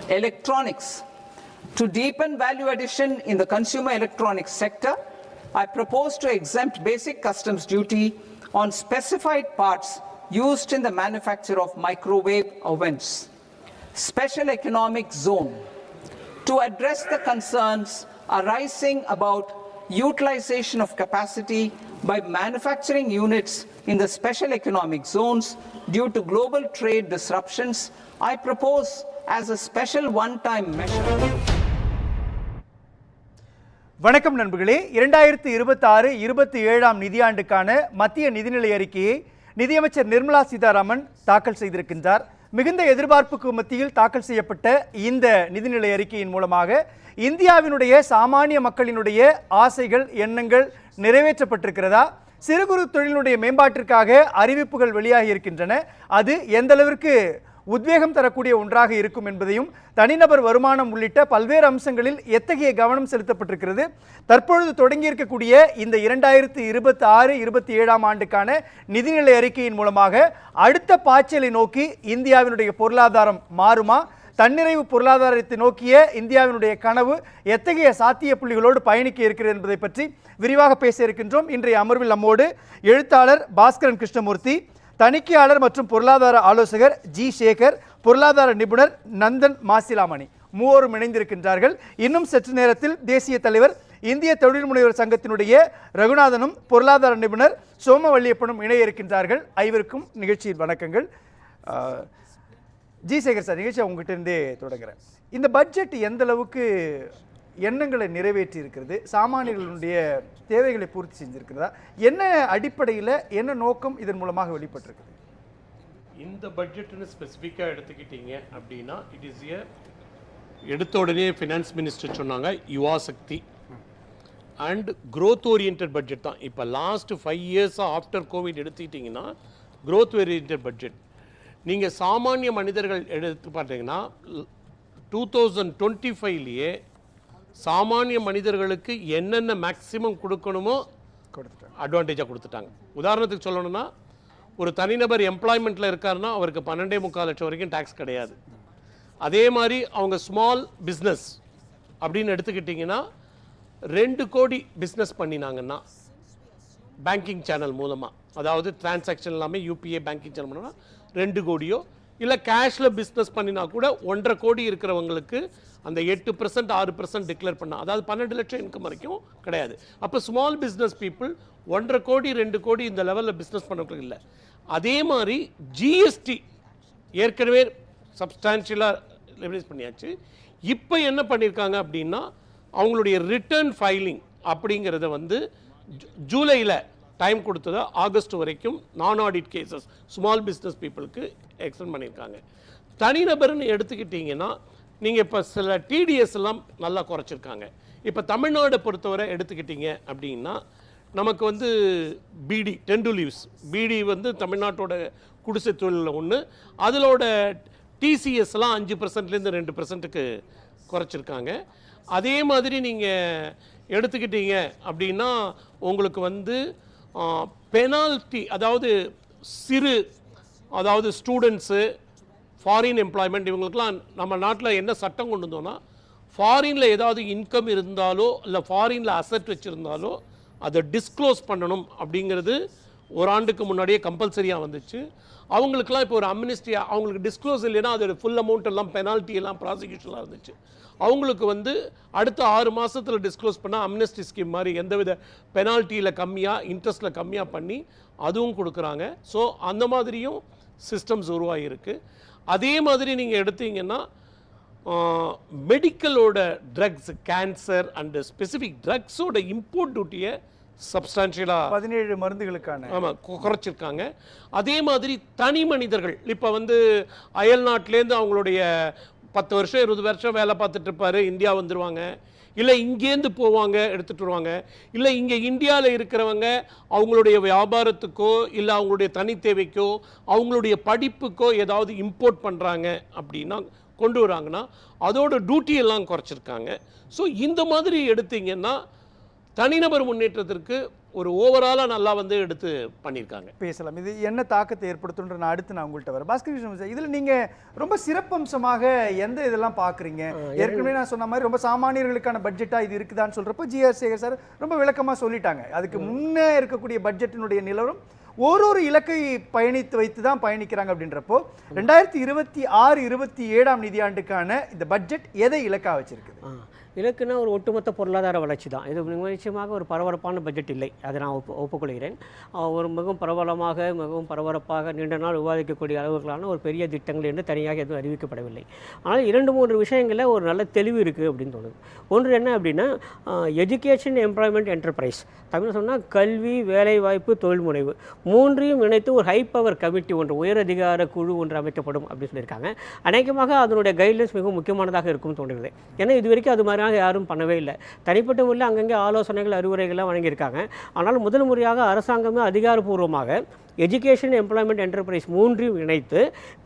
Electronics. To deepen value addition in the consumer electronics sector, I propose to exempt basic customs duty on specified parts used in the manufacture of microwave ovens. Special economic zone. To address the concerns arising about utilization of capacity by manufacturing units in the special economic zones due to global trade disruptions, I propose as a special one-time measure. வணக்கம் நண்பர்களே, 2026-27 நிதியாண்டுக்கான மத்திய நிதிநிலை அறிக்கையை நிதியமைச்சர் நிர்மலா சீதாராமன் தாக்கல் செய்திருக்கின்றார். மிகுந்த எதிர்பார்ப்புக்கு மத்தியில் தாக்கல் செய்யப்பட்ட இந்த நிதிநிலை அறிக்கையின் மூலமாக இந்தியாவினுடைய சாமானிய மக்களினுடைய ஆசைகள், எண்ணங்கள் நிறைவேற்றப்பட்டிருக்கிறதா? சிறு குறு தொழிலுடைய மேம்பாட்டிற்காக அறிவிப்புகள் வெளியாகி இருக்கின்றன. அது எந்த அளவிற்கு உத்வேகம் தரக்கூடிய ஒன்றாக இருக்கும் என்பதையும், தனிநபர் வருமானம் உள்ளிட்ட பல்வேறு அம்சங்களில் எத்தகைய கவனம் செலுத்தப்பட்டிருக்கிறது, தற்பொழுது தொடங்கியிருக்கக்கூடிய இந்த 2026-27 ஆண்டுக்கான நிதிநிலை அறிக்கையின் மூலமாக அடுத்த பாய்ச்சலை நோக்கி இந்தியாவினுடைய பொருளாதாரம் மாறுமா, தன்னிறைவு பொருளாதாரத்தை நோக்கிய இந்தியாவினுடைய கனவு எத்தகைய சாத்திய புள்ளிகளோடு பயணிக்க இருக்கிறது என்பதை பற்றி விரிவாக பேச இருக்கின்றோம். இன்றைய அமர்வில் நம்மோடு எழுத்தாளர் பாஸ்கரன் கிருஷ்ணமூர்த்தி, தணிக்கையாளர் மற்றும் பொருளாதார ஆலோசகர் ஜி சேகர், பொருளாதார நிபுணர் நந்தன் மாசிலாமணி மூவரும் இணைந்திருக்கின்றார்கள். இன்னும் சற்று நேரத்தில் தேசிய தலைவர் இந்திய தொழில் முனைவர் சங்கத்தினுடைய ரகுநாதனும் பொருளாதார நிபுணர் சோமவல்லியப்பனும் இணைய இருக்கின்றார்கள். ஐவருக்கும் நிகழ்ச்சியில் வணக்கங்கள். ஜி சேகர் சார், நிகழ்ச்சியை உங்ககிட்ட இருந்தே தொடங்குறேன். இந்த பட்ஜெட் எந்த அளவுக்கு எண்ணங்களை நிறைவேற்றி இருக்கிறது, சாமானியர்களுடைய தேவைகளை பூர்த்தி செஞ்சிருக்கிறதா, என்ன அடிப்படையில், என்ன நோக்கம் இதன் மூலமாக வெளிப்பட்டிருக்குது? இந்த பட்ஜெட்னு ஸ்பெசிஃபிக்காக எடுத்துக்கிட்டீங்க அப்படின்னா, இட் இஸ் எடுத்த உடனே ஃபினான்ஸ் மினிஸ்டர் சொன்னாங்க யுவா சக்தி அண்ட் க்ரோத் ஓரியன்ட் பட்ஜெட் தான். இப்போ லாஸ்ட் 5 இயர்ஸாக ஆஃப்டர் கோவிட் எடுத்துக்கிட்டிங்கன்னா க்ரோத் ஓரியன்ட் பட்ஜெட். நீங்கள் சாமானிய மனிதர்கள் எடுத்து பார்த்தீங்கன்னா 2025லேயே சாமானிய மனிதர்களுக்கு என்னென்ன மேக்ஸிமம் கொடுக்கணுமோ அட்வான்டேஜாக கொடுத்துட்டாங்க. உதாரணத்துக்கு சொல்லணும்னா, ஒரு தனிநபர் எம்ப்ளாய்மெண்ட்டில் இருக்காருன்னா அவருக்கு 12.25 லட்சம் வரைக்கும் டேக்ஸ் கிடையாது. அதே மாதிரி அவங்க ஸ்மால் பிஸ்னஸ் அப்படின்னு எடுத்துக்கிட்டிங்கன்னா 2 கோடி பிஸ்னஸ் பண்ணினாங்கன்னா பேங்கிங் சேனல் மூலமாக, அதாவது டிரான்சாக்ஷன் எல்லாமே யூபிஐ பேங்கிங் சேனல் மூலமாக 2 கோடியோ, இல்லை கேஷில் பிஸ்னஸ் பண்ணினா கூட 1.5 கோடி இருக்கிறவங்களுக்கு அந்த 8% 6% டிக்ளேர் பண்ணால், அதாவது 12 லட்சம் இன்கம் வரைக்கும் கிடையாது. அப்போ ஸ்மால் பிஸ்னஸ் பீப்புள் 1.5 கோடி 2 கோடி இந்த லெவலில் பிஸ்னஸ் பண்ணவங்களுக்கு இல்லை. அதே மாதிரி ஜிஎஸ்டி ஏற்கனவே சப்ஸ்டான்ஷியலாக ரிவைஸ் பண்ணியாச்சு. இப்போ என்ன பண்ணியிருக்காங்க அப்படின்னா, அவங்களுடைய ரிட்டர்ன் ஃபைலிங் அப்படிங்கிறத வந்து ஜூலையில் டைம் கொடுத்ததை ஆகஸ்ட் வரைக்கும் நான் ஆடிட் கேசஸ் ஸ்மால் பிஸ்னஸ் பீப்புளுக்கு எக்ஸ்டெண்ட் பண்ணியிருக்காங்க. தனிநபர்னு எடுத்துக்கிட்டிங்கன்னா நீங்கள் இப்போ சில டிடிஎஸ் எல்லாம் நல்லா குறைச்சிருக்காங்க. இப்போ தமிழ்நாடை பொறுத்தவரை எடுத்துக்கிட்டிங்க அப்படின்னா நமக்கு வந்து பீடி 10 லீவ்ஸ் பீடி வந்து தமிழ்நாட்டோட குடிசை தொழிலில் ஒன்று, அதிலோட டிசிஎஸ்லாம் 5%லேருந்து 2%க்கு குறைச்சிருக்காங்க. அதே மாதிரி நீங்கள் எடுத்துக்கிட்டீங்க அப்படின்னா உங்களுக்கு வந்து பெனால்ட்டி, அதாவது அதாவது ஸ்டூடெண்ட்ஸு, ஃபாரின் எம்ப்ளாய்மெண்ட், இவங்களுக்குலாம் நம்ம நாட்டில் என்ன சட்டம் கொண்டு வந்தோம்னா, ஃபாரினில் ஏதாவது இன்கம் இருந்தாலோ இல்லை ஃபாரினில் அசெட் வச்சுருந்தாலோ அதை டிஸ்க்ளோஸ் பண்ணணும் அப்படிங்கிறது ஒரு ஆண்டுக்கு முன்னாடியே கம்பல்சரியாக வந்துச்சு. அவங்களுக்குலாம் இப்போ ஒரு அம்னிஸ்டி, அவங்களுக்கு டிஸ்க்ளோஸ் இல்லைன்னா அது ஃபுல் அமௌண்ட் எல்லாம் பெனால்ட்டி எல்லாம் ப்ராசிக்யூஷன்லாம் இருந்துச்சு. அவங்களுக்கு வந்து அடுத்த 6 மாதத்தில் டிஸ்க்ளோஸ் பண்ணால் அம்னஸ்டி ஸ்கீம் மாதிரி எந்தவித பெனால்ட்டியில் கம்மியாக, இன்ட்ரெஸ்ட்டில் கம்மியாக பண்ணி அதுவும் கொடுக்குறாங்க. ஸோ அந்த மாதிரியும் சிஸ்டம்ஸ் உருவாகிருக்கு. அதே மாதிரி நீங்கள் எடுத்தீங்கன்னா மெடிக்கலோட ட்ரக்ஸ், கேன்சர் அண்ட் ஸ்பெசிஃபிக் ட்ரக்ஸோட இம்போர்ட் டியூட்டியை சப்ஸ்டான்ஷியலாக 17 மருந்துகளுக்கான ஆமாம் குறைச்சிருக்காங்க. அதே மாதிரி தனி மனிதர்கள் இப்போ வந்து அயல் நாட்டிலேருந்து அவங்களுடைய 10 வருஷம் 20 வருஷம் வேலை பார்த்துட்டு இருப்பாரு, இந்தியா வந்துடுவாங்க, இல்லை இங்கேருந்து போவாங்க எடுத்துகிட்டு வருவாங்க, இல்லை இங்கே இந்தியாவில் இருக்கிறவங்க அவங்களுடைய வியாபாரத்துக்கோ இல்லை அவங்களுடைய தனி தேவைக்கோ அவங்களுடைய படிப்புக்கோ ஏதாவது இம்போர்ட் பண்ணுறாங்க அப்படின்னா கொண்டு வராங்கன்னா அதோட டியூட்டியெல்லாம் குறைச்சிருக்காங்க. ஸோ இந்த மாதிரி எடுத்தீங்கன்னா தனிநபர் முன்னேற்றத்திற்கு ஒரு ஓவராலாக நல்லா வந்து எடுத்து பண்ணியிருக்காங்க. பேசலாம். இது என்ன தாக்கத்தை ஏற்படுத்துன்ற நான் அடுத்து நான் உங்கள்கிட்ட வரேன். பாஸ்கர் கிருஷ்ணன் சார், இதில் நீங்கள் ரொம்ப சிறப்பம்சமாக எந்த இதெல்லாம் பார்க்குறீங்க? ஏற்கனவே நான் சொன்ன மாதிரி ரொம்ப சாமானியர்களுக்கான பட்ஜெட்டாக இது இருக்குதான்னு சொல்கிறப்போ ஜிஆர் சேகர் சார் ரொம்ப விளக்கமாக சொல்லிட்டாங்க. அதுக்கு முன்னே இருக்கக்கூடிய பட்ஜெட்டினுடைய நிலவரம் ஒரு இலக்கை பயணித்து வைத்து தான் பயணிக்கிறாங்க. அப்படின்றப்போ 2026-27 நிதியாண்டுக்கான இந்த பட்ஜெட் எதை இலக்காக வச்சிருக்குது? இலக்குன்னா ஒரு ஒட்டுமொத்த பொருளாதார வளர்ச்சி தான். இது நிச்சயமாக ஒரு பரபரப்பான பட்ஜெட் இல்லை, அதை நான் ஒப்புக்கொள்கிறேன். ஒரு மிகவும் பிரபலமாக மிகவும் பரபரப்பாக நீண்ட நாள் விவாதிக்கக்கூடிய அளவுகளான ஒரு பெரிய திட்டங்கள் என்று தனியாக எதுவும் அறிவிக்கப்படவில்லை. ஆனால் 2-3 விஷயங்களில் ஒரு நல்ல தெளிவு இருக்குது அப்படின்னு தோணுது. ஒன்று என்ன அப்படின்னா, எஜுகேஷன், எம்ப்ளாய்மெண்ட், என்டர்பிரைஸ், தமிழ் சொன்னால் கல்வி, வேலைவாய்ப்பு, தொழில் முனைவு, 3ஐயும் இணைத்து ஒரு ஹை பவர் கமிட்டி ஒன்று, உயரதிகார குழு ஒன்று அமைக்கப்படும் அப்படின்னு சொல்லியிருக்காங்க. அநேகமாக அதனுடைய கைட்லைன்ஸ் மிகவும் முக்கியமானதாக இருக்கும்னு தோன்றுகிறது. ஏன்னா இது வரைக்கும் அது மாதிரி யாரும் பண்ணவே இல்லை. தனிப்பட்ட முறையில் அங்கங்கே ஆலோசனைகள், அறிவுரைகள்லாம் வழங்கியிருக்காங்க. ஆனால் முதல் முறையாக அரசாங்கமே அதிகாரப்பூர்வமாக எஜுகேஷன், எம்ப்ளாய்மெண்ட், என்டர்பிரைஸ் 3ஐயும் இணைத்து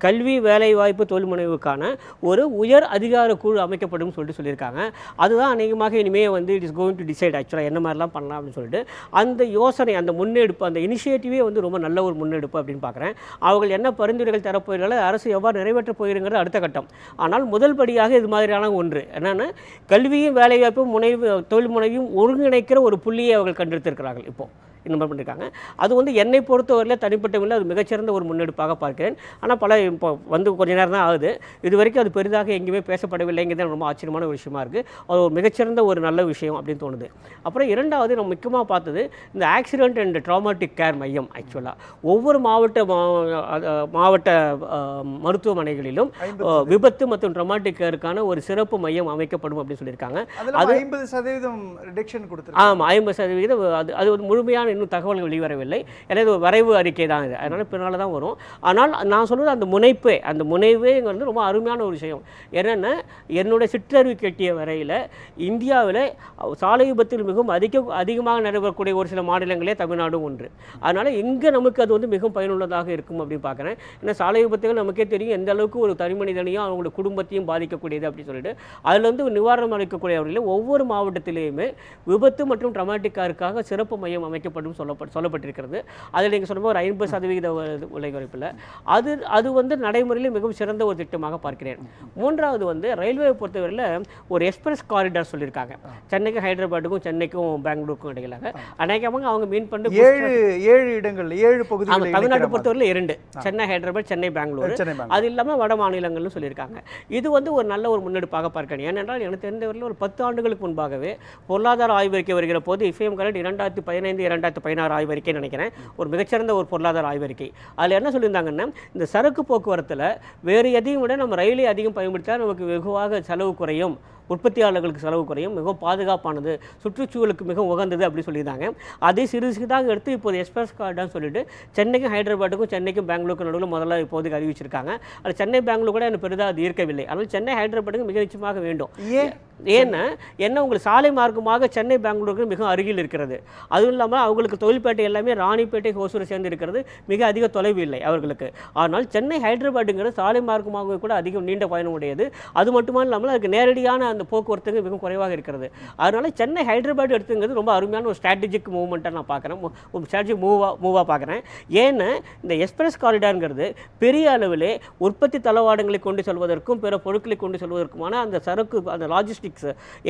கல்வி, வேலைவாய்ப்பு, தொழில் முனைவுக்கான ஒரு உயர் அதிகார குழு அமைக்கப்படும் சொல்லியிருக்காங்க. அதுதான் அநேகமாக இனிமேல் வந்து it is going to decide ஆக்சுவலாக என்ன மாதிரிலாம் பண்ணலாம் அப்படின்னு சொல்லிட்டு அந்த யோசனை, அந்த முன்னெடுப்பு, அந்த இனிஷியேட்டிவே வந்து ரொம்ப நல்ல ஒரு முன்னெடுப்பு அப்படின்னு பார்க்குறேன். அவர்கள் என்ன பரிந்துரைகள் தரப்போகிறார்கள், அரசு எவ்வாறு நிறைவேற்றப் போகிறங்கிறது அடுத்த கட்டம். ஆனால் முதல் படியாக இது மாதிரியான ஒன்று என்னென்னா, கல்வியும் வேலைவாய்ப்பும் தொழில் முனைவையும் ஒருங்கிணைக்கிற ஒரு புள்ளியை அவர்கள் கண்டெடுத்திருக்கிறார்கள். இப்போது இந்த மாதிரி பண்ணியிருக்காங்க. அது வந்து என்னை பொறுத்தவரையில் தனிப்பட்ட முறையில் அது மிகச்சிறந்த ஒரு முன்னெடுப்பாக பார்க்கிறேன். ஆனால் இப்போ வந்து கொஞ்ச நேரம் தான் ஆகுது, இது வரைக்கும் அது பெரிதாக எங்கேயுமே பேசப்படவில்லைங்கிறது ரொம்ப ஆச்சரியமான ஒரு விஷயமா இருக்குது. அது ஒரு மிகச்சிறந்த ஒரு நல்ல விஷயம் அப்படின்னு தோணுது. அப்புறம் இரண்டாவது நம்ம முக்கியமாக பார்த்தது இந்த ஆக்சிடென்ட் அண்ட் ட்ராமாட்டிக் கேர் மையம். ஆக்சுவலாக ஒவ்வொரு மாவட்ட மருத்துவமனைகளிலும் விபத்து மற்றும் ட்ராமாட்டிக் கேருக்கான ஒரு சிறப்பு மையம் அமைக்கப்படும் அப்படின்னு சொல்லியிருக்காங்க. அது 50% ரிடக்ஷன் கொடுத்துருக்காங்க. ஆமாம், 50%. அது ஒரு முழுமையான இன்னும் தகவல்கள் வெளிவரவில்லை. எனவே ஒரு வரைவு அறிக்கை தான் இது, அதனால் பின்னால் தான் வரும். ஆனால் நான் சொல்வது அந்த முனைப்பேங்கிறது ரொம்ப அருமையான ஒரு விஷயம். என்னென்னா, என்னுடைய சிற்றறிவு கெட்டிய வரையில் இந்தியாவில் சாலை விபத்தில் மிகவும் அதிகமாக நடைபெறக்கூடிய ஒரு சில மாநிலங்களே தமிழ்நாடும் ஒன்று. அதனால் எங்கே நமக்கு அது வந்து மிகவும் பயனுள்ளதாக இருக்கும் அப்படின்னு பார்க்குறேன். ஏன்னா சாலை விபத்துகள் நமக்கே தெரியும் எந்த அளவுக்கு ஒரு தனி மனிதனையும் அவங்களுடைய குடும்பத்தையும் பாதிக்கக்கூடியது அப்படின்னு சொல்லிட்டு அதில் வந்து நிவாரணம் அளிக்கக்கூடிய வகையில் ஒவ்வொரு மாவட்டத்திலேயுமே விபத்து மற்றும் ட்ராமாட்டிக் காருக்காக சிறப்பு மையம் அமைக்கப்படும் சொல்லப்பட்டிருக்கிறது. அதில் நீங்கள் சொன்ன ஒரு 50% விலை குறைப்பில் அது வந்து நடைமுறையில் மிகவும் சிறந்த ஒரு திட்டமாக பார்க்கிறேன். மூன்றாவது வந்து ரயில்வே பொறுத்தவரையில் ஒரு எக்ஸ்பிரஸ் காரிடார் சொல்லியிருக்காங்க. சென்னைக்கும் ஹைதராபாத்துக்கும் சென்னைக்கும் பெங்களூருக்கும் இடையிலாக அநேகமாக அவங்க மீன் பண்ணி 7 இடங்கள் 7 பகுதிகள் தமிழ்நாட்டை பொறுத்தவரையில் 2, சென்னை ஹைதராபாத், சென்னை பெங்களூர். அது இல்லாமல் வட மாநிலங்கள்னு சொல்லியிருக்காங்க. இது வந்து ஒரு நல்ல ஒரு முன்னெடுப்பாக பார்க்கிறேன். ஏனென்றால் எனக்கு தெரிந்தவரையில் ஒரு 10 ஆண்டுகளுக்கு முன்பாகவே பொருளாதார ஆய்வறிக்கை வருகிற போது இஃப்எம் கரண்ட் 2015-2016 ஆய்வறிக்கை நினைக்கிறேன், ஒரு மிகச்சிறந்த ஒரு பொருளாதார ஆய்வறிக்கை. அதில் என்ன சொல்லியிருந்தாங்கன்னா, இந்த சரக்கு போக்குவரத்தில் வேறு எதையும் விட நம்ம ரயிலை அதிகம் பயன்படுத்தினால் நமக்கு வெகுவாக செலவு குறையும், உற்பத்தியாளர்களுக்கு செலவு குறையும், மிகவும் பாதுகாப்பானது, சுற்றுச்சூழலுக்கு மிகவும் உகந்தது அப்படின்னு சொல்லியிருந்தாங்க. அதை சிறிதாக எடுத்து இப்போது எக்ஸ்பிரஸ் காரிடார்னு சொல்லிட்டு சென்னைக்கும் ஹைதராபாத்துக்கும் சென்னைக்கும் பெங்களூருக்கு நடுவில் முதல்ல இப்போதைக்கு அறிவிச்சிருக்காங்க. அது சென்னை பெங்களூர் கூட எனக்கு பெரிதாக அது ஈர்க்கவில்லை. அதனால் சென்னை ஹைதராபாத்துக்கு மிக நிச்சயமாக வேண்டும். ஏன்னா உங்களுக்கு சாலை மார்க்கமாக சென்னை பெங்களூருக்கு மிக அருகில் இருக்கிறது. அதுவும் இல்லாமல் அவங்களுக்கு தொழில்பேட்டை எல்லாமே ராணிப்பேட்டை ஹோசூரை சேர்ந்து இருக்கிறது, மிக அதிக தொலைவு இல்லை அவர்களுக்கு. ஆனால் சென்னை ஹைதராபாத்துங்கிறது சாலை மார்க்கமாக கூட அதிகம் நீண்ட பயணம் உடையது. அது மட்டுமா இல்லாமல் அதுக்கு நேரடியான அந்த போக்குவரத்துக்கு மிகவும் குறைவாக இருக்கிறது. அதனால் சென்னை ஹைதராபாத் எடுத்துங்கிறது ரொம்ப அருமையான ஒரு ஸ்ட்ராட்டஜிக் மூவ்மெண்ட்டாக நான் பார்க்குறேன், ஒரு ஸ்ட்ராட்டஜிக் மூவாக பார்க்குறேன். ஏன்னா இந்த எக்ஸ்பிரஸ் காரிடார்ங்கிறது பெரிய அளவிலே உற்பத்தி தளவாடங்களை கொண்டு செல்வதற்கும் பிற பொருட்களை கொண்டு செல்வதற்குமான அந்த சரக்கு அந்த லாஜிஸ்டிக்ஸ்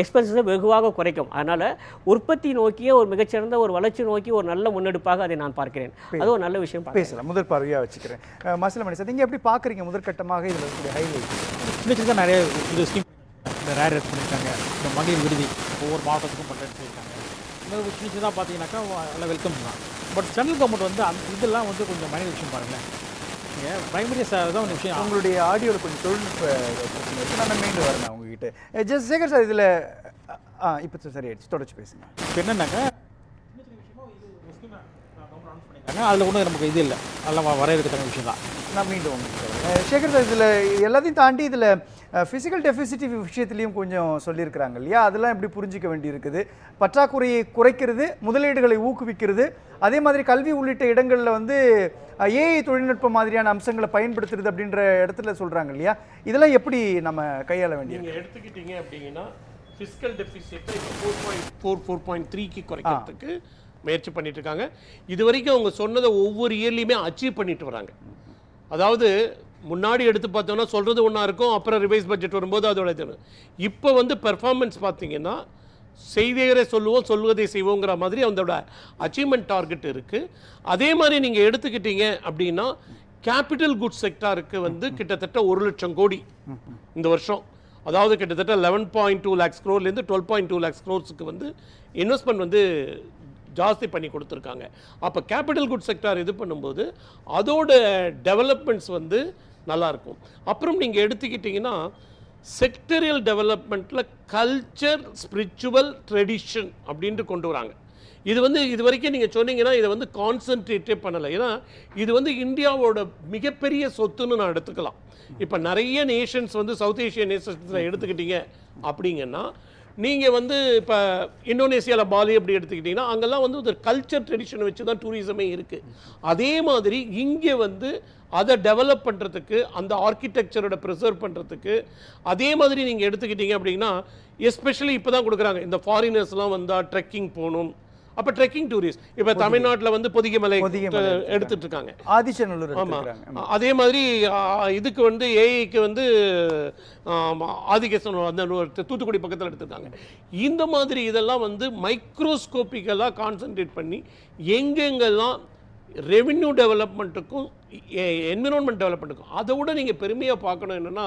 எக்ஸ்பென்சஸை வெகுவாக குறைக்கும். அதனால் உற்பத்தி நோக்கிய ஒரு மிகச்சிறந்த ஒரு வளர்ச்சி நோக்கி ஒரு நல்ல முன்னெடுப்பாக அதை நான் பார்க்கிறேன். அது ஒரு நல்ல விஷயம். பேசலாம், முதல் பார்வையாக வச்சுக்கிறேன். மசிலமணி சார், நீங்கள் எப்படி பார்க்குறீங்க முதற்கட்டமாக இதில் இருக்கக்கூடிய ஹைலைட்? சின்ன சின்னதாக நிறைய இது ஸ்கீம் இந்த ரேர் எடுத்து பண்ணியிருக்காங்க. இந்த மகளிர் விடுதி ஒவ்வொரு மாவட்டத்துக்கும் பண்ணுறேன்னு சொல்லியிருக்காங்க. இன்னொரு சின்ன சின்னதாக பார்த்தீங்கன்னாக்கா நல்லா வெல்கம் தான். பட் சென்ட்ரல் கவர்மெண்ட் வந்து இதெல்லாம் வந்து கொஞ்சம் மைனர் விஷயம் பாருங்களேன். நீங்கள் பிரைமரியாக தான் ஒரு விஷயம். உங்களுடைய ஆடியோவில் கொஞ்சம் தொழில்நுட்ப பிரச்சனை இருக்குது, நான் மீண்டும் வரேன் உங்ககிட்ட. ஜஸ்ட் சேகர் சார், இதில் இப்போ சரியாயிடுச்சு, தொடர்ச்சி பேசுங்க. இப்போ என்னன்னாக்கா அதில் ஒன்றும் நமக்கு இது இல்லை, அதெல்லாம் வரையறுக்கத்தக்க விஷயம் தான். நான் மீண்டும் உங்களுக்கு சேகர் சார், இதில் எல்லாத்தையும் தாண்டி இதில் ஃபிசிக்கல் டெஃபிசிட்டி விஷயத்துலையும் கொஞ்சம் சொல்லியிருக்கிறாங்க இல்லையா? அதெல்லாம் எப்படி புரிஞ்சிக்க வேண்டியிருக்குது? பற்றாக்குறையை குறைக்கிறது, முதலீடுகளை ஊக்குவிக்கிறது, அதே மாதிரி கல்வி உள்ளிட்ட இடங்களில் வந்து ஏஐ தொழில்நுட்பம் மாதிரியான அம்சங்களை பயன்படுத்துறது அப்படின்ற இடத்துல சொல்கிறாங்க இல்லையா? இதெல்லாம் எப்படி நம்ம கையாள வேண்டியது? நீங்கள் எடுத்துக்கிட்டீங்க அப்படிங்கன்னா ஃபிஸ்கல் டெஃபிசிட்டை இப்போ 4.3க்கு குறைக்கிறதுக்கு முயற்சி பண்ணிட்டு இருக்காங்க. இது வரைக்கும் அவங்க சொன்னதை ஒவ்வொரு இயர்லையுமே அச்சீவ் பண்ணிட்டு வராங்க. அதாவது முன்னாடி எடுத்து பார்த்தோம்னா சொல்கிறது ஒன்றா இருக்கும், அப்புறம் ரிவைஸ் பட்ஜெட் வரும்போது அதோட இது. இப்போ வந்து பெர்ஃபார்மன்ஸ் பார்த்தீங்கன்னா செய்தியரை சொல்லுவோம் சொல்வதை செய்வோங்கிற மாதிரி அதோட அச்சீவ்மெண்ட் டார்கெட் இருக்குது. அதே மாதிரி நீங்கள் எடுத்துக்கிட்டீங்க அப்படின்னா கேபிட்டல் குட்ஸ் செக்டாருக்கு வந்து கிட்டத்தட்ட 1 லட்சம் கோடி இந்த வருஷம், அதாவது கிட்டத்தட்ட 11.2 lakhs crore 12.2 lakhs crores வந்து இன்வெஸ்ட்மெண்ட் வந்து ஜாஸ்தி பண்ணி கொடுத்துருக்காங்க. அப்போ கேபிட்டல் குட் செக்டார் இது பண்ணும்போது அதோட டெவலப்மெண்ட்ஸ் வந்து நல்லாயிருக்கும். அப்புறம் நீங்கள் எடுத்துக்கிட்டிங்கன்னா செக்டரியல் டெவலப்மெண்ட்டில் கல்ச்சர், ஸ்பிரிச்சுவல், ட்ரெடிஷன் அப்படின்ட்டு கொண்டு வராங்க. இது வந்து இது வரைக்கும் நீங்கள் சொன்னீங்கன்னா இதை வந்து கான்சன்ட்ரேட்டே பண்ணலை. ஏன்னா இது வந்து இந்தியாவோட மிகப்பெரிய சொத்துன்னு நான் எடுத்துக்கலாம். இப்போ நிறைய நேஷன்ஸ் வந்து சவுத் ஏஷியன் நேஷன்ஸில் எடுத்துக்கிட்டீங்க அப்படிங்கன்னா நீங்கள் வந்து இப்போ இந்தோனேசியாவில் பாலி அப்படி எடுத்துக்கிட்டிங்கன்னா அங்கெல்லாம் வந்து ஒரு கல்ச்சர் ட்ரெடிஷனை வச்சு தான் டூரிசமே இருக்குது. அதே மாதிரி இங்கே வந்து அதை டெவலப் பண்ணுறதுக்கு, அந்த ஆர்கிடெக்சரோட ப்ரிசர்வ் பண்ணுறதுக்கு, அதே மாதிரி நீங்கள் எடுத்துக்கிட்டீங்க அப்படின்னா எஸ்பெஷலி இப்போ தான் கொடுக்குறாங்க இந்த ஃபாரினர்ஸ்லாம் வந்தால் ட்ரெக்கிங் போகணும். அப்போ ட்ரெக்கிங் டூரிஸ்ட் இப்போ தமிழ்நாட்டில் வந்து பொதிகைமலை எடுத்துட்டு இருக்காங்க, ஆதிச்சநல்லூர். ஆமாம், அதே மாதிரி இதுக்கு வந்து ஏஐக்கு வந்து ஆதிகேசன் அந்த தூத்துக்குடி பக்கத்தில் எடுத்துருக்காங்க. இந்த மாதிரி இதெல்லாம் வந்து மைக்ரோஸ்கோப்பிக்கலாக கான்சன்ட்ரேட் பண்ணி எங்கெங்கெல்லாம் ரெவென்யூ டெவலப்மெண்ட்டுக்கும் என்விரான்மெண்ட் டெவலப்மெண்ட்டுக்கும் அதை விட நீங்கள் பெருமையாக பார்க்கணும் என்னென்னா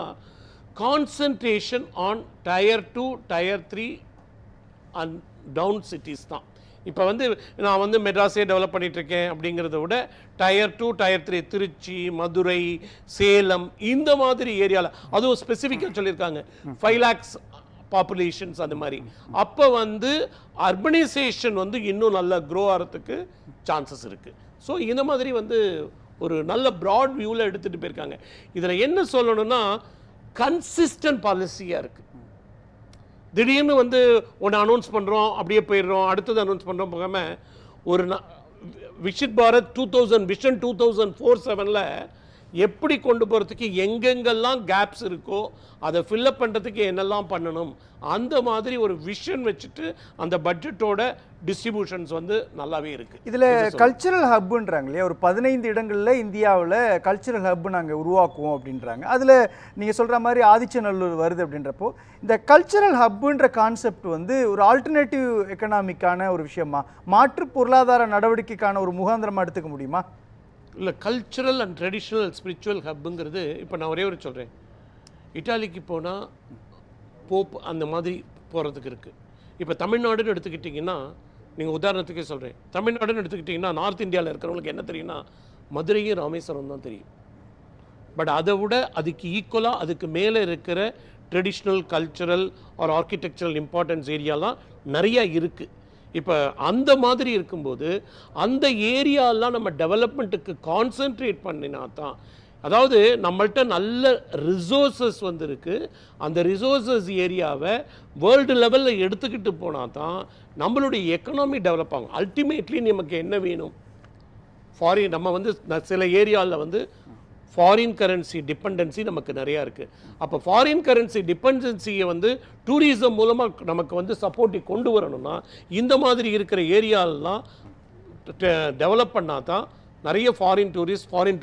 concentration on Tier 2, Tier 3 and town cities தான். இப்போ வந்து நான் வந்து மெட்ராஸே டெவலப் பண்ணிகிட்ருக்கேன் அப்படிங்கிறத விட Tier 2, Tier 3 திருச்சி, மதுரை, சேலம் இந்த மாதிரி ஏரியாவில் அதுவும் ஸ்பெசிஃபிக்காக சொல்லியிருக்காங்க 5 lakhs பாப்புலேஷன்ஸ் அந்த மாதிரி. அப்போ வந்து அர்பனைசேஷன் வந்து இன்னும் நல்லா க்ரோ ஆகிறதுக்கு சான்சஸ் இருக்குது. ஸோ இந்த மாதிரி வந்து ஒரு நல்ல ப்ராட் வியூவில் எடுத்துகிட்டு போயிருக்காங்க. இதில் என்ன சொல்லணும்னா கன்சிஸ்டன்ட் பாலிசியாக இருக்குது. திடீர்னு வந்து ஒன்று அனௌன்ஸ் பண்ணுறோம் அப்படியே போயிடுறோம், அடுத்தது அனௌன்ஸ் பண்ணுறோம் போகாமல் ஒரு விசிட் பாரத் 2000 விஷன் 2047 எப்படி கொண்டு போகிறதுக்கு எங்கெங்கெல்லாம் கேப்ஸ் இருக்கோ அதை ஃபில்லப் பண்ணுறதுக்கு என்னெல்லாம் பண்ணணும் அந்த மாதிரி ஒரு விஷன் வச்சுட்டு அந்த பட்ஜெட்டோட டிஸ்ட்ரிபியூஷன்ஸ் வந்து நல்லாவே இருக்குது. இதில் கல்ச்சுரல் ஹப்புன்றாங்க இல்லையா? ஒரு 15 இடங்களில் இந்தியாவில் கல்ச்சுரல் ஹப்பு நாங்கள் உருவாக்குவோம் அப்படின்றாங்க. அதில் நீங்கள் சொல்கிற மாதிரி ஆதிச்சநல்லூர் வருது அப்படின்றப்போ இந்த கல்ச்சுரல் ஹப்புன்ற கான்செப்ட் வந்து ஒரு ஆல்டர்னேட்டிவ் எக்கனாமிக்கான ஒரு விஷயமா, மாற்று பொருளாதார நடவடிக்கைக்கான ஒரு முகாந்திரமாக எடுத்துக்க முடியுமா? இல்லை, கல்ச்சுரல் அண்ட் ட்ரெடிஷ்னல் ஸ்பிரிச்சுவல் ஹப்புங்கிறது இப்போ நான் ஒரே ஒரு சொல்கிறேன். இட்டாலிக்கு போனால் போப் அந்த மாதிரி போகிறதுக்கு இருக்குது. இப்போ தமிழ்நாடுன்னு எடுத்துக்கிட்டிங்கன்னா நீங்கள் உதாரணத்துக்கே சொல்கிறேன், தமிழ்நாடுன்னு எடுத்துக்கிட்டிங்கன்னா நார்த் இந்தியாவில் இருக்கிறவங்களுக்கு என்ன தெரியும்னா மதுரையும் ராமேஸ்வரம் தான் தெரியும். பட் அதை விட அதுக்கு ஈக்குவலாக அதுக்கு மேலே இருக்கிற traditional cultural or architectural importance ஏரியாலாம் நிறையா இருக்குது. இப்போ அந்த மாதிரி இருக்கும்போது அந்த ஏரியாலாம் நம்ம டெவலப்மெண்ட்டுக்கு கான்சென்ட்ரேட் பண்ணினா தான், அதாவது நம்மள்கிட்ட நல்ல ரிசோர்ஸஸ் இருக்குது, அந்த ரிசோர்ஸஸ் ஏரியாவை வேர்ல்டு லெவலில் எடுத்துக்கிட்டு போனால் தான் நம்மளுடைய எக்கனாமி டெவலப் ஆகும். அல்டிமேட்லி நமக்கு என்ன வேணும்? ஃபாரின், நம்ம வந்து சில ஏரியாவில் வந்து ஃபாரின் கரன்சி டிபெண்டன்சி நமக்கு நிறையா இருக்குது. அப்போ ஃபாரின் கரன்சி டிபெண்டன்சியை வந்து டூரிசம் மூலமாக நமக்கு வந்து சப்போர்ட்டி கொண்டு வரணும்னா இந்த மாதிரி இருக்கிற ஏரியாலெலாம் டெவலப் பண்ணால் தான் நிறைய ஃபாரின்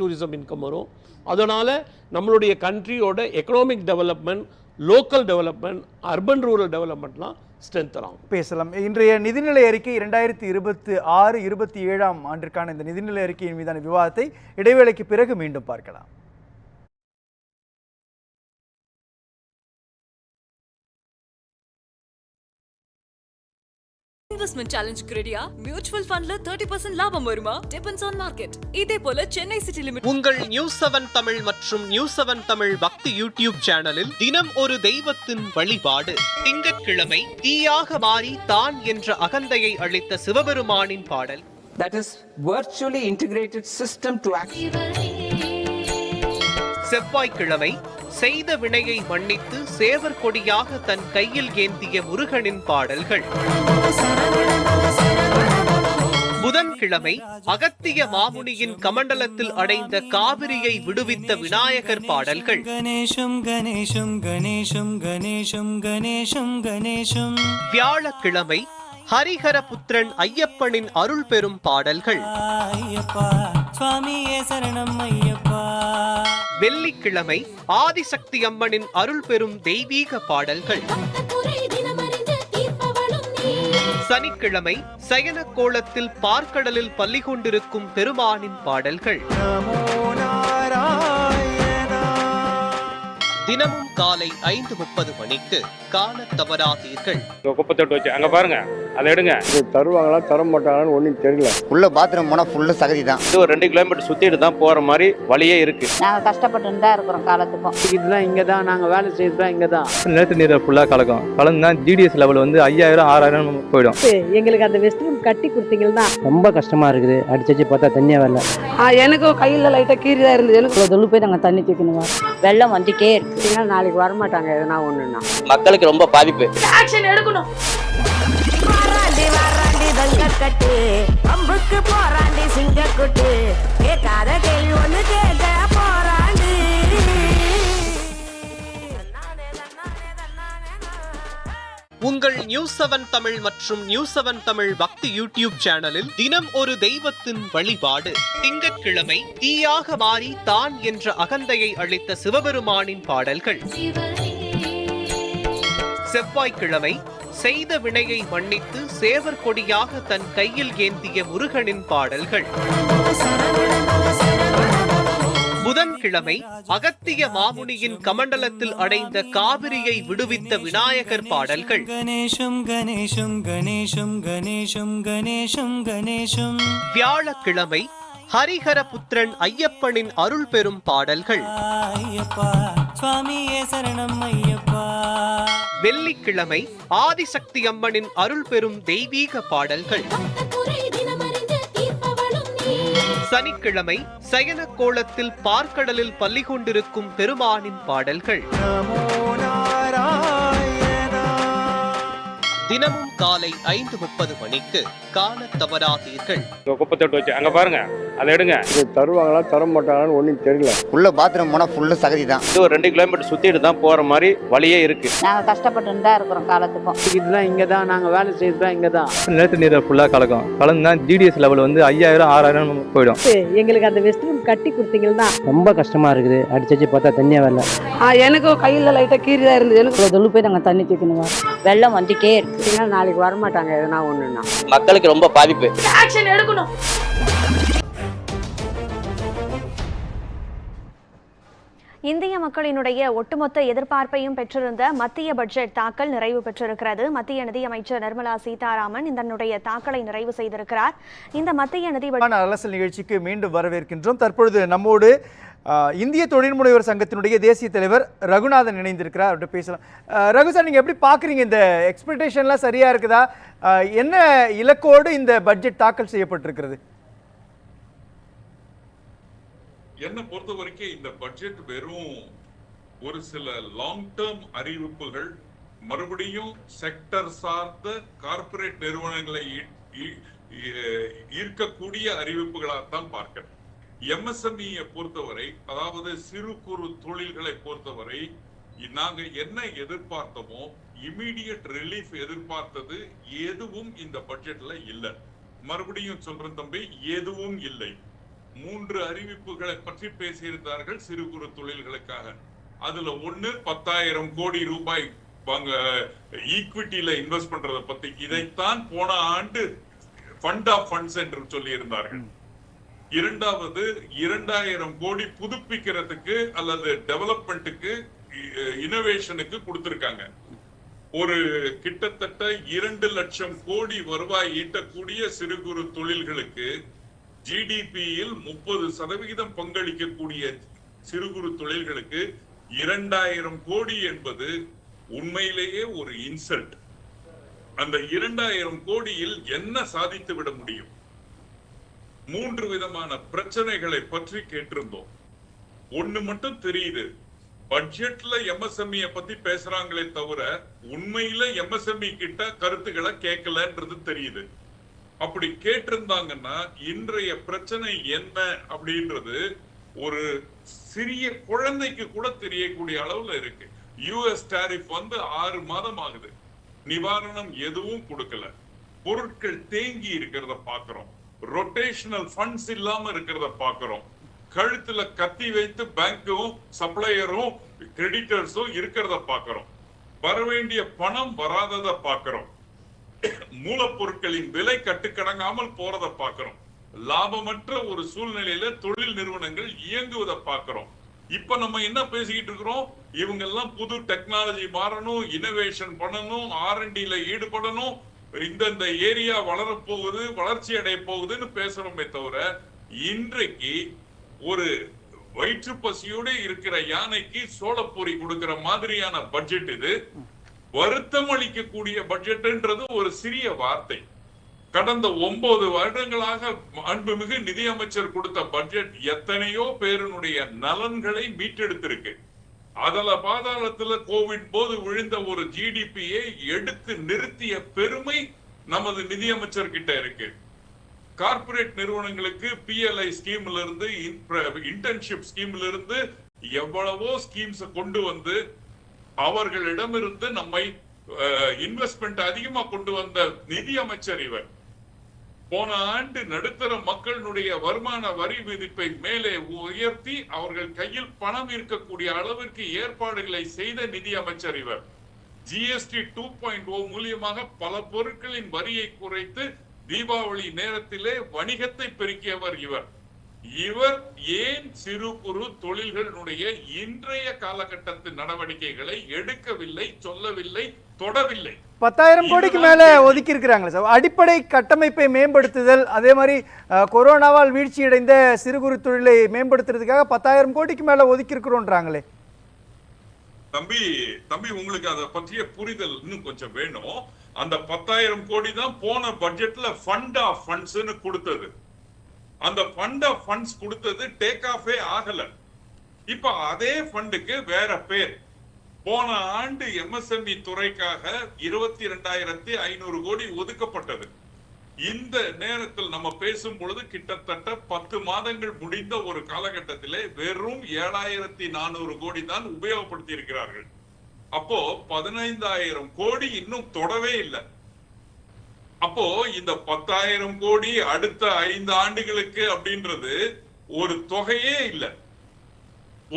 டூரிசம் இன்கம் வரும். அதனால் நம்மளுடைய கண்ட்ரியோட economic development, local development, urban rural டெவலப்மெண்ட்லாம் ஸ்ட்ரென்த் ஆகும். பேசலாம். இன்றைய நிதிநிலை அறிக்கை 2026-27 ஆண்டிற்கான இந்த நிதிநிலை அறிக்கையின் மீதான விவாதத்தை இடைவேளைக்கு பிறகு மீண்டும் பார்க்கலாம். இன்வெஸ்ட்மெண்ட் சேலஞ்ச் கிரெடியா மியூச்சுவல் ஃபண்ட்ல 30% லாபம் வருமா? Depends on market. இதே போல சென்னை சிட்டி லிமிட் உங்கள் News7 தமிழ் மற்றும் News7 தமிழ் பக்தி யூடியூப் சேனலில் தினம் ஒரு தெய்வத்தின் வழிபாடு. திங்கட்கிழமை தீயாக மாறி தான் என்ற அகந்தையை அளித்த சிவபெருமானின் பாடல். That is virtually integrated system to action. செவ்வாய்க்கிழமை செய்த வினையை மன்னித்து சேவர் கொடியாக தன் கையில் ஏந்திய முருகனின் பாடல்கள். புதன்கிழமை அகத்திய மாமுனியின் கமண்டலத்தில் அடைந்த காவிரியை விடுவித்த விநாயகர் பாடல்கள். வியாழக்கிழமை ஹரிஹர புத்திரன் ஐயப்பனின் அருள் பெறும் பாடல்கள். வெள்ளிக்கிழமை ஆதிசக்தி அம்மனின் அருள் பெறும் தெய்வீக பாடல்கள். சனிக்கிழமை சயன கோலத்தில் பார்க்கடலில் பள்ளி கொண்டிருக்கும் பெருமானின் பாடல்கள். தினமும் காலை 5:30 மணிக்கு காண தவறாதீர்கள். குப்பத்தொட்டு வச்சு அங்க பாருங்க, அதை எடுங்க. தருவாங்களா தர மாட்டாங்கன்னு ஒன்றும் தெரியல. உள்ள பாத்ரூம் போனா ஃபுல்லு சகதி தான். இது ஒரு 2 கிலோமீட்டர் சுத்திட்டு தான் போற மாதிரி வழியே இருக்கு. நாங்க கஷ்டப்பட்டு தான் இருக்கிறோம் காலத்துக்கும். இதெல்லாம் இங்க தான் நாங்க வேலை செய்யறதா இங்க தான். நிலத்து நீரை ஃபுல்லா கலக்கும். கலந்துனா ஜிடிஎஸ் லெவல் வந்து 5000-6000 போயிடும். எங்களுக்கு அந்த வெஸ்ட் ரூம் கட்டி கொடுத்தீங்கன்னா ரொம்ப கஷ்டமா இருக்குது. அடிச்சு பார்த்தா தண்ணியா வரல. எனக்கும் கையில லைட்டா கீறிதான் இருந்தது. எனக்கு தொழு போய் நாங்க தண்ணி தூக்கணும். வெள்ளம் வந்துட்டே இருக்கு. நாளைக்கு வரமாட்டாங்க எதனா ஒண்ணுன்னா. மக்களுக்கு ரொம்ப பாதிப்பு. ஆக்ஷன் எடுக்கணும். கட்டு அம்புக்கு போராண்டி சிங்கக்குட்டு கேட்காத கேள்வி ஒண்ணு கேட்க போராண்டி. உங்கள் News7 தமிழ் மற்றும் News7 தமிழ் பக்தி யூடியூப் சேனலில் தினம் ஒரு தெய்வத்தின் வழிபாடு. திங்கட்கிழமை தீயாக மாறி தான் என்ற அகந்தையை அளித்த சிவபெருமானின் பாடல்கள். செவ்வாய்க்கிழமை செய்த வினையை மன்னித்து சேவர் கொடியாக தன் கையில் ஏந்திய முருகனின் பாடல்கள். புதன்கிழமை அகத்திய மாமுனியின் கமண்டலத்தில் அடைந்த காவிரியை விடுவித்த விநாயகர் பாடல்கள். வியாழக்கிழமை ஹரிஹர புத்திரன் ஐயப்பனின் அருள் பெறும் பாடல்கள். வெள்ளிக்கிழமை ஆதிசக்தி அம்மனின் அருள் பெறும் தெய்வீக பாடல்கள். சனிக்கிழமை சயன கோலத்தில் பார்க்கடலில் பள்ளி கொண்டிருக்கும் பெருமானின் பாடல்கள். தினமும் காலை 5:30 மணிக்கு காண தவறாதீர்கள். குப்பத்தொட்டு வச்சு அங்க பாருங்க, அதை எடுங்க. தருவாங்களா தர மாட்டாங்கன்னு ஒன்றும் தெரியல. உள்ள பாத்ரூம் போனா ஃபுல்லு சகதி தான். இது ஒரு 2 கிலோமீட்டர் சுத்திட்டு தான் போற மாதிரி வழியே இருக்கு. நாங்க கஷ்டப்பட்டு தான் இருக்கிறோம் காலத்துக்கும். இதெல்லாம் இங்க தான் நாங்க வேலை செய்யறதா இங்க தான். நிலத்து நீரை ஃபுல்லா கலக்கும். கலந்துனா ஜிடிஎஸ் லெவல் வந்து 5000-6000 போயிடும். எங்களுக்கு அந்த வெஸ்ட் ரூம் கட்டி கொடுத்தீங்கன்னா ரொம்ப கஷ்டமா இருக்குது. அடிச்சு பார்த்தா தண்ணியா வரல. எனக்கும் கையில லைட்டா கீறிதான் இருந்தது. எனக்கு தொழு போய் நாங்க தண்ணி தூக்கணும். வெள்ளம் வந்துட்டே இருக்கு. நாளைக்கு வரமாட்டாங்க எதனா ஒண்ணுன்னா. மக்களுக்கு ரொம்ப பாதிப்பு. ஆக்ஷன் எடுக்கணும். இந்திய மக்களினுடைய ஒட்டுமொத்த எதிர்பார்ப்பையும் பெற்றிருந்த மத்திய பட்ஜெட் தாக்கல் நிறைவு பெற்றிருக்கிறது. மத்திய நிதியமைச்சர் நிர்மலா சீதாராமன் இதனுடைய தாக்கலை நிறைவு செய்திருக்கிறார். இந்த மத்திய நிதி அரசியல் நிகழ்ச்சிக்கு மீண்டும் வரவேற்கின்றோம். தற்பொழுது நம்மோடு இந்திய தொழில் முனைவோர் சங்கத்தினுடைய தேசிய தலைவர் ரகுநாதன் இணைந்திருக்கிறார், அவர்கிட்ட பேசலாம். ரகு சார், நீங்கள் எப்படி பார்க்குறீங்க? இந்த எக்ஸ்பெக்டேஷன்லாம் சரியாக இருக்குதா? என்ன இலக்கோடு இந்த பட்ஜெட் தாக்கல் செய்யப்பட்டிருக்கிறது? என்ன பொறுத்த வரைக்கும் இந்த பட்ஜெட் வெறும் ஒரு சில லாங் டேர்ம் அறிவிப்புகள், மறுபடியும் செக்டர் சார்ந்த கார்ப்பரேட் நிறுவனங்களை ஈர்க்கக்கூடிய அறிவிப்புகளாகத்தான் பார்க்கிறேன். எம்எஸ்எம்இ பொறுத்தவரை, அதாவது சிறு குறு தொழில்களை பொறுத்தவரை நாங்க என்ன எதிர்பார்த்தோமோ இமீடியட் ரிலீஃப் எதிர்பார்த்தது எதுவும் இந்த பட்ஜெட்ல இல்லை. மறுபடியும் சொல்றேன் தம்பி, எதுவும் இல்லை. 3 அறிவிப்புகளை பற்றி பேசியிருந்தார்கள் சிறு குறு தொழில்களுக்காக. அதுல ஒண்ணு 10,000 கோடி ரூபாய் ஈக்விட்டியில இன்வெஸ்ட் பண்றதை பத்தி. இதைத்தான் போன ஆண்டு ஃபண்ட் ஆஃப் ஃபண்ட்ஸ் என்று சொல்லி இருந்தார்கள். இரண்டாவது 2,000 கோடி புதுப்பிக்கிறதுக்கு அல்லது டெவலப்மெண்ட்டுக்கு, இனோவேஷனுக்கு கொடுத்திருக்காங்க. ஒரு கிட்டத்தட்ட 2 லட்சம் கோடி வருவாய் ஈட்டக்கூடிய சிறு குறு தொழில்களுக்கு ஜிடிபியில் 30% பங்களிக்கக்கூடிய சிறு குறு தொழில்களுக்கு 2,000 கோடி என்பது உண்மையிலேயே ஒரு இன்சல்ட். அந்த 2,000 கோடியில் என்ன சாதித்து விட முடியும்? 3 விதமான பிரச்சனைகளை பற்றி கேட்டிருந்தோம். ஒண்ணு மட்டும் தெரியுது, பட்ஜெட்ல எம்எஸ்எம்இ பத்தி பேசுறாங்களே தவிர உண்மையில எம்எஸ்எம்இ கிட்ட கருத்துக்களை கேட்கலன்றது தெரியுது. அப்படி கேட்டிருந்தாங்கன்னா இன்றைய பிரச்சனை என்ன அப்படின்றது ஒரு சிறிய குழந்தைக்கு கூட தெரியக்கூடிய அளவுல இருக்கு. யுஎஸ் டாரிஃப் 6 மாதம் ஆகுது, நிவாரணம் எதுவும் கொடுக்கல. பொருட்கள் தேங்கி இருக்கிறத பாக்குறோம், ரொட்டேஷனல் ஃபண்ட்ஸ் இல்லாம இருக்கிறத பாக்குறோம், கழுத்துல கத்தி வைத்து பேங்கும் சப்ளையரும் கிரெடிட்டர்ஸும் இருக்கிறத பாக்குறோம், வரவேண்டிய பணம் வராதத பாக்குறோம், மூலப்பொருட்களின் விலை கட்டுக்கடங்காமல் போறத பாக்குறோம், லாபமற்ற ஒரு சூழ்நிலையில தொழில் நிறுவனங்கள் இயங்குவதை பாக்குறோம். இப்ப நம்ம என்ன பேசிக்கிட்டு இருக்கிறோம்? இவங்க எல்லாம் புது டெக்னாலஜி மாறணும், இனோவேஷன் பண்ணணும், R&Dல ஈடுபடணும், இந்த ஏரியா வளரப்போகுது, வளர்ச்சி அடைய போகுதுன்னு பேசுறோமே தவிர இன்றைக்கு ஒரு வயிற்று பசியோட இருக்கிற யானைக்கு சோளப்பொரி கொடுக்கிற மாதிரியான பட்ஜெட் இது. வருத்தம் அளிக்கக்கூடிய பட்ஜெட்ன்றது ஒரு சிறிய வார்த்தை. கடந்த 9 வருடங்களாக அன்புமிகு நிதியமைச்சர் கொடுத்த பட்ஜெட் எத்தனையோ பேருடைய நலன்களை மீட்டெடுத்திருக்கு. அதல பாதாளத்துல கோவிட் போது விழுந்த ஒரு ஜிடிபியை எடுத்து நிறுத்திய பெருமை நமது நிதியமைச்சர் கிட்ட இருக்கு. கார்ப்பரேட் நிறுவனங்களுக்கு PLI ஸ்கீம்ல இருந்து, இன்டர்ன்ஷிப் ஸ்கீம்ல இருந்து எவ்வளவோ ஸ்கீம்ஸ் கொண்டு வந்து அவர்களிடமிருந்து நம்மை இன்வெஸ்ட்மெண்ட் அதிகமா கொண்டு வந்த நிதி அமைச்சர் இவர். போன ஆண்டு நடுத்தர மக்களுடைய வருமான வரி விதிப்பை மேலே உயர்த்தி அவர்கள் கையில் பணம் இருக்கக்கூடிய அளவிற்கு ஏற்பாடுகளை செய்த நிதி அமைச்சர் இவர். ஜிஎஸ்டி 2.0 மூலியமாக பல பொருட்களின் வரியை குறைத்து தீபாவளி நேரத்திலே வணிகத்தை பெருக்கியவர் இவர். இவர் ஏன் சிறு குறு தொழில்களுடைய இன்றைய காலகட்டத்து நடவடிக்கைகளை எடுக்கவில்லை, சொல்லவில்லை, தொடவில்லை? 10,000 கோடிக்கு மேல ஒதுக்கி இருக்கிறாங்களே சார். அடிப்படை கட்டமைப்பை மேம்படுத்துதல், அதே மாதிரி கொரோனாவால் வீழ்ச்சியடைந்த சிறு குறு தொழிலை மேம்படுத்துறதுக்காக 10,000 கோடிக்கு மேல ஒதுக்கி இருக்கிறோன்றாங்களே. தம்பி உங்களுக்கு அதை பற்றிய புரிதல் இன்னும் கொஞ்சம் வேணும். அந்த 10,000 கோடி தான் போன பட்ஜெட்ல ஃபண்ட் ஆஃப் ஃபண்ட்ஸ்னு கொடுத்தது. அந்த ஃபண்ட் ஆஃப் ஃபண்ட்ஸ் கொடுத்தது டேக் ஆஃபே ஆகல. இப்ப அதே ஃபண்டுக்கு வேற பேர். போன ஆண்டு எம்எஸ்எம்இ துறைக்காக 22,500 கோடி ஒதுக்கப்பட்டது. இந்த நேரத்தில் நம்ம பேசும் பொழுது கிட்டத்தட்ட 10 மாதங்கள் முடிந்த ஒரு காலகட்டத்திலே வெறும் 7,400 கோடி தான் உபயோகப்படுத்தி இருக்கிறார்கள். அப்போ 15,000 கோடி இன்னும் தொடவே இல்லை. அப்போ இந்த 10,000 கோடி அடுத்த 5 ஆண்டுகளுக்கு அப்படின்றது ஒரு தொகையே இல்லை.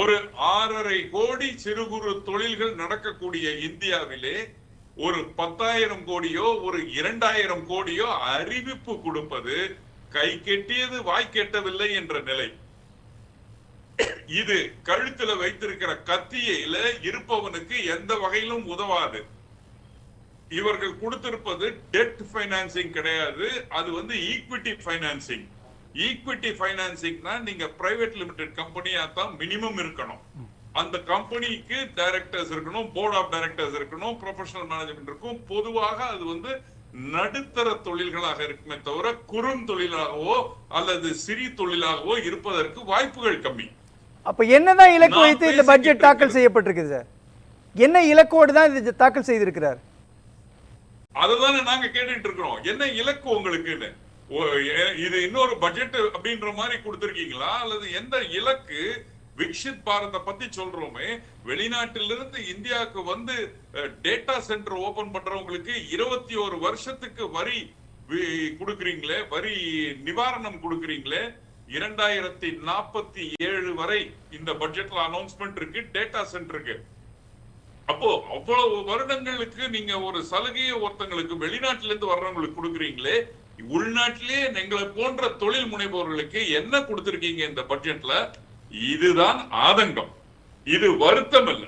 ஒரு 6.5 கோடி சிறு குறு தொழில்கள் நடக்கக்கூடிய இந்தியாவிலே ஒரு 10,000 கோடியோ ஒரு 2,000 கோடியோ அறிவிப்பு கொடுப்பது கை கெட்டியது வாய் கெட்டவில்லை என்ற நிலை. இது கழுத்துல வைத்திருக்கிற கத்தியில இருப்பவனுக்கு எந்த வகையிலும் உதவாது. இவர்கள் கொடுத்திருப்பது டெட் பைனான்சிங் கிடையாது, அது ஈக்விட்டி பைனான்சிங். ஈக்விட்டி ஃபைனான்சிங்னா நீங்க பிரைவேட் லிமிடெட் கம்பெனியா தான் மினிமம் இருக்கணும். அந்த கம்பெனிக்கு டைரக்டர்ஸ் இருக்கணும், போர்ட் ஆஃப் டைரக்டர்ஸ் இருக்கணும், ப்ரொஃபஷனல் மேனேஜ்மெண்ட் இருக்கும். பொதுவாக அது வந்து நடுத்தர தொழில்களாக இருக்குமே தவிர குறுந்தொழிலாகவோ அல்லது சிறு தொழிலாகவோ இருப்பதற்கு வாய்ப்புகள் கம்மி. அப்ப என்னதான் இலக்கு வைத்து இந்த பட்ஜெட் தாக்கல் செய்யப்பட்டிருக்குது சார்? என்ன இலக்கோடு தான் இது தாக்கல் செய்திருக்கிறார்? அதுதானே நாங்க கேட்டுட்டு இருக்கிறோம். என்ன இலக்கு உங்களுக்குன்னு? இது இன்னொரு பட்ஜெட் அப்படின்ற மாதிரி கொடுத்திருக்கீங்களா அல்லது எந்த இலக்கு? விக்ஷித் பாரத பத்தி சொல்றோமே, வெளிநாட்டிலிருந்து இந்தியாவுக்கு வந்து டேட்டா சென்டர் ஓபன் பண்றவங்களுக்கு 21 வருஷத்துக்கு வரி கொடுக்கறீங்களே, வரி நிவாரணம் கொடுக்கறீங்களே. 2047 வரை இந்த பட்ஜெட்ல அனௌன்ஸ்மெண்ட் இருக்கு டேட்டா சென்டருக்கு. அப்போ அவ்வளவு வருடங்களுக்கு நீங்க ஒரு சலுகையை ஒருத்தங்களுக்கு வெளிநாட்டில இருந்து வர்றவங்களுக்கு கொடுக்குறீங்களே, உள்நாட்டிலேயே எங்களை போன்ற தொழில் முனைவோர்களுக்கு என்ன கொடுத்திருக்கீங்க இந்த பட்ஜெட்ல? இதுதான் ஆதங்கம், இது வருத்தம் இல்ல.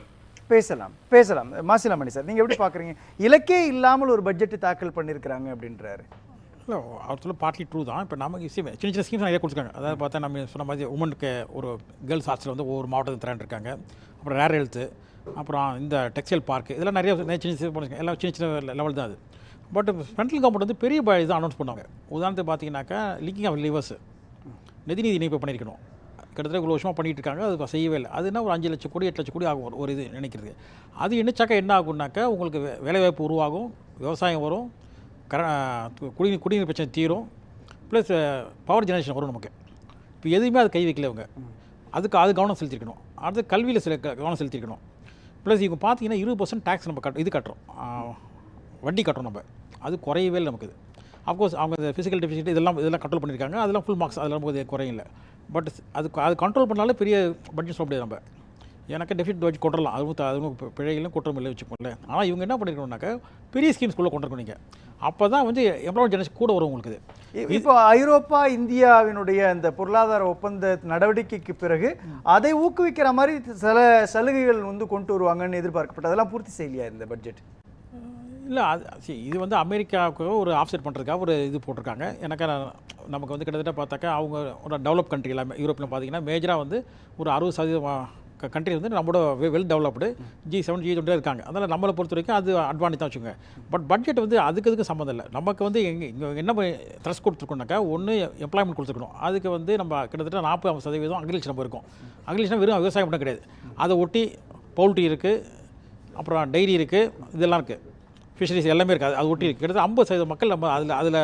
பேசலாம் மாசிலாமணி சார், நீங்க எப்படி பாக்குறீங்க? இலக்கே இல்லாமல் ஒரு பட்ஜெட் தாக்கல் பண்ணிருக்காங்க அப்படின்றாரு. இல்லை, அவர் சொல்ல பார்ட்லி ட்ரூ தான். இப்போ நமக்கு சின்ன சின்ன ஸ்கீம்ஸ் நிறைய கொடுத்துருக்காங்க. அதாவது பார்த்தா நம்ம சொன்ன மாதிரி உமனுக்கு ஒரு கேர்ள்ஸ் ஹாஸ்டல் வந்து ஒவ்வொரு மாவட்டத்தில் திறந்துருக்காங்க. அப்புறம் ரேர் ஹெல்த்து, அப்புறம் இந்த டெக்ஸ்டைல் பார்க்கு, இதெல்லாம் நிறைய சின்ன எல்லாம் சின்ன லெவல் தான் அது. பட் சென்ட்ரல் கவர்மெண்ட் வந்து பெரிய இதான் அனௌன்ஸ் பண்ணுவாங்க. உதாரணத்துக்கு பார்த்தீங்கன்னாக்கா லிங்கிங் ஆஃப் லிவர்ஸ் நிதி இணைப்பு பண்ணியிருக்கணும். கிட்டத்தட்ட இவ்வளோ வருஷமாக பண்ணிகிட்டு இருக்காங்க, அது செய்யவே இல்லை. அதுனா ஒரு 5 லட்சம் கோடி 8 லட்சம் கோடி ஆகும் ஒரு இது நினைக்கிறது. அது இணைச்சாக்கா என்ன ஆகும்னாக்கா உங்களுக்கு வேலைவாய்ப்பு உருவாகும், விவசாயம் வரும், குடிநீர் பிரச்சனை தீரும், ப்ளஸ் பவர் ஜெனரேஷன் வரும் நமக்கு. இப்போ எதுவுமே அது கை வைக்கல அவங்க. அது கவனம் செலுத்திருக்கணும். அடுத்து கல்வியில் கவனம் செலுத்திருக்கணும். ப்ளஸ் இவங்க பார்த்தீங்கன்னா 20% டேக்ஸ் நம்ம கட்டுறோம், வட்டி கட்டுறோம் நம்ம. அது குறையவே இல்லை நமக்கு. அஃப்கோர்ஸ் அவங்க ஃபிசிக்கல் டெபிசிட் இதெல்லாம் கண்ட்ரோல் பண்ணியிருக்காங்க, அதெல்லாம் ஃபுல் மார்க்ஸ், அதெல்லாம் நமக்கு குறையில்லை. பட் அது கண்ட்ரோல் பண்ணாலே பெரிய பட்ஜெட் சொல்ல முடியாது நம்ம. எனக்கு டெபிசிட் வச்சு கொண்டுடலாம், அதுவும் பிழைகளும் குற்றம் இல்லை வச்சுக்கோங்களேன். ஆனால் இவங்க என்ன பண்ணியிருக்கணும்னாக்கா பெரிய ஸ்கீம்ஸ்குள்ளே கொண்டிருக்கணும் நீங்கள். அப்போ தான் வந்து எம்ப்ளாய்மெண்ட் ஜெனரேஷன் கூட வரும் உங்களுக்கு. இப்போ ஐரோப்பா இந்தியாவினுடைய அந்த பொருளாதார ஒப்பந்த நடவடிக்கைக்கு பிறகு அதை ஊக்குவிக்கிற மாதிரி சில சலுகைகள் வந்து கொண்டு வருவாங்கன்னு எதிர்பார்க்கப்பட்டு அதெல்லாம் பூர்த்தி செய்யலையா இந்த பட்ஜெட்? இல்லை, இது வந்து அமெரிக்காவுக்கு ஒரு ஆஃப்செட் பண்ணுறதுக்காக ஒரு இது போட்டிருக்காங்க. எனக்கு நமக்கு வந்து கிட்டத்தட்ட பார்த்தாக்கா அவங்க ஒரு டெவலப் கண்ட்ரி எல்லாமே யூரோப்பில் பார்த்தீங்கன்னா மேஜராக வந்து ஒரு 60% கண்ட்ரி வந்து நம்மளோட வெல் டெவலப்டு G7 G20 இருக்காங்க. அதனால் நம்மளை பொறுத்த வரைக்கும் அது அட்வான்டேஜ் தான் வச்சுக்கோங்க. பட் பட்ஜெட் வந்து அதுக்கு சம்மந்தம் இல்லை. நமக்கு வந்து இங்கே என்ன த்ரெஸ் கொடுத்துருக்கோம்னாக்கா, ஒன்று எம்ப்ளாய்மெண்ட் கொடுத்துருக்கணும். அதுக்கு வந்து நம்ம கிட்டத்தட்ட 40% அக்ரிகல்ச்சர் நம்ம இருக்கும். அக்ரிகல்ச்சர் வெறும் விவசாயம் மட்டும் கிடையாது, அதை ஒட்டி பவுல்ட்ரி இருக்குது, அப்புறம் டைரி இருக்குது, இதெல்லாம் இருக்குது, ஃபிஷரிஸ் எல்லாமே இருக்குது. அது ஒட்டி இருக்குது. கிட்டத்தட்ட 50% மக்கள் நம்ம அதில்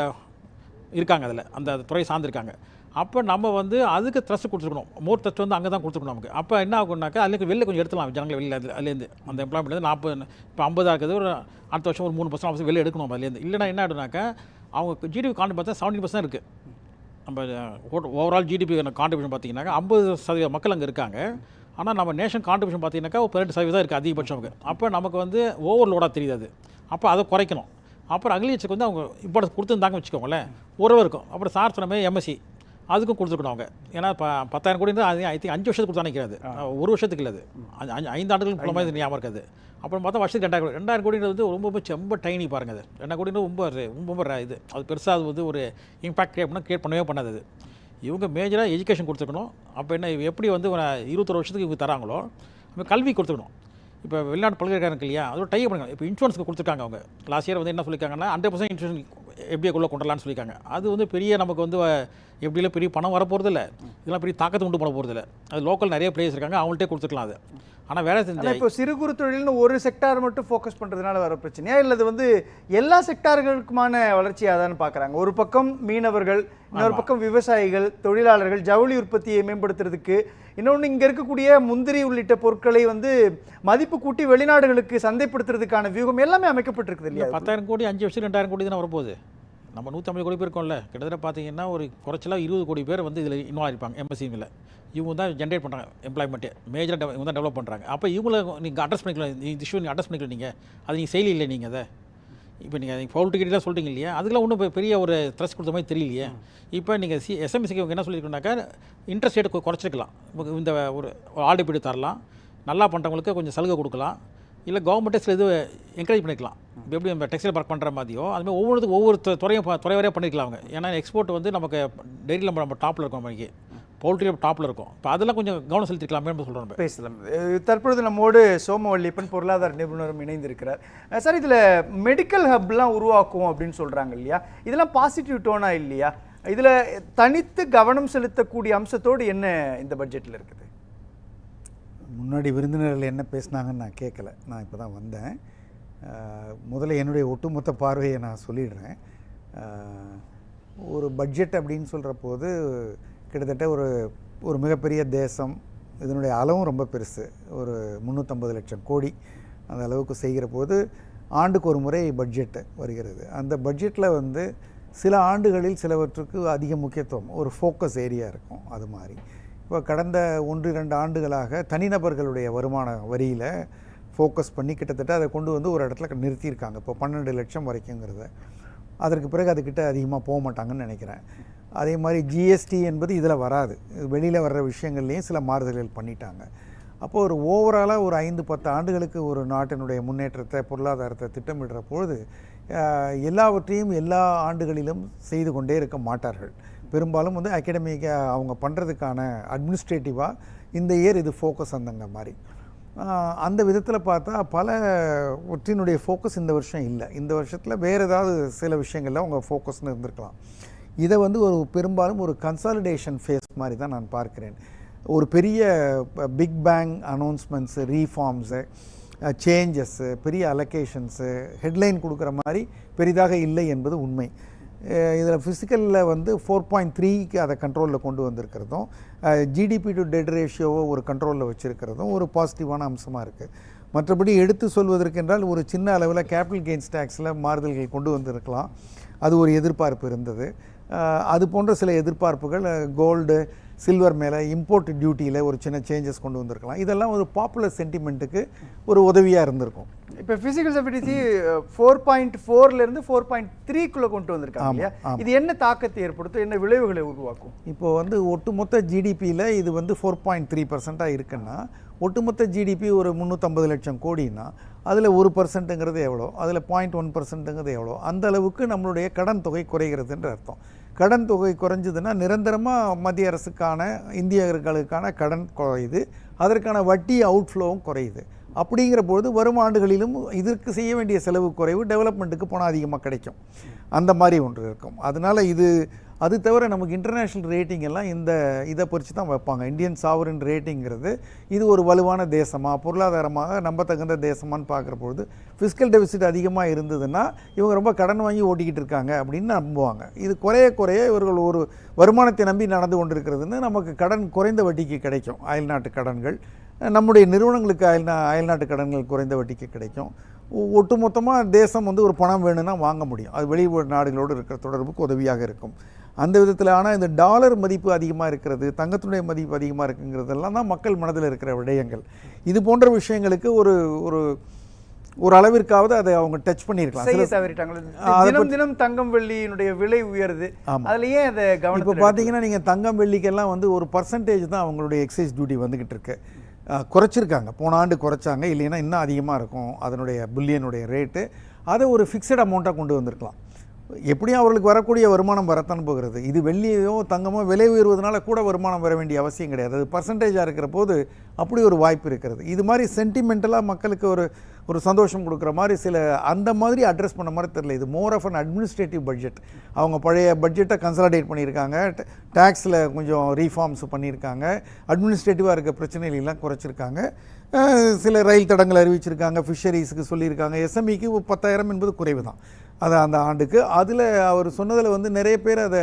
இருக்காங்க, அந்த துறை சார்ந்திருக்காங்க. அப்போ நம்ம வந்து அதுக்கு த்ரெஸ்ட் கொடுத்துருக்கணும். மோர் த்ரெஸ்ட் வந்து அங்கே தான் கொடுத்துருக்கணும் நமக்கு. அப்போ என்ன ஆகும்னாக்கா அதுக்கு வெளில கொஞ்சம் எடுத்துலாம் ஜனங்களை வெளியில் அதுலேருந்து அந்த எம்ப்ளாய்மெண்ட் 40 இப்போ 50 ஆகுது. ஒரு அடுத்த வருஷம் ஒரு 3% வெளில எடுக்கணும் அதுலேருந்து. இல்லைனா என்ன ஆகிடும்னாக்கா அவங்க ஜிடிபி கான்ட்ரிபியூஷன் பார்த்தா 70% இருக்குது. நம்ம ஓவரால் ஜிடிபி கான்ட்ரிபியூஷன் பார்த்தீங்கன்னாக்கா 50% மக்கள் அங்கே இருக்காங்க. ஆனால் நம்ம நேஷன் கான்ட்ரிபியூஷன் பார்த்தீங்கன்னாக்கா 18% இருக்குது அதிகபட்சம். அப்போ நமக்கு வந்து ஓவர்லோடாக தெரியுது அது. அப்போ அதை குறைக்கணும். அப்புறம் அக்ரிகல்ச்சருக்கு வந்து அவங்க இம்பார்ட்டன்ஸ் கொடுத்துருந்தாங்க வச்சுக்கோங்களேன், உறவு இருக்கும். அப்புறம் சார் சொன்ன மாதிரி எம்எஸ்சி அதுக்கும் கொடுத்துருக்கணும் அவங்க. ஏன்னா இப்போ 10,000 கோடி அது ஐ திங்க் 5 வருஷத்துக்கு கொடுத்தா நினைக்கிறது, ஒரு வருஷத்துக்கு இல்லை, அது 5 ஆண்டுகளுக்கு போல மாதிரி ஞாபகம் இருக்காது. அப்புறம் பார்த்தா வருஷத்துக்கு 2,000 கோடின்றது வந்து ரொம்ப டைனி பாருங்க. அது 2,000 கோடின்றது ரொம்ப இது. அது பெருசாக அது வந்து ஒரு இம்பாக்ட் கிரியேட் பண்ணவே பண்ணாது. அது இவங்க மேஜராக எஜுகேஷன் கொடுத்துருக்கணும். அப்போ என்ன எப்படி வந்து ஒரு 21 வருஷத்துக்கு இவங்க தராங்களோ நம்ம கல்வி கொடுத்துக்கணும். இப்போ வெளிநாட்டு பல்கலைக்கழகம் இல்லையா, அதோட டைப் பண்ணுங்க. இப்போ இன்சூரன்ஸ்க்கு கொடுத்துருக்காங்க அவங்க. லாஸ்ட் இயர் வந்து என்ன சொல்லியிருக்காங்கன்னா 100% இன்சூரன்ஸ் எப்படிக்குள்ளே கொண்டுலான்னு சொல்லியிருக்காங்க. அது வந்து பெரிய நமக்கு வந்து எப்படிலாம் பெரிய பணம் வரப்போகிறது இல்லை, இதெல்லாம் பெரிய தாக்கத்தை உண்டு பண்ண போகிறது இல்லை. அது லோக்கல் நிறைய பிளேயர்ஸ் இருக்காங்க, அவங்கள்ட்டே கொடுத்துக்கலாம். அது ஆனால் வேலை செஞ்சு இப்போ சிறு குறு தொழில்னு ஒரு செக்டார் மட்டும் ஃபோக்கஸ் பண்ணுறதுனால வர பிரச்சனையா, இல்லை அது வந்து எல்லா செக்டார்களுக்குமான வளர்ச்சியாக தான் பார்க்குறாங்க? ஒரு பக்கம் மீனவர்கள், இன்னொரு பக்கம் விவசாயிகள், தொழிலாளர்கள், ஜவுளி உற்பத்தியை மேம்படுத்துறதுக்கு, இன்னொன்று இங்கே இருக்கக்கூடிய முந்திரி உள்ளிட்ட பொருட்களை வந்து மதிப்பு கூட்டி வெளிநாடுகளுக்கு சந்தைப்படுத்துறதுக்கான வியூகம் எல்லாமே அமைக்கப்பட்டிருக்குது இல்லையா? 10,000 கோடி 5 வருஷம் 2,000 கோடி தானே வரப்போகுது. நம்ம 150 கோடி பேர் இருக்கோம்ல, கிட்டத்தட்ட பார்த்தீங்கன்னா ஒரு குறைச்சலாக 20 கோடி பேர் வந்து இதில் இன்வால்வ் ஆகிருப்பாங்க. எம்எஸ்சியில் இவங்க தான் ஜென்ரேட் பண்ணுறாங்க எம்ப்ளாய்மெண்ட்டு, மேஜராக இவங்க தான் டெவலப் பண்ணுறாங்க. அப்போ இவங்களை நீங்கள் அட்ரஸ் பண்ணிக்கலாம், இந்த இஷ்யூ நீங்கள் அட்ரஸ் பண்ணிக்கலாம். நீங்கள் அது நீங்கள் செயலி இல்லை. நீங்கள் அதை இப்போ நீங்கள் பவுல் டிக்கெட்லாம் சொல்லிட்டீங்க இல்லையா, அதுக்கெல்லாம் ஒன்றும் பெரிய ஒரு த்ரெஸ் கொடுத்த மாதிரி தெரியலையே. இப்போ நீங்கள் எஸ்எம்எஸ்சிக்கு இவங்க என்ன சொல்லியிருக்கோம்னாக்கா இன்ட்ரெஸ்ட் ரேட்டு குறைச்சிருக்கலாம். இந்த ஒரு ஆல்ரெடி தரலாம், நல்லா பண்ணுறவங்களுக்கு கொஞ்சம் சலுகை கொடுக்கலாம். இல்லை கவர்மெண்ட்டே சில இது என்கரேஜ் பண்ணிக்கலாம். இப்போ எப்படி நம்ம டெக்ஸ்டைல் பார்க் பண்ணுற மாதிரியோ அதுமாதிரி ஒவ்வொருத்துக்கும் ஒவ்வொரு துறை வரையாக பண்ணிக்கலாம் அவங்க. ஏன்னா எக்ஸ்போர்ட் வந்து நமக்கு டெய்லியில் நம்ம டாப்பில் இருக்கோம், நமக்கு பவுல்ட்ரி டாப்பில் இருக்கும். இப்போ அதெல்லாம் கொஞ்சம் கவனம் செலுத்திக்கலாமே சொல்கிறோம். பேசலாம். தற்பொழுது நம்மோடு சோமவல்லியப்பன் பொருளாதார நிபுணரும் இணைந்திருக்கிறார். சார், இதில் மெடிக்கல் ஹப்லாம் உருவாக்குவோம் அப்படின்னு சொல்கிறாங்க இல்லையா, இதெல்லாம் பாசிட்டிவ் டோனா இல்லையா? இதில் தனித்து கவனம் செலுத்தக்கூடிய அம்சத்தோடு என்ன இந்த பட்ஜெட்டில் இருக்குது? முன்னாடி விருந்தினர்கள் என்ன பேசினாங்கன்னு நான் கேட்கல, நான் இப்போ தான் வந்தேன். முதல்ல என்னுடைய ஒட்டுமொத்த பார்வையை நான் சொல்லிடுறேன். ஒரு பட்ஜெட் அப்படின்னு சொல்கிற போது கிட்டத்தட்ட ஒரு மிகப்பெரிய தேசம், இதனுடைய அளவும் ரொம்ப பெருசு, ஒரு 350 லட்சம் கோடி அந்த அளவுக்கு செய்கிற போது ஆண்டுக்கு ஒரு முறை பட்ஜெட்டு வருகிறது. அந்த பட்ஜெட்டில் வந்து சில ஆண்டுகளில் சிலவற்றுக்கு அதிக முக்கியத்துவம், ஒரு ஃபோக்கஸ் ஏரியா இருக்கும். அது மாதிரி இப்போ கடந்த 1-2 ஆண்டுகளாக தனிநபர்களுடைய வருமான வரியில் ஃபோக்கஸ் பண்ணி கிட்டத்தட்ட அதை கொண்டு வந்து ஒரு இடத்துல நிறுத்தியிருக்காங்க. இப்போ 12 லட்சம் வரைக்குங்கிறத. அதற்கு பிறகு அதுக்கிட்ட அதிகமாக போக மாட்டாங்கன்னு நினைக்கிறேன். அதே மாதிரி ஜிஎஸ்டி என்பது இதில் வராது, வெளியில் வர்ற விஷயங்கள்லேயும் சில மாறுதல்கள் பண்ணிட்டாங்க. அப்போது ஒரு ஓவராலாக ஒரு 5-10 ஆண்டுகளுக்கு ஒரு நாட்டினுடைய முன்னேற்றத்தை பொருளாதாரத்தை திட்டமிடுற பொழுது எல்லாவற்றையும் எல்லா ஆண்டுகளிலும் செய்து கொண்டே இருக்க மாட்டார்கள். பெரும்பாலும் வந்து அகாடமிக்காக அவங்க பண்ணுறதுக்கான அட்மினிஸ்ட்ரேட்டிவாக இந்த இயர் இது ஃபோக்கஸ் அந்தங்க மாதிரி. அந்த விதத்தில் பார்த்தா பல ஒற்றினுடைய ஃபோக்கஸ் இந்த வருஷம் இல்லை. இந்த வருஷத்தில் வேறு ஏதாவது சில விஷயங்களில் அவங்க ஃபோக்கஸ்னு இருந்திருக்கலாம். இதை வந்து பெரும்பாலும் ஒரு கன்சாலிடேஷன் ஃபேஸ் மாதிரி தான் நான் பார்க்கிறேன். ஒரு பெரிய பிக் பேங் அனௌன்ஸ்மெண்ட்ஸு, ரீஃபார்ம்ஸு, சேஞ்சஸ்ஸு, பெரிய அலோகேஷன்ஸு, ஹெட்லைன் கொடுக்குற மாதிரி பெரிதாக இல்லை என்பது உண்மை. இதில் ஃபிசிக்கலில் வந்து 4.3க்கு அதை கண்ட்ரோலில் கொண்டு வந்திருக்கிறதும், ஜிடிபி டு டெட் ரேஷியோவை ஒரு கண்ட்ரோலில் வச்சுருக்கிறதும் ஒரு பாசிட்டிவான அம்சமாக இருக்குது. மற்றபடி எடுத்து சொல்வதற்கென்றால் ஒரு சின்ன அளவில் கேபிட்டல் கெயின்ஸ் டேக்ஸில் மாறுதல்கள் கொண்டு வந்திருக்கலாம், அது ஒரு எதிர்பார்ப்பு இருந்தது. அது போன்ற சில எதிர்பார்ப்புகள் கோல்டு சில்வர் மேலே இம்போர்ட் டியூட்டியில் ஒரு சின்ன சேஞ்சஸ் கொண்டு வந்திருக்கலாம். இதெல்லாம் ஒரு பாப்புலர் சென்டிமெண்ட்டுக்கு ஒரு உதவியாக இருந்திருக்கும். இப்போ ஃபிசிக்கல் செக்யூரிட்டி 4.4லேருந்து 4.3க்குள்ளே கொண்டு வந்திருக்காங்க இல்லையா, இது என்ன தாக்கத்தை ஏற்படுத்தும், என்ன விளைவுகளை உருவாக்கும்? இப்போ வந்து ஒட்டுமொத்த ஜிடிபியில் இது வந்து 4.3% இருக்குன்னா, ஒட்டுமொத்த ஜிடிபி ஒரு 350 லட்சம் கோடின்னா அதில் 1%ங்கிறது எவ்வளோ, அதில் 0.1%ங்கிறது எவ்வளோ, அந்த அளவுக்கு நம்மளுடைய கடன் தொகை குறைகிறதுன்ற அர்த்தம். கடன் தொகை குறைஞ்சதுன்னா நிரந்தரமாக மத்திய அரசுக்கான இந்தியர்களுக்கான கடன் குறையுது, அதற்கான வட்டி அவுட்ஃப்ளோவும் குறையுது. அப்படிங்கிற பொழுது வரும் ஆண்டுகளிலும் இதற்கு செய்ய வேண்டிய செலவு குறைவு, டெவலப்மெண்ட்டுக்கு போனால் அதிகமாக கிடைக்கும், அந்த மாதிரி ஒன்று இருக்கும். அதனால் அது தவிர நமக்கு இன்டர்நேஷ்னல் ரேட்டிங் எல்லாம் இதை பொறுத்து தான் வைப்பாங்க. இந்தியன் சாவரின் ரேட்டிங்கிறது இது ஒரு வலுவான தேசமாக, பொருளாதாரமாக நம்பத்தகுந்த தேசமானு பார்க்குற பொழுது ஃபிஸ்கல் டெபிசிட் அதிகமாக இருந்ததுன்னா இவங்க ரொம்ப கடன் வாங்கி ஓட்டிக்கிட்டு இருக்காங்க அப்படின்னு நம்புவாங்க. இது குறைய இவர்கள் ஒரு வருமானத்தை நம்பி நடந்து கொண்டிருக்கிறதுன்னு நமக்கு கடன் குறைந்த வட்டிக்கு கிடைக்கும். அயல்நாட்டு கடன்கள், நம்முடைய நிறுவனங்களுக்கு அயல்நாட்டு கடன்கள் குறைந்த வட்டிக்கு கிடைக்கும். ஒட்டுமொத்தமாக தேசம் வந்து ஒரு பணம் வேணும்னா வாங்க முடியும், அது வெளி நாடுகளோடு இருக்கிற தொடர்புக்கு உதவியாக இருக்கும். அந்த விதத்தில். ஆனால் இந்த டாலர் மதிப்பு அதிகமாக இருக்கிறது, தங்கத்தினுடைய மதிப்பு அதிகமாக இருக்குங்கிறதெல்லாம் தான் மக்கள் மனதில் இருக்கிற விடயங்கள். இது போன்ற விஷயங்களுக்கு ஒரு அளவிற்காவது அதை அவங்க டச் பண்ணியிருக்கலாம். தினம் தங்கம் வெள்ளியினுடைய விலை உயருது, அதுலயே அதை கவனம். இப்போ பார்த்தீங்கன்னா நீங்கள் தங்கம் வெள்ளிக்கெல்லாம் வந்து ஒரு பர்சன்டேஜ் தான் அவங்களுடைய எக்ஸைஸ் டியூட்டி வந்துக்கிட்டு இருக்கு. குறைச்சிருக்காங்க, போன ஆண்டு குறைச்சாங்க, இல்லைன்னா இன்னும் அதிகமாக இருக்கும் அதனுடைய புல்லியனுடைய ரேட்டு. அதை ஒரு ஃபிக்ஸட் அமௌண்ட்டாக கொண்டு வந்திருக்கலாம். எப்படியும் அவர்களுக்கு வரக்கூடிய வருமானம் வரத்தான் போகிறது. இது வெள்ளியோ தங்கமோ விலை உயர்வதனால கூட வருமானம் வர வேண்டிய அவசியம் கிடையாது. அது பர்சன்டேஜாக இருக்கிற போது அப்படி ஒரு வாய்ப்பு இருக்கிறது. இது மாதிரி சென்டிமெண்டலாக மக்களுக்கு ஒரு சந்தோஷம் கொடுக்குற மாதிரி அந்த மாதிரி அட்ரஸ் பண்ண மாதிரி தெரியல. இது more of an administrative budget. அவங்க பழைய பட்ஜெட்டை கன்சாலிடேட் பண்ணியிருக்காங்க, டேக்ஸில் கொஞ்சம் ரீஃபார்ம்ஸ் பண்ணியிருக்காங்க, அட்மினிஸ்ட்ரேட்டிவாக இருக்க பிரச்சனைகளெல்லாம் குறைச்சிருக்காங்க, சில ரயில் தடங்கள் அறிவிச்சிருக்காங்க, ஃபிஷரிஸுக்கு சொல்லியிருக்காங்க. எஸ்எம்இக்கு 10,000 என்பது குறைவு தான் அது அந்த ஆண்டுக்கு. அதில் அவர் சொன்னதில் வந்து நிறைய பேர் அதை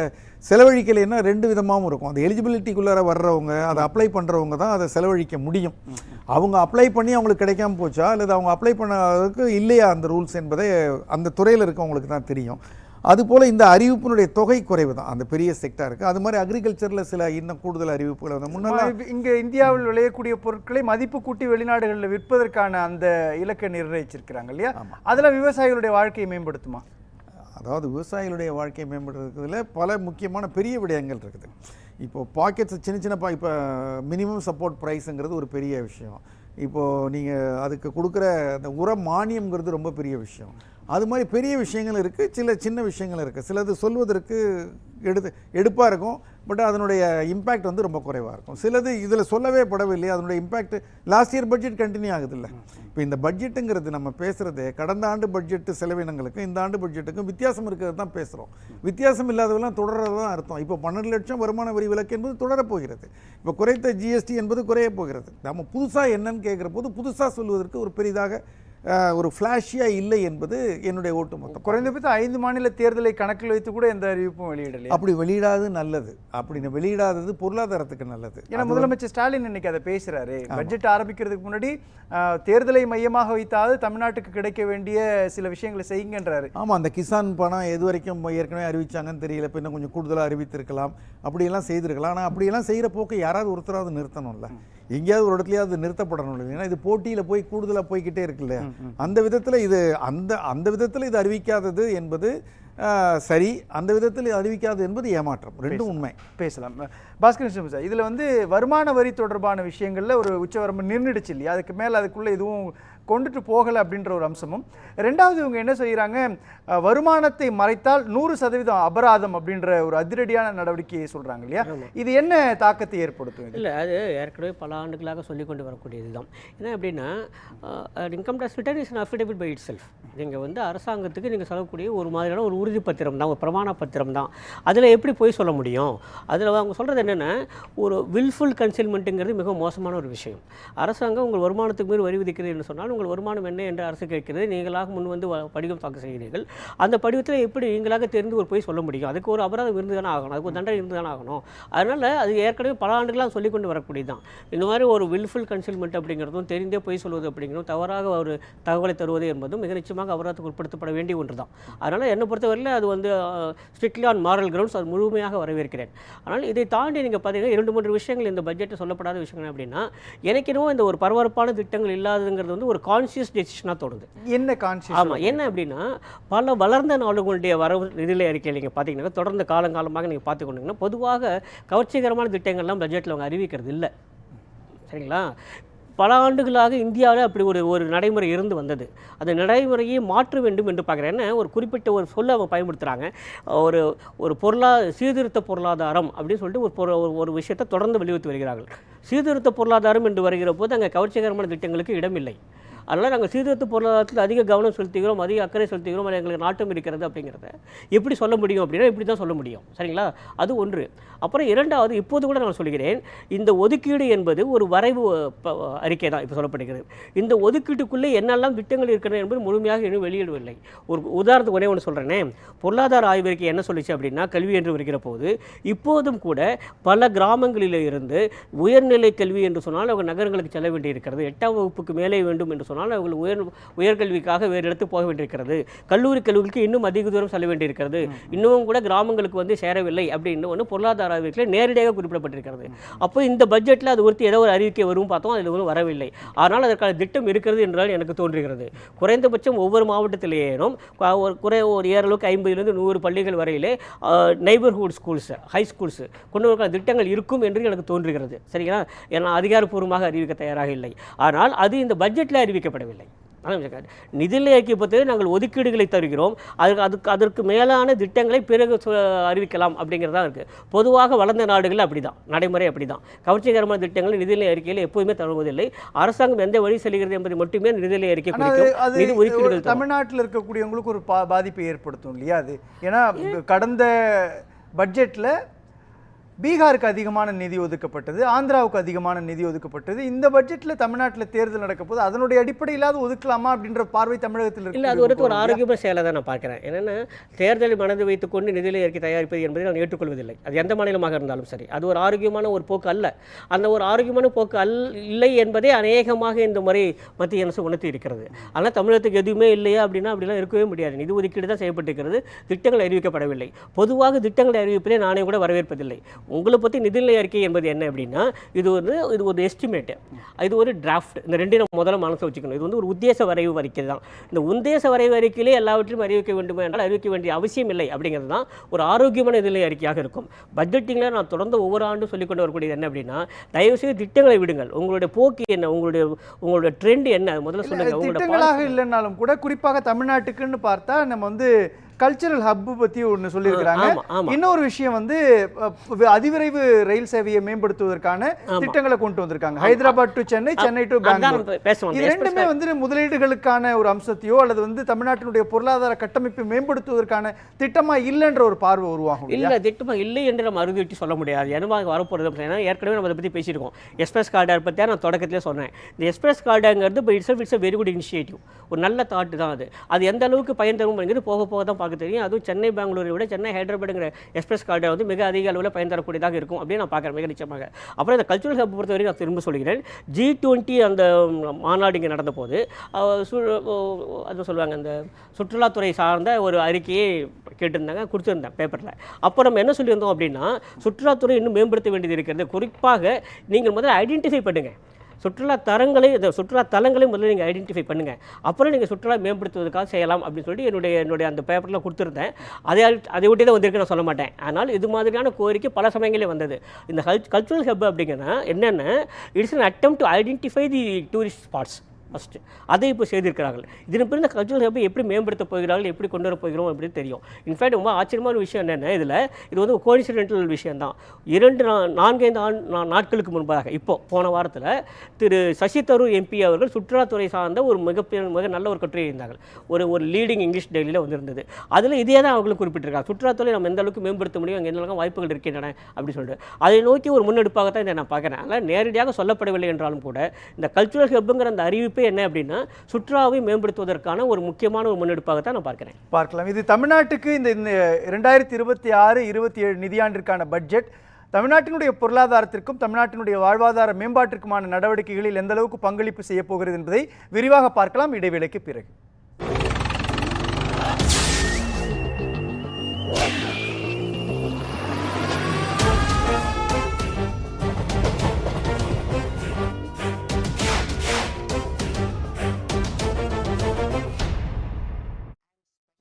செலவழிக்கலைன்னா 2 விதமாகவும் இருக்கும். அந்த எலிஜிபிலிட்டிக்குள்ளார வர்றவங்க, அதை அப்ளை பண்ணுறவங்க தான் அதை செலவழிக்க முடியும். அவங்க அப்ளை பண்ணி அவங்களுக்கு கிடைக்காம போச்சா அல்லது அவங்க அப்ளை பண்ணதுக்கு இல்லையா அந்த ரூல்ஸ் என்பதை அந்த துறையில் இருக்கவங்களுக்கு தான் தெரியும். அதுபோல் இந்த அறிவிப்பினுடைய தொகை குறைவு தான் அந்த பெரிய செக்டாருக்கு. அது மாதிரி அக்ரிகல்ச்சரில் சில இன்னும் கூடுதல் அறிவிப்புகள் வந்து முன்னெல்லாம் இங்கே இந்தியாவில் விளையக்கூடிய பொருட்களை மதிப்பு கூட்டி வெளிநாடுகளில் விற்பதற்கான அந்த இலக்கை நிர்ணயிச்சிருக்கிறாங்க இல்லையா, அதெல்லாம் விவசாயிகளுடைய வாழ்க்கையை மேம்படுத்துமா? அதாவது விவசாயிகளுடைய வாழ்க்கையை மேம்படுத்துறதுல பல முக்கியமான பெரிய விடயங்கள் இருக்குது. இப்போது பாக்கெட்ஸ் சின்ன இப்போ மினிமம் சப்போர்ட் ப்ரைஸுங்கிறது ஒரு பெரிய விஷயம். இப்போது நீங்கள் அதுக்கு கொடுக்குற அந்த உர மானியம்ங்கிறது ரொம்ப பெரிய விஷயம். அது மாதிரி பெரிய விஷயங்கள் இருக்குது, சின்ன விஷயங்கள் இருக்குது. சிலது சொல்வதற்கு எடுப்பாக இருக்கும், பட் அதனுடைய இம்பேக்ட் வந்து ரொம்ப குறைவாக இருக்கும். சிலது இதில் சொல்லவே படவில்லை, அதனுடைய impact last year budget continue ஆகுது இல்லை. இப்போ இந்த பட்ஜெட்டுங்கிறது நம்ம பேசுகிறது கடந்த ஆண்டு பட்ஜெட்டு செலவினங்களுக்கும் இந்த ஆண்டு பட்ஜெட்டுக்கும் வித்தியாசம் இருக்கிறது தான் பேசுகிறோம். வித்தியாசம் இல்லாதவெல்லாம் தொடர்றது தான் அர்த்தம். இப்போ 12 லட்சம் வருமான வரி விலக்கு என்பது தொடரப்போகிறது. இப்போ குறைத்த ஜிஎஸ்டி என்பது குறைய போகிறது. நம்ம புதுசாக என்னன்னு கேட்குற போது புதுசாக சொல்வதற்கு ஒரு பெரிதாக ஒரு ஃப்ளாஷியாக இல்லை என்பது என்னுடைய ஓட்டு மொத்தம். குறைந்தபட்சம் 5 மாநில தேர்தலை கணக்கில் வைத்து கூட எந்த அறிவிப்பும் வெளியிடலை. அப்படி வெளியிடாது நல்லது. அப்படி வெளியிடாதது பொருளாதாரத்துக்கு நல்லது. ஏன்னா முதலமைச்சர் ஸ்டாலின் இன்னைக்கு அதை பேசுறாரு. பட்ஜெட் ஆரம்பிக்கிறதுக்கு முன்னாடி தேர்தலை மையமாக வைத்தாவது தமிழ்நாட்டுக்கு கிடைக்க வேண்டிய சில விஷயங்களை செய்யுங்கன்றாரு. ஆமாம், அந்த கிசான் பணம் எது வரைக்கும் ஏற்கனவே அறிவிச்சாங்கன்னு தெரியல, இப்போ இன்னும் கொஞ்சம் கூடுதலாக அறிவித்திருக்கலாம், அப்படியெல்லாம் செய்திருக்கலாம். ஆனால் அப்படியெல்லாம் செய்கிற போக்கு யாராவது ஒருத்தராவது நிறுத்தணும்ல, எங்கேயாவது ஒரு இடத்துலையாவது நிறுத்தப்படணும் இல்லை. ஏன்னா இது போட்டியில் போய் கூடுதலாக போய்கிட்டே இருக்குல்ல. அந்த விதத்தில் இது அந்த விதத்தில் இது அறிவிக்காதது என்பது சரி, அந்த விதத்தில் அறிவிக்காது என்பது ஏமாற்றம். ரெண்டும் உண்மை. பேசலாம். பாஸ்கர் சார், இதில் வந்து வருமான வரி தொடர்பான விஷயங்களில் ஒரு உச்சவரம்பு நிர்ணயிடுச்சு இல்லையா, அதுக்கு மேலே அதுக்குள்ளே எதுவும் கொண்டுட்டு போகலை அப்படின்ற ஒரு அம்சமும். ரெண்டாவது இவங்க என்ன செய்கிறாங்க, வருமானத்தை மறைத்தால் 100% அபராதம் அப்படின்ற ஒரு அதிரடியான நடவடிக்கையை சொல்கிறாங்க இல்லையா. இது என்ன தாக்கத்தை ஏற்படுத்தும்? இல்லை, அது ஏற்கனவே பல ஆண்டுகளாக சொல்லி கொண்டு வரக்கூடியது தான். ஏன்னா எப்படின்னா, income tax return is affidavit by itself. நீங்கள் வந்து அரசாங்கத்துக்கு நீங்கள் சொல்லக்கூடிய ஒரு மாதிரியான ஒரு உறுதி பத்திரம் தான், ஒரு பிரமாண பத்திரம் தான். அதில் எப்படி போய் சொல்ல முடியும்? அதில் அவங்க சொல்கிறது என்னென்னா, ஒரு வில்ஃபுல் கன்சீல்மெண்ட்டுங்கிறது மிக மோசமான ஒரு விஷயம். அரசாங்கம் உங்கள் வருமானத்துக்கு மீறி வரி விதிக்கிறது என்று சொன்னால் உங்கள் வருமானம் என்ன என்று அரசு கேட்கிறது, நீங்களாக முன் வந்து படிவம் தாக்கல் செய்கிறீர்கள். அந்த படிவத்தில் எப்படி நீங்களாக தெரிந்து ஒரு போய் சொல்ல முடியும்? அதுக்கு ஒரு அபராதம் இருந்து தானே ஆகணும், அதுக்கு ஒரு தண்டனை இருந்து தானே ஆகணும். அதனால் அது ஏற்கனவே பல ஆண்டுகளாக சொல்லி கொண்டு வரக்கூடியது தான். இந்த மாதிரி ஒரு வில்ஃபுல் கன்சீல்மெண்ட் அப்படிங்கிறதும், தெரிந்தே போய் சொல்வது அப்படிங்கிறதும், தவறாக ஒரு தகவலை தருவது என்பதும் மிக நிச்சயமாக அபராதத்துக்கு உட்படுத்தப்பட வேண்டிய ஒன்று தான். அதனால் என்னை பொறுத்தவரையில் அது வந்து ஸ்ட்ரிக்ட்லி ஆன் மாரல் கிரவுண்ட்ஸ், அது முழுமையாக வரவேற்கிறேன். ஆனால் இதை தாண்டி நீங்கள் பார்த்தீங்கன்னா 2-3 விஷயங்கள் இந்த பட்ஜெட்டில் சொல்லப்படாத விஷயங்கள் அப்படின்னா, எனக்கு என்னவோ இந்த ஒரு பரபரப்பான திட்டங்கள் இல்லாததுங்கிறது வந்து ஒரு கான்சியஸ் டெசிஷனாக தோணுது. என்ன கான்சியஸ்? ஆமாம், என்ன அப்படின்னா, பல வளர்ந்த நாடுகளுடைய வரவு நிதிநிலை அறிக்கையில் நீங்கள் பார்த்தீங்கன்னா, தொடர்ந்து காலங்காலமாக நீங்கள் பார்த்துக்கொண்டீங்கன்னா, பொதுவாக கவர்ச்சிகரமான திட்டங்கள்லாம் பட்ஜெட்டில் அவங்க அறிவிக்கிறது இல்லை. சரிங்களா? பல ஆண்டுகளாக இந்தியாவில் அப்படி ஒரு நடைமுறை இருந்து வந்தது. அந்த நடைமுறையை மாற்ற வேண்டும் என்று பார்க்குறேன். ஏன்னா ஒரு குறிப்பிட்ட ஒரு சொல்லை அவங்க பயன்படுத்துகிறாங்க. ஒரு சீர்திருத்த பொருளாதாரம் அப்படின்னு சொல்லிட்டு ஒரு விஷயத்தை தொடர்ந்து வலியுறுத்தி வருகிறார்கள். சீர்திருத்த பொருளாதாரம் என்று வருகிற போது அங்கே கவர்ச்சிகரமான திட்டங்களுக்கு இடமில்லை. அதனால் நாங்கள் சீர்திருத்த பொருளாதாரத்தில் அதிக கவனம் செலுத்துகிறோம், அதிக அக்கறை செலுத்துகிறோம், அது எங்களுக்கு நாட்டம் இருக்கிறது அப்படிங்கிறத எப்படி சொல்ல முடியும் அப்படின்னா இப்படி தான் சொல்ல முடியும். சரிங்களா? அது ஒன்று. அப்புறம் இரண்டாவது, இப்போது கூட நான் சொல்கிறேன், இந்த ஒதுக்கீடு என்பது ஒரு வரைவு அறிக்கை தான் இப்போ சொல்லப்படுகிறது. இந்த ஒதுக்கீட்டுக்குள்ளே என்னெல்லாம் திட்டங்கள் இருக்கிறது என்பது முழுமையாக இன்னும் வெளியிடவில்லை. ஒரு உதாரணத்துக்கு ஒரே ஒன்று சொல்கிறேனே, பொருளாதார ஆய்வறிக்கை என்ன சொல்லிச்சு அப்படின்னா, கல்வி என்று வருகிற போது இப்போதும் கூட பல கிராமங்களில் இருந்து உயர்நிலை கல்வி என்று சொன்னால் அவங்க நகரங்களுக்கு செல்ல வேண்டியிருக்கிறது. 8ஆம் வகுப்புக்கு மேலே வேண்டும் என்று சொன்னால் அவர்கள் உயர்கல்விக்காக வேறு இடத்துக்கு போக வேண்டியிருக்கிறது. கல்லூரி கல்விக்கு இன்னும் அதிக தூரம் செல்ல வேண்டியிருக்கிறது. இன்னமும் கூட கிராமங்களுக்கு வந்து சேரவில்லை அப்படின்னு ஒன்று பொருளாதார அறிவிக்கையில் நேரடியாக குறிப்பிடப்பட்டிருக்கிறது. அப்போ இந்த பட்ஜெட்டில் அது குறித்து ஏதோ ஒரு அறிவிக்கை வரும் பார்த்தோம், அதில் ஒன்றும் வரவில்லை. ஆனால் அதற்கான திட்டம் இருக்கிறது என்றால் எனக்கு தோன்றுகிறது. குறைந்தபட்சம் ஒவ்வொரு மாவட்டத்திலேயும் ஒரு ஏறளவுக்கு 50 100 பள்ளிகள் வரையிலே நெய்பர்ஹுட் ஸ்கூல்ஸ், ஹை ஸ்கூல்ஸ் கொண்டு வர திட்டங்கள் இருக்கும் என்று எனக்கு தோன்றுகிறது. சரிங்களா? ஏன்னா அதிகாரப்பூர்வமாக அறிவிக்க தயாராக இல்லை. ஆனால் அது இந்த பட்ஜெட்டில் அறிவிக்கப்படவில்லை. நிதிநிலை அறிக்கை பற்றி நாங்கள் ஒதுக்கீடுகளை தருகிறோம், அதற்கு மேலான திட்டங்களை பிறகு அறிவிக்கலாம் அப்படிங்கிறதா இருக்குது. பொதுவாக வளர்ந்த நாடுகள் அப்படி தான், நடைமுறை அப்படி தான். கவர்ச்சிகரமான திட்டங்களை நிதிநிலை அறிக்கையில் எப்போதுமே தருவதில்லை. அரசாங்கம் எந்த வழி செல்கிறது என்பதை மட்டுமே நிதிநிலை அறிக்கை குறிக்கும். நிதி ஒதுக்கீடுகள் தமிழ்நாட்டில் இருக்கக்கூடியவங்களுக்கு ஒரு பாதிப்பை ஏற்படுத்தும் இல்லையா? அது ஏன்னா கடந்த பட்ஜெட்டில் பீகாருக்கு அதிகமான நிதி ஒதுக்கப்பட்டது, ஆந்திராவுக்கு அதிகமான நிதி ஒதுக்கப்பட்டது. இந்த பட்ஜெட்டில் தமிழ்நாட்டில் தேர்தல் நடக்க போது அதனுடைய அடிப்படையிலாவது ஒதுக்கலாமா அப்படின்ற பார்வை தமிழகத்தில் இல்லை. அது ஒரு ஆரோக்கியமான செயலை தான் நான் பார்க்குறேன். என்னென்னா, தேர்தலை மனது வைத்துக்கொண்டு நிதிநிலை அறிக்கை தயாரிப்பது என்பதை நான் ஏற்றுக்கொள்வதில்லை. அது எந்த மாநிலமாக இருந்தாலும் சரி, அது ஒரு ஆரோக்கியமான ஒரு போக்கு அல்ல. அந்த ஒரு ஆரோக்கியமான போக்கு இல்லை என்பதே அநேகமாக இந்த முறை மத்திய அரசு உணர்த்தி இருக்கிறது. ஆனால் தமிழகத்துக்கு எதுவுமே இல்லையா அப்படிலாம் இருக்கவே முடியாது. நிதி ஒதுக்கீடு தான் செய்யப்பட்டிருக்கிறது, திட்டங்கள் அறிவிக்கப்படவில்லை. பொதுவாக திட்டங்களை அறிவிப்பதை நானே கூட வரவேற்பதில்லை. உங்களை பற்றி நிதிநிலை அறிக்கை என்பது என்ன அப்படின்னா இது ஒரு எஸ்டிமேட்டு, இது ஒரு டிராஃப்ட். இந்த ரெண்டையும் நம்ம முதல்ல மனசில் வச்சுக்கணும். இது ஒரு உத்தேச வரைவு அறிக்கை தான். இந்த உத்தேச வரைவு அறிக்கையிலே எல்லாவற்றையும் அறிவிக்க வேண்டும் என்றால் அறிவிக்க வேண்டிய அவசியம் இல்லை அப்படிங்கிறது தான் ஒரு ஆரோக்கியமான நிதிநிலை அறிக்கையாக இருக்கும். பட்ஜெட்டிங்கில் நான் தொடர்ந்து ஒவ்வொரு ஆண்டும் சொல்லிக்கொண்டு வரக்கூடியது என்ன அப்படின்னா, தயவுசெய்து திட்டங்களை விடுங்கள். உங்களுடைய போக்கு என்ன, உங்களுடைய ட்ரெண்ட் என்ன முதல்ல சொல்லுங்கள். திட்டங்களாக இல்லைன்னாலும் கூட குறிப்பாக தமிழ்நாட்டுக்குன்னு பார்த்தா நம்ம கல்ச்சரல் ஹப் பத்தி ஒன்று சொல்லியிருக்கிறாங்க. இன்னொரு விஷயம் அதிவிரைவு ரயில் சேவையை மேம்படுத்துவதற்கான திட்டங்களை கொண்டு வந்திருக்காங்க. Hyderabad to Chennai, Chennai to Bangalore. இது ரெண்டுமே முதலீடுகளுக்கான ஒரு அம்சத்தையோ அல்லது தமிழ்நாட்டினுடைய பொருளாதார கட்டமைப்பை மேம்படுத்துவதற்கான திட்டமா இல்லைன்ற ஒரு பார்வை உருவாகும். இல்லை, திட்டமா இல்லை என்று நம்ம அறுதிட்டு சொல்ல முடியாது. என்னமா வரப்போறது, ஏற்கனவே நம்ம அதை பற்றி பேசியிருக்கோம். எக்ஸ்பிரஸ் கார்டர் பற்றி நான் தொடக்கத்திலே சொன்னேன். இந்த எக்ஸ்பிரஸ் கார்டுங்கிறது இட்ஸ் வெரி குட் இனிஷியேட்டிவ், ஒரு நல்ல தாட்டு தான் அது. அது எந்த அளவுக்கு பயன் தரும் போக போக தான் பார்க்க தெரியும். அதுவும் சென்னை பெங்களூரை விட சென்னை ஹைதராபாடுங்கிற எக்ஸ்பிரஸ் கார்டை மிக அதிக அளவில் பயன் தரக்கூடியதாக இருக்கும் அப்படின்னு நான் பார்க்குறேன், மிக நிச்சயமாக. அப்புறம் இந்த கல்ச்சுரல் ஹப் பொறுத்தவரைக்கும் நான் திரும்ப சொல்கிறேன், G20 அந்த மாநாடு இங்கே நடந்த போது அது சொல்லுவாங்க, அந்த சுற்றுலாத்துறை சார்ந்த ஒரு அறிக்கையை கேட்டிருந்தாங்க, கொடுத்துருந்தேன் பேப்பரில். அப்போ நம்ம என்ன சொல்லியிருந்தோம் அப்படின்னா, சுற்றுலாத்துறை இன்னும் மேம்படுத்த வேண்டியது இருக்கிறது. குறிப்பாக நீங்கள் முதல்ல ஐடென்டிஃபை பண்ணுங்கள், சுற்றுலா தலங்களை முதல்ல நீங்கள் ஐடென்டிஃபை பண்ணுங்கள், அப்புறம் நீங்கள் சுற்றுலா மேம்படுத்துவதற்காக செய்யலாம் அப்படின்னு சொல்லிட்டு என்னுடைய அந்த பேப்பரில் கொடுத்துருந்தேன். அதை ஒட்டி தான் வந்திருக்கு, நான் சொல்ல மாட்டேன். ஆனால் இது மாதிரியான கோரிக்கை பல சமயங்களே வந்தது. இந்த கல்ச்சுரல் ஹப் அப்படிங்கன்னா என்னென்ன, it's an attempt to identify the tourist spots first. அதை இப்போ செய்திருக்கிறார்கள். இதன் பிறகு இந்த கல்ச்சுரல் ஹப்பை எப்படி மேம்படுத்த போகிறார்கள், எப்படி கொண்டு வர போகிறோம் அப்படின்னு தெரியும். இன்ஃபேக்ட் ரொம்ப ஆச்சரியமான விஷயம் என்னென்ன, இதில் இது கோஇன்சிடென்டல் விஷயம் தான். 4-5 நாட்களுக்கு முன்பாக போன வாரத்தில் திரு சசி தரூர் எம்பி அவர்கள் சுற்றுலாத்துறை சார்ந்த ஒரு மிக நல்ல ஒரு கட்டுரை இருந்தார்கள். ஒரு லீடிங் இங்கிலீஷ் டெய்லியில் வந்திருந்தது. அதில் இதே தான் அவர்களும் குறிப்பிட்டிருக்காங்க, சுற்றுலாத்துறை நம்ம எந்த அளவுக்கு மேம்படுத்த முடியும், அங்கே எந்த அளவுக்கு வாய்ப்புகள் இருக்கின்றன அப்படின்னு சொல்லிட்டு. அதை நோக்கி ஒரு முன்னெடுப்பாக தான் இதை நான் பார்க்குறேன். அதனால் நேரடியாக சொல்லப்படவில்லை என்றாலும் கூட இந்த கல்ச்சுரல் ஹப்புங்கிற அந்த அறிவிப்பு என்ன அப்படின்னா சுற்றுலாவை மேம்படுத்துவதற்கான ஒரு முக்கியமான ஒரு முன்னெடுப்பாக தான் நான் பார்க்கலாம். இது தமிழ்நாட்டுக்கு இந்த 2026-27 நிதியாண்டிற்கான பட்ஜெட் தமிழ்நாட்டினுடைய பொருளாதாரத்திற்கும் தமிழ்நாட்டினுடைய வாழ்வாதார மேம்பாட்டிற்குமான நடவடிக்கைகளில் எந்த அளவுக்கு பங்களிப்பு செய்ய போகிறது என்பதை விரிவாக பார்க்கலாம் இடைவேளைக்கு பிறகு.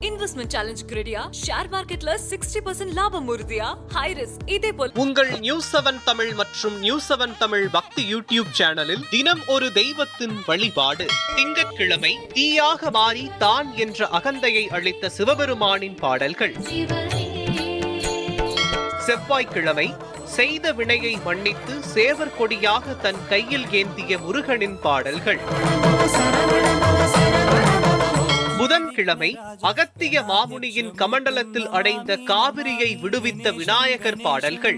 இன்வெஸ்ட்மெண்ட் சேலஞ்ச் கிரெடியா, ஷேர் மார்க்கெட்ல 60% லாபம் உறுதியா, ஹை ரிஸ்க். இதே போல் உங்கள் News7 தமிழ் மற்றும் News7 தமிழ் பக்தி யூடியூப் சேனலில் தினம் ஒரு தெய்வத்தின் வழிபாடு. திங்கட்கிழமை தீயாக மாறி தான் என்ற அகந்தையை அளித்த சிவபெருமானின் பாடல்கள். செவ்வாய்க்கிழமை செய்த வினையை மன்னித்து சேவர் கொடியாக தன் கையில் ஏந்திய முருகனின் பாடல்கள். புதன்கிழமை அகத்திய மாமுனியின் கமண்டலத்தில் அடைந்த காவிரியை விடுவித்த விநாயகர் பாடல்கள்.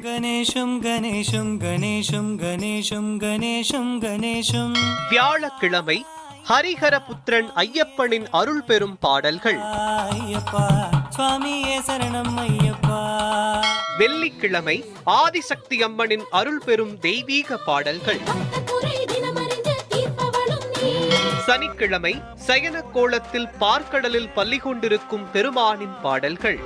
வியாழக்கிழமை ஹரிஹர புத்திரன் ஐயப்பனின் அருள் பெறும் பாடல்கள். வெள்ளிக்கிழமை ஆதிசக்தி அம்மனின் அருள் பெறும் தெய்வீக பாடல்கள். சனிக்கிழமை சயன கோலத்தில் பார்க்கடலில் பள்ளி கொண்டிருக்கும் பெருமானின் பாடல்கள்.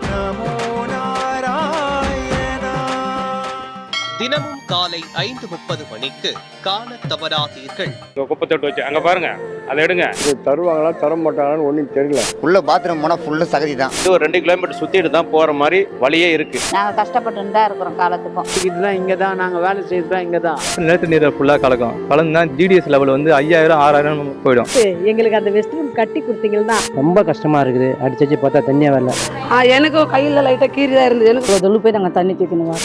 தினமும் காலை 5:30 மணிக்கு காண தவறாதீர்கள். குப்பத்தொட்டு வச்சு அங்க பாருங்க, அதை எடுங்க. இது தருவாங்களா தர மாட்டாங்களான்னு ஒன்றும் தெரியல. உள்ள பாத்ரூம் போனால் ஃபுல்லு சகதி தான். இது ஒரு 2 கிலோமீட்டர் சுற்றிட்டு தான் போகிற மாதிரி வழியே இருக்கு. நாங்கள் கஷ்டப்பட்டு தான் இருக்கிறோம் காலத்துக்கும். இதுதான் இங்கே தான் நாங்கள் வேலை செய்யறதுதான் இங்கே தான். நிலத்து நீரை ஃபுல்லாக கலக்கும். கலந்துனா ஜிடிஎஸ் லெவல் 5000-6000 போயிடும். எங்களுக்கு அந்த வெஸ்ட் ரூம் கட்டி கொடுத்தீங்கன்னா ரொம்ப கஷ்டமா இருக்குது. அடிச்சு பார்த்தா தண்ணியே வரல. எனக்கும் கையில் லைட்டாக கீரி தான் இருந்தது. எனக்கு தொழு போய் நாங்கள் தண்ணி தூக்கணும்.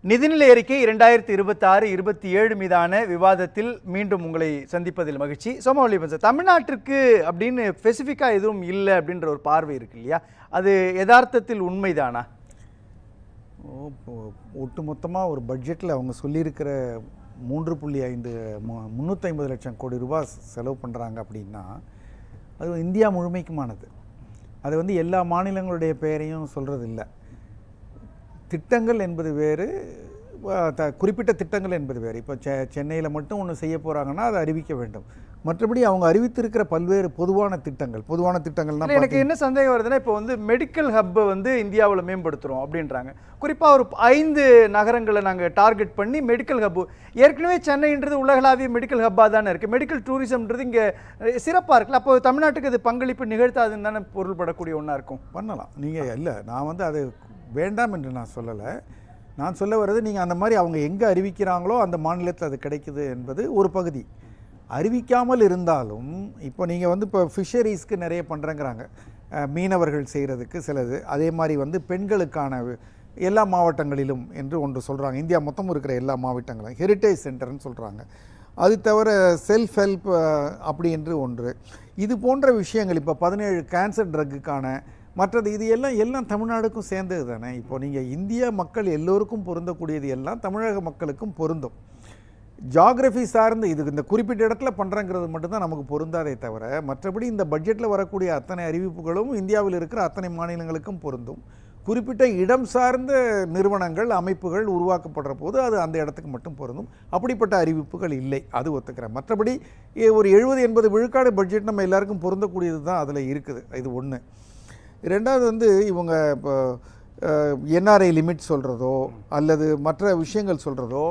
நிதிநிலை அறிக்கை 2026-27 மீதான விவாதத்தில் மீண்டும் உங்களை சந்திப்பதில் மகிழ்ச்சி. சோமவல்லி, தமிழ்நாட்டிற்கு அப்படின்னு ஸ்பெசிஃபிக்காக எதுவும் இல்லை அப்படின்ற ஒரு பார்வை இருக்கு இல்லையா, அது யதார்த்தத்தில் உண்மைதானா? ஒட்டுமொத்தமாக ஒரு பட்ஜெட்டில் அவங்க சொல்லியிருக்கிற 350 லட்சம் கோடி ரூபாய் செலவு பண்ணுறாங்க அப்படின்னா அது இந்தியா முழுமைக்குமானது. அது எல்லா மாநிலங்களுடைய பெயரையும் சொல்கிறது இல்லை. திட்டங்கள் என்பது வேறு, குறிப்பிட்ட திட்டங்கள் என்பது வேறு. இப்போ சென்னையில் மட்டும் ஒன்று செய்ய போகிறாங்கன்னா அதை அறிவிக்க வேண்டும். மற்றபடி அவங்க அறிவித்திருக்கிற பல்வேறு பொதுவான திட்டங்கள்னா எனக்கு என்ன சந்தேகம் வருதுன்னா, இப்போ வந்து மெடிக்கல் ஹப்பை வந்து இந்தியாவில் மேம்படுத்துகிறோம் அப்படின்றாங்க. குறிப்பாக ஒரு 5 நகரங்களை நாங்கள் டார்கெட் பண்ணி மெடிக்கல் ஹப்பு, ஏற்கனவே சென்னைன்றது உலகளாவிய மெடிக்கல் ஹப்பாக தானே இருக்குது. மெடிக்கல் டூரிசம்ன்றது இங்கே சிறப்பாக இருக்குல்ல. அப்போ தமிழ்நாட்டுக்கு இது பங்களிப்பு நிகழ்த்தாதுன்னு தானே பொருள்படக்கூடிய ஒன்றா இருக்கும். பண்ணலாம். நீங்கள் இல்லை, நான் வந்து அது வேண்டாம் என்று நான் சொல்லலை. நான் சொல்ல வர்றது, நீங்கள் அந்த மாதிரி அவங்க எங்கே அறிவிக்கிறாங்களோ அந்த மாநிலத்தில் அது கிடைக்குது என்பது ஒரு பகுதி. அறிவிக்காமல் இருந்தாலும் இப்போ நீங்கள் வந்து இப்போ ஃபிஷரிஸ்க்கு நிறைய பண்ணுறேங்கிறாங்க, மீனவர்கள் செய்கிறதுக்கு சிலது. அதே மாதிரி வந்து பெண்களுக்கான எல்லா மாவட்டங்களிலும் என்று ஒன்று சொல்கிறாங்க. இந்தியா மொத்தம் இருக்கிற எல்லா மாவட்டங்களும் ஹெரிட்டேஜ் சென்டர்னு சொல்கிறாங்க. அது தவிர செல்ஃப் ஹெல்ப் அப்படி என்று ஒன்று. இது போன்ற விஷயங்கள் இப்போ 17 கேன்சர் ட்ரக்குக்கான மற்றது இது எல்லாம் தமிழ்நாடுக்கும் சேர்ந்தது தானே. இப்போ நீங்கள் இந்திய மக்கள் எல்லோருக்கும் பொருந்தக்கூடியது எல்லாம் தமிழக மக்களுக்கும் பொருந்தும். ஜியாகிரஃபி சார்ந்து இது இந்த குறிப்பிட்ட இடத்துல பண்ணுறங்கிறது மட்டும்தான் நமக்கு பொருந்தாதே தவிர, மற்றபடி இந்த பட்ஜெட்டில் வரக்கூடிய அத்தனை அறிவிப்புகளும் இந்தியாவில் இருக்கிற அத்தனை மாநிலங்களுக்கும் பொருந்தும். குறிப்பிட்ட இடம் சார்ந்த நிறுவனங்கள் அமைப்புகள் உருவாக்கப்படுற போது அது அந்த இடத்துக்கு மட்டும் பொருந்தும். அப்படிப்பட்ட அறிவிப்புகள் இல்லை, அது ஒத்துக்கிறேன். மற்றபடி ஒரு 70-80 விழுக்காடு பட்ஜெட் நம்ம எல்லாருக்கும் பொருந்தக்கூடியது தான் அதில் இருக்குது. இது ஒன்று. ரெண்டாவது வந்து இவங்க இப்போ என்ஆர்ஐ லிமிட் சொல்கிறதோ அல்லது மற்ற விஷயங்கள் சொல்கிறதோ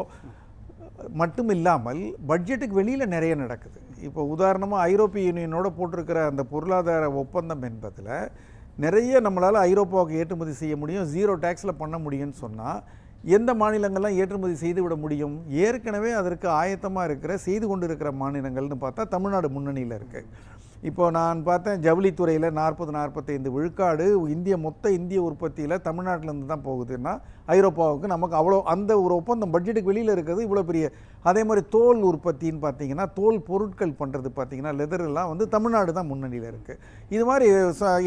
மட்டும் இல்லாமல் பட்ஜெட்டுக்கு வெளியில் நிறைய நடக்குது. இப்போ உதாரணமாக ஐரோப்பிய யூனியனோட போட்டிருக்கிற அந்த பொருளாதார ஒப்பந்தம் என்பதில் நிறைய நம்மளால் ஐரோப்பாவுக்கு ஏற்றுமதி செய்ய முடியும், 0 டேக்ஸில் பண்ண முடியும்னு சொன்னால் எந்த மாநிலங்கள்லாம் ஏற்றுமதி செய்து விட முடியும்? ஏற்கனவே அதற்கு ஆயத்தமாக இருக்கிற செய்து கொண்டு இருக்கிற மாநிலங்கள்னு பார்த்தா தமிழ்நாடு முன்னணியில் இருக்குது. இப்போ நான் பார்த்தேன், ஜவுளித்துறையில் 40-45 விழுக்காடு மொத்த இந்திய உற்பத்தியில் தமிழ்நாட்டிலேருந்து தான் போகுதுன்னா ஐரோப்பாவுக்கு நமக்கு அவ்வளோ அந்த ஒரு ஒப்பந்தம் பட்ஜெட்டுக்கு வெளியில் இருக்கிறது இவ்வளோ பெரிய. அதே மாதிரி தோல் உற்பத்தின்னு பார்த்தீங்கன்னா, தோல் பொருட்கள் பண்ணுறது பார்த்தீங்கன்னா லெதரெல்லாம் வந்து தமிழ்நாடு தான் முன்னணியில் இருக்குது. இது மாதிரி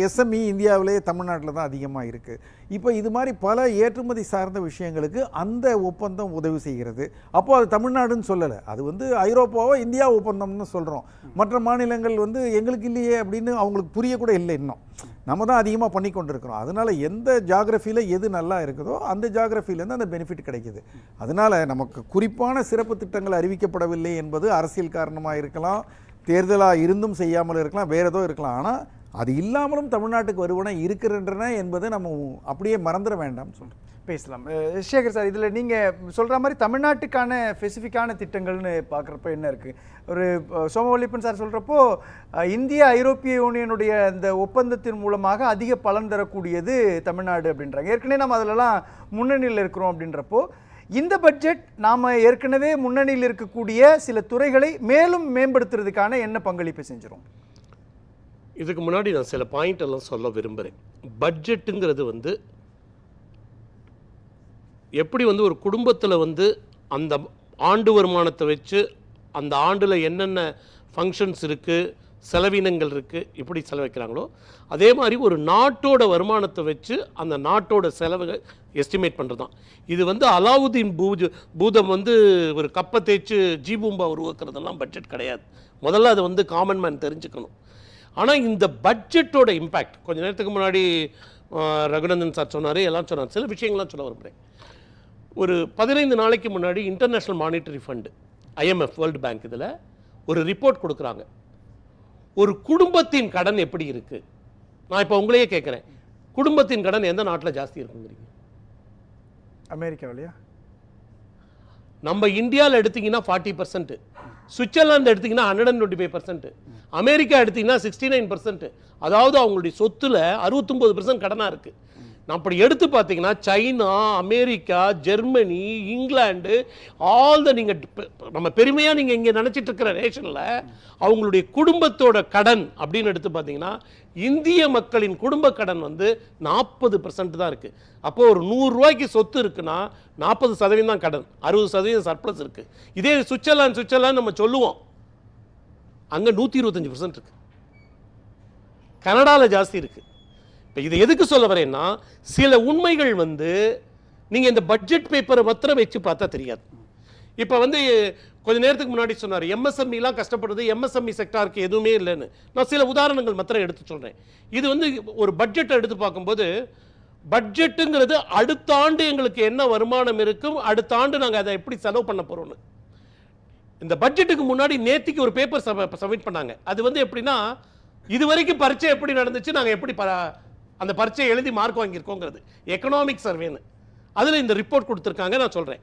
எஸ்எம்இ இந்தியாவிலே தமிழ்நாட்டில் தான் அதிகமாக இருக்குது. இப்போ இது மாதிரி பல ஏற்றுமதி சார்ந்த விஷயங்களுக்கு அந்த ஒப்பந்தம் உதவி செய்கிறது. அப்போது அது தமிழ்நாடுன்னு சொல்லலை, அது வந்து ஐரோப்பாவோ இந்தியா ஒப்பந்தம்னு சொல்கிறோம். மற்ற மாநிலங்கள் வந்து எங்களுக்கு இல்லையே அப்படின்னு அவங்களுக்கு புரியக்கூட இல்லை. இன்னும் நம்ம தான் அதிகமாக பண்ணி கொண்டு இருக்கிறோம். அதனால் எந்த ஜியாகிரஃபியில் எது நல்லா இருக்குதோ அந்த ஜியாகிரஃபிலேருந்து அந்த பெனிஃபிட் கிடைக்கிது. அதனால் நமக்கு குறிப்பான சிறப்பு திட்டங்கள் அறிவிக்கப்படவில்லை என்பது அரசியல் காரணமாக இருக்கலாம், தேர்தலாக இருந்தும் செய்யாமல் இருக்கலாம், வேறு ஏதோ இருக்கலாம். ஆனால் அது இல்லாமலும் தமிழ்நாட்டுக்கு வருவன இருக்கின்றன என்பதை நம்ம அப்படியே மறந்துட வேண்டாம்னு சொல்கிறோம். பேசலாம். சேகர் சார், இதில் நீங்கள் சொல்கிற மாதிரி தமிழ்நாட்டுக்கான ஸ்பெசிஃபிக்கான திட்டங்கள்னு பார்க்குறப்ப என்ன இருக்குது? ஒரு சோமவல்லிப்பன் சார் சொல்கிறப்போ இந்திய ஐரோப்பிய யூனியனுடைய இந்த ஒப்பந்தத்தின் மூலமாக அதிக பலன் தரக்கூடியது தமிழ்நாடு அப்படின்றாங்க. ஏற்கனவே நம்ம அதிலலாம் முன்னணியில் இருக்கிறோம். அப்படின்றப்போ இந்த பட்ஜெட் நாம் ஏற்கனவே முன்னணியில் இருக்கக்கூடிய சில துறைகளை மேலும் மேம்படுத்துறதுக்கான என்ன பங்களிப்பு செஞ்சிடும்? இதுக்கு முன்னாடி நான் சில பாயிண்ட் எல்லாம் சொல்ல விரும்புகிறேன். பட்ஜெட்டுங்கிறது வந்து எப்படி வந்து ஒரு குடும்பத்தில் வந்து அந்த ஆண்டு வருமானத்தை வச்சு அந்த ஆண்டில் என்னென்ன ஃபங்க்ஷன்ஸ் இருக்குது, செலவினங்கள் இருக்குது, இப்படி செலவழிக்கிறாங்களோ அதே மாதிரி ஒரு நாட்டோட வருமானத்தை வச்சு அந்த நாட்டோட செலவுகள் எஸ்டிமேட் பண்ணுறது தான். இது வந்து அலாவுதீன் பூதம் வந்து ஒரு கப்பை தேய்ச்சி ஜீபூம்பா உருவாக்குறதெல்லாம் பட்ஜெட் கிடையாது. முதல்ல அதை வந்து காமன் மேன் தெரிஞ்சுக்கணும். ஆனால் இந்த பட்ஜெட்டோட இம்பேக்ட் கொஞ்ச நேரத்துக்கு முன்னாடி ரகுநந்தன் சார் சொன்னார், எல்லாம் சொன்னார். சில விஷயங்கள்லாம் சொல்ல விரும்புகிறேன். ஒரு 15 நாளைக்கு முன்னாடி international monetary fund IMF world bank இதில் ஒரு ரிப்போர்ட் கொடுக்குறாங்க. ஒரு குடும்பத்தின் கடன் எப்படி இருக்குது? நான் இப்போ உங்களையே கேட்குறேன், குடும்பத்தின் கடன் எந்த நாட்டில் ஜாஸ்தி இருக்குங்கிறீங்க? அமெரிக்காவிலையா? நம்ம இந்தியாவில் எடுத்திங்கன்னா 40%, சுவிட்சர்லாந்து எடுத்திங்கன்னா 125%, அமெரிக்கா எடுத்திங்கன்னா 69%. அதாவது அவங்களுடைய சொத்தில் 69% கடனாக இருக்குது. நான் அப்படி எடுத்து பார்த்தீங்கன்னா China, America, Germany, England, all the நீங்கள் நம்ம பெருமையாக நீங்கள் இங்கே நினச்சிட்டு இருக்கிற ரேஷனில் அவங்களுடைய குடும்பத்தோட கடன் அப்படின்னு எடுத்து பார்த்தீங்கன்னா இந்திய மக்களின் குடும்ப கடன் வந்து 40% தான் இருக்குது. அப்போது ஒரு 100 ரூபாய்க்கு சொத்து இருக்குன்னா 40% தான் கடன், 60% சர்ப்ளஸ் இருக்குது. இதே சுவிட்சர்லாந்து நம்ம சொல்லுவோம், அங்கே 125% இருக்குது. கனடாவில் ஜாஸ்தி இருக்குது. இப்போ இதை எதுக்கு சொல்ல வரேன்னா, சில உண்மைகள் வந்து நீங்கள் இந்த பட்ஜெட் பேப்பரை மாத்திரம் வச்சு பார்த்தா தெரியாது. இப்போ வந்து கொஞ்ச நேரத்துக்கு முன்னாடி சொன்னார் எம்எஸ்எம்இலாம் கஷ்டப்படுறது, எம்எஸ்எம்இ செக்டாருக்கு எதுவுமே இல்லைன்னு. நான் சில உதாரணங்கள் மாத்திரம் எடுத்து சொல்கிறேன். இது வந்து ஒரு பட்ஜெட்டை எடுத்து பார்க்கும்போது பட்ஜெட்டுங்கிறது அடுத்த ஆண்டு எங்களுக்கு என்ன வருமானம் இருக்கும், அடுத்த ஆண்டு நாங்கள் அதை எப்படி செலவு பண்ண போறோம்னு. இந்த பட்ஜெட்டுக்கு முன்னாடி நேத்திக்கு ஒரு பேப்பர் சப்மிட் பண்ணாங்க. அது வந்து எப்படின்னா, இது வரைக்கும் பரீட்சை எப்படி நடந்துச்சு, நாங்கள் எப்படி அந்த பரீட்சையை எழுதி மார்க் வாங்கியிருக்கோங்கிறது எக்கனாமிக் சர்வேன்னு அதில் இந்த ரிப்போர்ட் கொடுத்துருக்காங்க. நான் சொல்கிறேன்,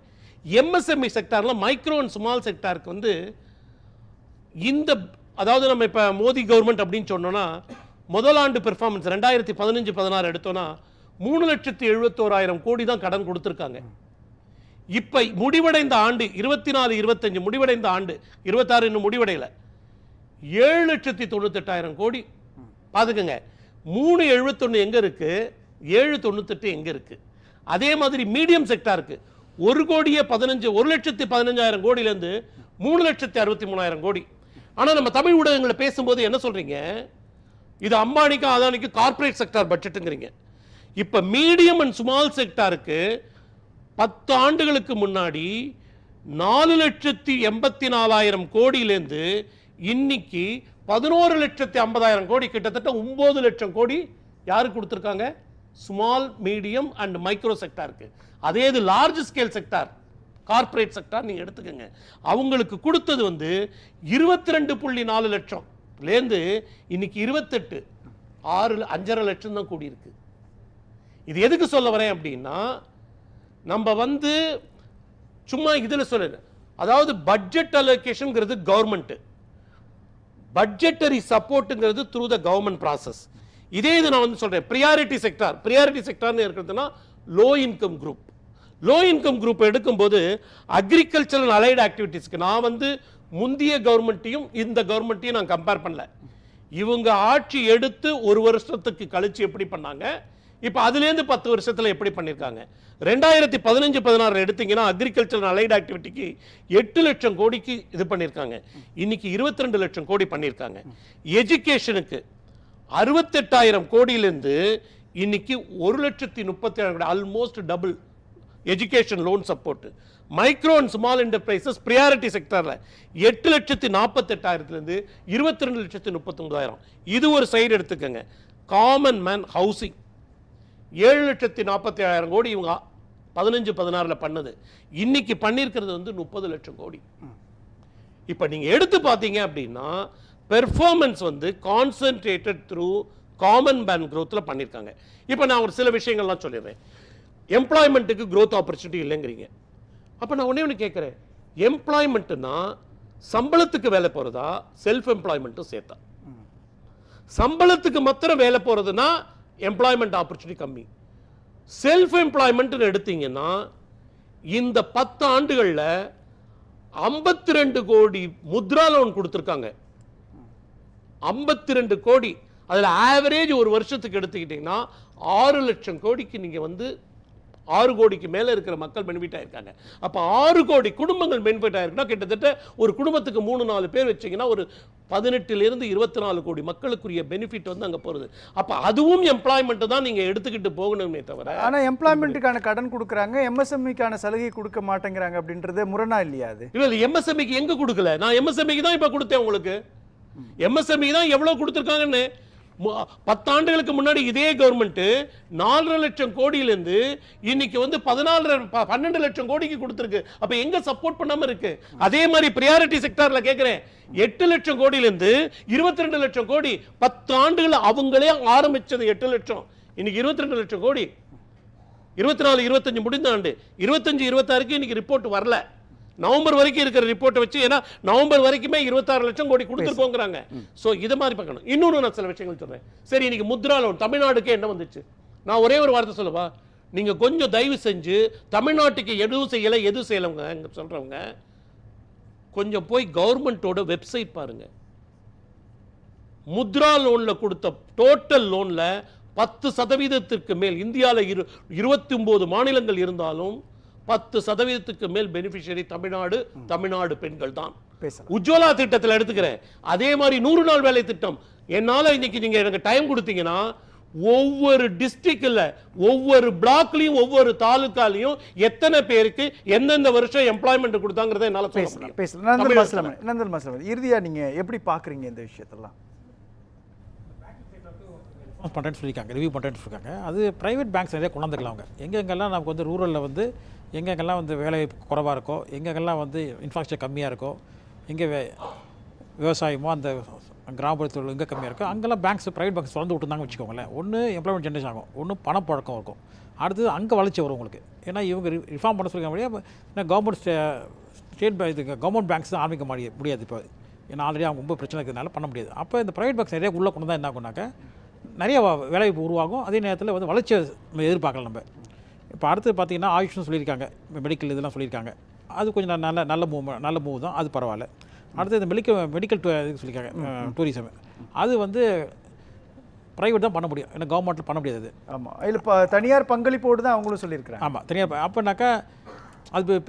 எம்எஸ்எம்இ செக்டாரில் மைக்ரோ அண்ட் ஸ்மால் செக்டாருக்கு வந்து இந்த, அதாவது நம்ம இப்போ மோடி கவர்மெண்ட் அப்படின்னு சொன்னோன்னா, முதலாண்டு பெர்ஃபார்மன்ஸ் 2015-16 எடுத்தோன்னா 3,71,000 கோடி தான் கடன் கொடுத்துருக்காங்க. இப்போ முடிவடைந்த ஆண்டு 24-25 முடிவடைந்த ஆண்டு 26 இன்னும் முடிவடையல, 7,98,000 கோடி. பார்த்துக்கங்க, 371 எங்க இருக்கு, 798 எங்க இருக்கு. அதே மாதிரி மீடியம் செக்டாருக்கு 1,15,000 கோடியிலேருந்து 3,63,000 கோடி. ஆனால் நம்ம தமிழ் ஊடகங்களை பேசும்போது என்ன சொல்றீங்க, இது அம்பானிக்கு அதானிக்கு கார்பரேட் செக்டார் பட்ஜெட்டுங்கிறீங்க. இப்போ மீடியம் அண்ட் ஸ்மால் செக்டாருக்கு 10 ஆண்டுகளுக்கு முன்னாடி 4,84,000 கோடியிலேருந்து இன்னைக்கு 11,50,000 கோடி, கிட்டத்தட்ட 9 லட்சம் கோடி யாருக்கு கொடுத்துருக்காங்க, ஸ்மால் மீடியம் அண்ட் மைக்ரோ செக்டாருக்கு. அதே இது large scale sector corporate sector நீங்க எடுத்துக்கங்க, அவங்களுக்கு கொடுத்தது வந்து 22.4 லட்சம்லேருந்து இன்னைக்கு 28, 5.5 லட்சம் தான் கூடி இருக்கு. இது எதுக்கு சொல்ல வரேன் அப்படின்னா, நம்ம வந்து சும்மா இதில் சொல்லுங்க, அதாவது பட்ஜெட் அலோகேஷன்ங்கிறது கவர்மெண்ட், பட்ஜெட்டரி சப்போர்ட்டுங்கிறது த்ரூ த கவர்மெண்ட் ப்ராசஸ். இதே இது நான் வந்து சொல்றேன், ப்ரியாரிட்டி செக்டார்னு இருக்கிறதுனா low income group. Low income group எடுக்கும்போது அக்ரிகல்ச்சர் அண்ட் அலைடு ஆக்டிவிட்டீஸ்க்கு நான் வந்து முந்தைய கவர்மெண்ட்டையும் இந்த கவர்மெண்ட்டையும் நான் கம்பேர் பண்ணல. இவங்க ஆட்சி எடுத்து 1 வருஷத்துக்கு கழிச்சு எப்படி பண்ணாங்க, இப்போ அதுலேருந்து 10 வருஷத்தில் எப்படி பண்ணியிருக்காங்க. 2015-16 எடுத்தீங்கன்னா அக்ரிகல்ச்சர் அலைடு ஆக்டிவிட்டிக்கு 8 லட்சம் கோடிக்கு இது பண்ணியிருக்காங்க, இன்னைக்கு 22 லட்சம் கோடி பண்ணியிருக்காங்க. எஜுகேஷனுக்கு 68,000 கோடியிலேருந்து இன்னைக்கு 1,37,000 crore, almost double education loan support. Micro and small enterprises priority செக்டர்ல 8,48,000 22,39,000. இது ஒரு சைடு எடுத்துக்கங்க. காமன் மேன் ஹவுசிங் 7,47,000 கோடி இவங்க 15-16 பண்ணது, இன்னைக்கு பண்ணியிருக்கிறது வந்து 30 லட்சம் கோடி. இப்போ நீங்க எடுத்து பார்த்தீங்க அப்படின்னா பெர்ஃபார்மன்ஸ் வந்து கான்சென்ட்ரேட்டட் த்ரூ காமன் மேன் growthல பண்ணியிருக்காங்க. இப்போ நான் ஒரு சில விஷயங்கள்லாம் சொல்லிடுறேன். எம்ப்ளாய்மெண்ட்டுக்கு growth ஆப்பர்ச்சுனிட்டி இல்லைங்கிறீங்க. அப்போ நான் ஒன்று கேட்குறேன், எம்ப்ளாய்மெண்ட்னா சம்பளத்துக்கு வேலை போகிறதா செல்ஃப் எம்ப்ளாய்மெண்ட்டும் சேர்த்தா? சம்பளத்துக்கு மாத்திரம் வேலை போகிறதுனா எம்ப்ளாய்மெண்ட் ஆப்பர்ச்சுனிட்டி கம்மி. செல்ஃப் எம்ப்ளாய்மெண்ட் எடுத்தீங்கன்னா இந்த 10 ஆண்டுகளில் 52 கோடி முத்ரா லோன் கொடுத்துருக்காங்க. 52 கோடி, அதில் ஆவரேஜ் ஒரு வருஷத்துக்கு எடுத்துக்கிட்டீங்கன்னா 6 லட்சம் கோடிக்கு நீங்கள் வந்து 6 கோடிக்கு மேலே இருக்கிற மக்கள் பெனிஃபிட் ஆயிருக்காங்க. அப்போ 6 கோடி குடும்பங்கள் பெனிஃபிட் ஆயிருக்குன்னா கிட்டத்தட்ட ஒரு குடும்பத்துக்கு 3-4 பேர் வச்சிங்கன்னா ஒரு 18 to 24 கோடி மக்களுக்குரிய பெனிஃபிட் வந்து அங்கே போகிறது. அப்போ அதுவும் எம்ப்ளாய்மெண்ட் தான் நீங்கள் எடுத்துக்கிட்டு போகணுமே தவிர. ஆனால் எம்ப்ளாய்மெண்ட்டுக்கான கடன் கொடுக்குறாங்க, எம்எஸ்எம்இக்கான சலுகை கொடுக்க மாட்டேங்கிறாங்க அப்படின்றது முரணா இல்லையா? அது இல்லை, எம்எஸ்எம்இக்கு எங்கே கொடுக்கல? நான் எம்எஸ்எம்இக்கு தான் இப்போ கொடுத்தேன் உங்களுக்கு. எம்எஸ்எம்இ தான் எவ்வளோ கொடுத்துருக்காங்கன்னு 10 ஆண்டுகளுக்கு முன்னாடி இதே கவர்மெண்ட் 4.5 லட்சம் கோடியிலிருந்து இன்னைக்கு வந்து 12 லட்சம் கோடிக்கு கொடுத்துருக்கு. அப்ப எங்க சப்போர்ட் பண்ணாம இருக்கு? அதே மாதிரி பிரியாரிட்டி செக்டார்ல கேட்கிறேன், 8 லட்சம் கோடியிலிருந்து 22 லட்சம் கோடி 10 ஆண்டுகள் அவங்களே ஆரம்பிச்சது 8 லட்சம், இன்னைக்கு 22 லட்சம் கோடி. 24-25 முடிந்த ஆண்டு, 25-26க்கு இன்னைக்கு ரிப்போர்ட் வரல. நவம்பர் வரைக்கும் இருக்கிற ரிப்போர்ட்டை வச்சு, ஏன்னா நவம்பர் வரைக்குமே 26 லட்சம் கோடி கொடுத்துருக்கோங்கிறாங்க. ஸோ இதை மாதிரி பார்க்கணும். இன்னொன்று நான் சில விஷயங்கள் சொல்றேன். சரி, இன்னைக்கு முத்ரா லோன் தமிழ்நாடுக்கே என்ன வந்துச்சு? நான் ஒரே ஒரு வார்த்தை சொல்லவா? நீங்க கொஞ்சம் தயவு செஞ்சு தமிழ்நாட்டுக்கு எதுவும் செய்யலை எதுவும் செய்யலைங்க சொல்றவங்க கொஞ்சம் போய் கவர்மெண்டோட வெப்சைட் பாருங்க. முத்ரா லோன்ல கொடுத்த டோட்டல் லோன்ல 10% மேல், இந்தியாவில் 29 மாநிலங்கள் இருந்தாலும் 10% மேல் பெனிஃபிஷியரி தமிழ்நாடு பெண்கள் தான். உஜ்வலா திட்டத்தில் எடுத்துக்கிறேன். அதே மாதிரி 100 நாள் வேலை திட்டம். என்னால இன்னைக்கு நீங்க எனக்கு டைம் கொடுத்தீங்கன்னா ஒவ்வொரு டிஸ்ட்ரிக்ட்ல, ஒவ்வொரு பிளாக்லயும், ஒவ்வொரு தாலுகாலையும் எத்தனை பேருக்கு எந்தெந்த வருஷம் எம்ப்ளாய்மெண்ட் கொடுத்தாங்கிறத என்னால பேசலாம். இறுதியா நீங்க எப்படி பாக்குறீங்க இந்த விஷயத்தெல்லாம்? பண்ணுறேன்னு சொல்லியிருக்காங்க, ரிவ்யூ பண்ணுறேன்னு சொல்லியிருக்காங்க. அது ப்ரைவேட் பேங்க்ஸ் நிறைய கொண்டாந்துக்கலாம். அவங்க எங்கெங்கெல்லாம் நமக்கு வந்து ரூரலில் வந்து எங்கெங்கெல்லாம் வந்து வேலை குறைவாக இருக்கோ, எங்கெங்கெல்லாம் வந்து இன்ஃப்ராஸ்ட்ரக்சர் கம்மியாக இருக்கோ, எங்கே விவசாயமோ அந்த கிராமப்புறத்தில் எங்கே கம்மியாக இருக்கோ அங்கெல்லாம் பேங்க்ஸ் ப்ரைவேட் பேங்க்ஸ் திறந்து விட்டுருந்தாங்க வச்சுக்கோங்களேன். ஒன்று எம்ப்ளாய்மெண்ட் ஜென்ரேஷன் ஆகும், ஒன்று பணப்பழக்கம் இருக்கும், அடுத்தது அங்கே வளர்ச்சி வரும் உங்களுக்கு. ஏன்னா இவங்க ரிஃபார்ம் பண்ண சொல்லிக்க முடியாது. ஏன்னா கவர்மெண்ட் பேங்க்ஸ் தான் ஆரம்பிக்க முடியாது இப்போ. ஏன்னா ஆல்ரெடி அவங்க ரொம்ப பிரச்சனை இருக்கிறதுனால பண்ண முடியாது. அப்போ இந்த ப்ரைவேட் பேங்க்ஸ் நிறைய உள்ளே கொண்டு தான் என்ன ஆகுனாக்கா நிறைய வேலைவாய்ப்பு உருவாகும். அதே நேரத்தில் வந்து வளர்ச்சியை எதிர்பார்க்கலாம் நம்ம. இப்போ அடுத்து பார்த்தீங்கன்னா ஆயுஷ்னு சொல்லியிருக்காங்க, மெடிக்கல் இதெல்லாம் சொல்லியிருக்காங்க. அது கொஞ்சம் நல்ல மூவ் தான், அது பரவாயில்ல. அடுத்து இந்த மெடிக்கல் சொல்லியிருக்காங்க, டூரிசம். அது வந்து ப்ரைவேட் தான் பண்ண முடியும், ஏன்னா கவர்மெண்ட்டில் பண்ண முடியாது. ஆமாம், இல்லை இப்போ தனியார் பங்களிப்போடு தான் அவங்களும் சொல்லியிருக்கிறாங்க. ஆமாம், தனியார். அப்போனாக்கா அது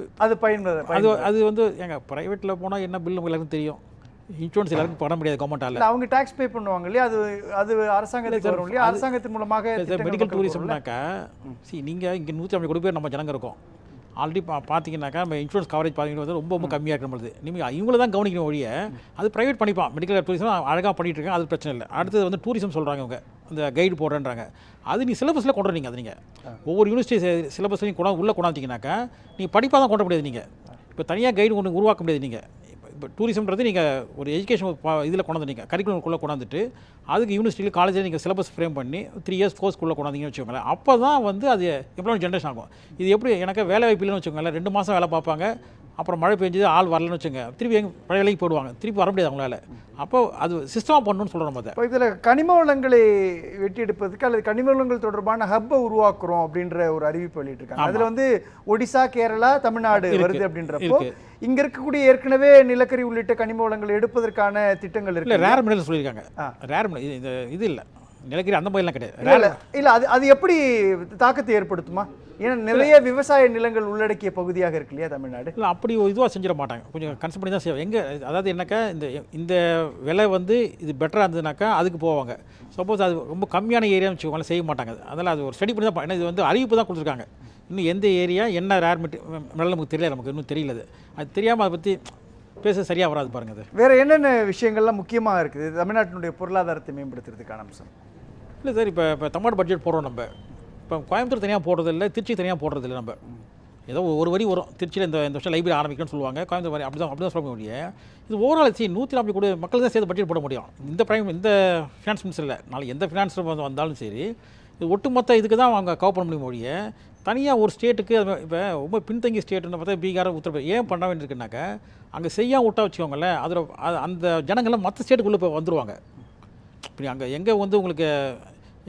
அது வந்து எங்கள் ப்ரைவேட்டில் போனால் என்ன பில் எல்லாருக்கும் தெரியும். இன்சூரன்ஸ் எல்லாருக்கும் பண்ண முடியாது கவர்மெண்ட்டால். அவங்க டேக்ஸ் பே பண்ணுவாங்க இல்லையா, அது அரசாங்கத்துக்கு வரும் இல்லையா, அரசாங்கத்தின் மூலமாக. மெடிக்கல் டூரிசம்னாக்கா நீங்கள் இங்கே 150 கோடி பேர் நம்ம ஜனங்க இருக்கோம். ஆல்ரெடி பார்த்தீங்கன்னாக்கா நம்ம இன்சூரன்ஸ் கவரேஜ் பார்த்தீங்கன்னா வந்து ரொம்ப கம்மியாக இருக்கிறது. நீங்கள் இவங்கள தான் கவனிக்கணும் ஒழிய அது ப்ரைவேட் பண்ணிப்பான். மெடிக்கல் டூரிசம் அழகாக பண்ணிகிட்டு இருக்காங்க, அது பிரச்சனை இல்லை. அடுத்தது வந்து டூரிசம் சொல்கிறாங்க அவங்க, அந்த கைடு போடுறேன்றாங்க. அது நீ சிலபஸில் கொண்டு வரீங்க. அது நீங்கள் ஒவ்வொரு யூனிவர்சிட்டி சிலபஸ்லையும் உள்ளே கொண்டாந்தீங்கன்னாக்கா நீங்கள் படிப்பாக தான் கொண்டு முடியாது. நீங்கள் இப்போ தனியாக கைடு ஒன்று உருவாக்க முடியாது. நீங்கள் இப்போ டூரிசம்ன்றது நீங்கள் ஒரு எஜுகேஷன் இதில் கொண்டாந்துட்டீங்க, கரிக்குலம்குள்ளே கொண்டாந்துட்டு அதுக்கு யூனிவர்சிட்டியில் காலேஜில் நீங்கள் சிலபஸ் ஃப்ரேம் பண்ணி 3 இயர்ஸ் கோர்ஸ்க்குள்ளே கொண்டாந்தீங்கன்னு வச்சுக்கோங்களேன். அப்போ தான் வந்து அது எம்ப்ளாய்மெண்ட் ஜென்ரேஷன் ஆகும். இது எப்படி எனக்கு வேலை வாய்ப்பு இல்லைன்னு வச்சுக்கோங்களேன், 2 மாதம் வேலை பார்ப்பாங்க, அப்புறம் மழை பெஞ்சது ஆள் வரலன்னு வச்சுங்க, திருப்பி பழைய வேலைக்கு போடுவாங்க, திருப்பி வர முடியாது அவங்களால. அப்போ அது சிஸ்டமாக பண்ணணும்னு சொல்கிறோம். அதை இப்போ இதில் கனிம வளங்களை வெட்டி எடுப்பதுக்கு அல்லது கனிம வளங்கள் தொடர்பான ஹப்பை உருவாக்குறோம் அப்படின்ற ஒரு அறிவிப்பு வெளியிட்டிருக்காங்க. அதில் வந்து ஒடிசா, கேரளா, தமிழ்நாடு வருது அப்படின்றப்போ இங்க இருக்கக்கூடிய ஏற்கனவே நிலக்கரி உள்ளிட்ட கனிம வளங்களை எடுப்பதற்கான திட்டங்கள் இருக்கு. இல்லை, ரேர் மினரல் சொல்லியிருக்காங்க. ரேர் இது இல்லை, நிலக்கரி அந்த மாதிரிலாம் கிடையாது. இல்லை, அது எப்படி தாக்கத்தை ஏற்படுத்துமா? ஏன்னா நிறைய விவசாய நிலங்கள் உள்ளடக்கிய பகுதியாக இருக்கு இல்லையா தமிழ்நாடு. இல்லை, அப்படி இதுவாக செஞ்சிட மாட்டாங்க, கொஞ்சம் கன்சல்ட் பண்ணி தான் செய்வாங்க. எங்கே அதாவது என்னக்கா இந்த விலை வந்து இது பெட்டராக இருந்ததுனாக்கா அதுக்கு போவாங்க. சப்போஸ் அது ரொம்ப கம்மியான ஏரியான்னு வச்சுக்கோங்க, செய்ய மாட்டாங்க. அதனால் அது ஒரு ஸ்டடி பண்ணி தான். ஏன்னா இது வந்து அறிவிப்பு தான் கொடுத்துருக்காங்க. இன்னும் எந்த ஏரியா என்ன ரேர் மெட்டீரியல் நமக்கு தெரியல, நமக்கு இன்னும் தெரியல. அது தெரியாமல் அதை பற்றி பேச சரியாக வராது பாருங்கள். அது வேறு என்னென்ன விஷயங்கள்லாம் முக்கியமாக இருக்குது தமிழ்நாட்டினுடைய பொருளாதாரத்தை மேம்படுத்துறதுக்கான அம்சம்? இல்லை சார், இப்போ தமிழ்நாடு பட்ஜெட் போடுறோம். நம்ம இப்போ கோயம்புத்தூர் தனியாக போடுறதில்லை, திருச்சி தனியாக போடுறதில்லை. நம்ம ஏதோ ஒரு வரி வரும், திருச்சியில் இந்த வருஷம் லைப்ரரி ஆரம்பிக்கணும்னு சொல்லுவாங்க, கோயம்புத்தூர் வரி அப்படி தான் சொல்ல முடியும். இது ஓவரால் 140 கோடி மக்கள் தான் சேர்த்து பட்ஜெட் போட முடியும். இந்த ஃபினான்ஸ் மினிஸ்டர் இல்லை, நாளைக்கு எந்த ஃபினான்ஸ் வந்தாலும் சரி, இது ஒட்டுமொத்த இதுக்கு தான் அவங்க கவர் பண்ண முடியும் ஒழிய தனியாக ஒரு ஸ்டேட்டுக்கு. இப்போ ரொம்ப பின்தங்கிய ஸ்டேட்டுன்னு பார்த்தா பீகார், உத்தரப்பிரதேசம் ஏன் பண்ண வேண்டியிருக்குனாக்கா அங்கே செய்யாமல் விட்டா வச்சுக்கோங்களேன், அதில் அந்த ஜனங்கள்லாம் மற்ற ஸ்டேட்டுக்குள்ளே இப்போ வந்துடுவாங்க. இப்படி அங்கே எங்கே வந்து உங்களுக்கு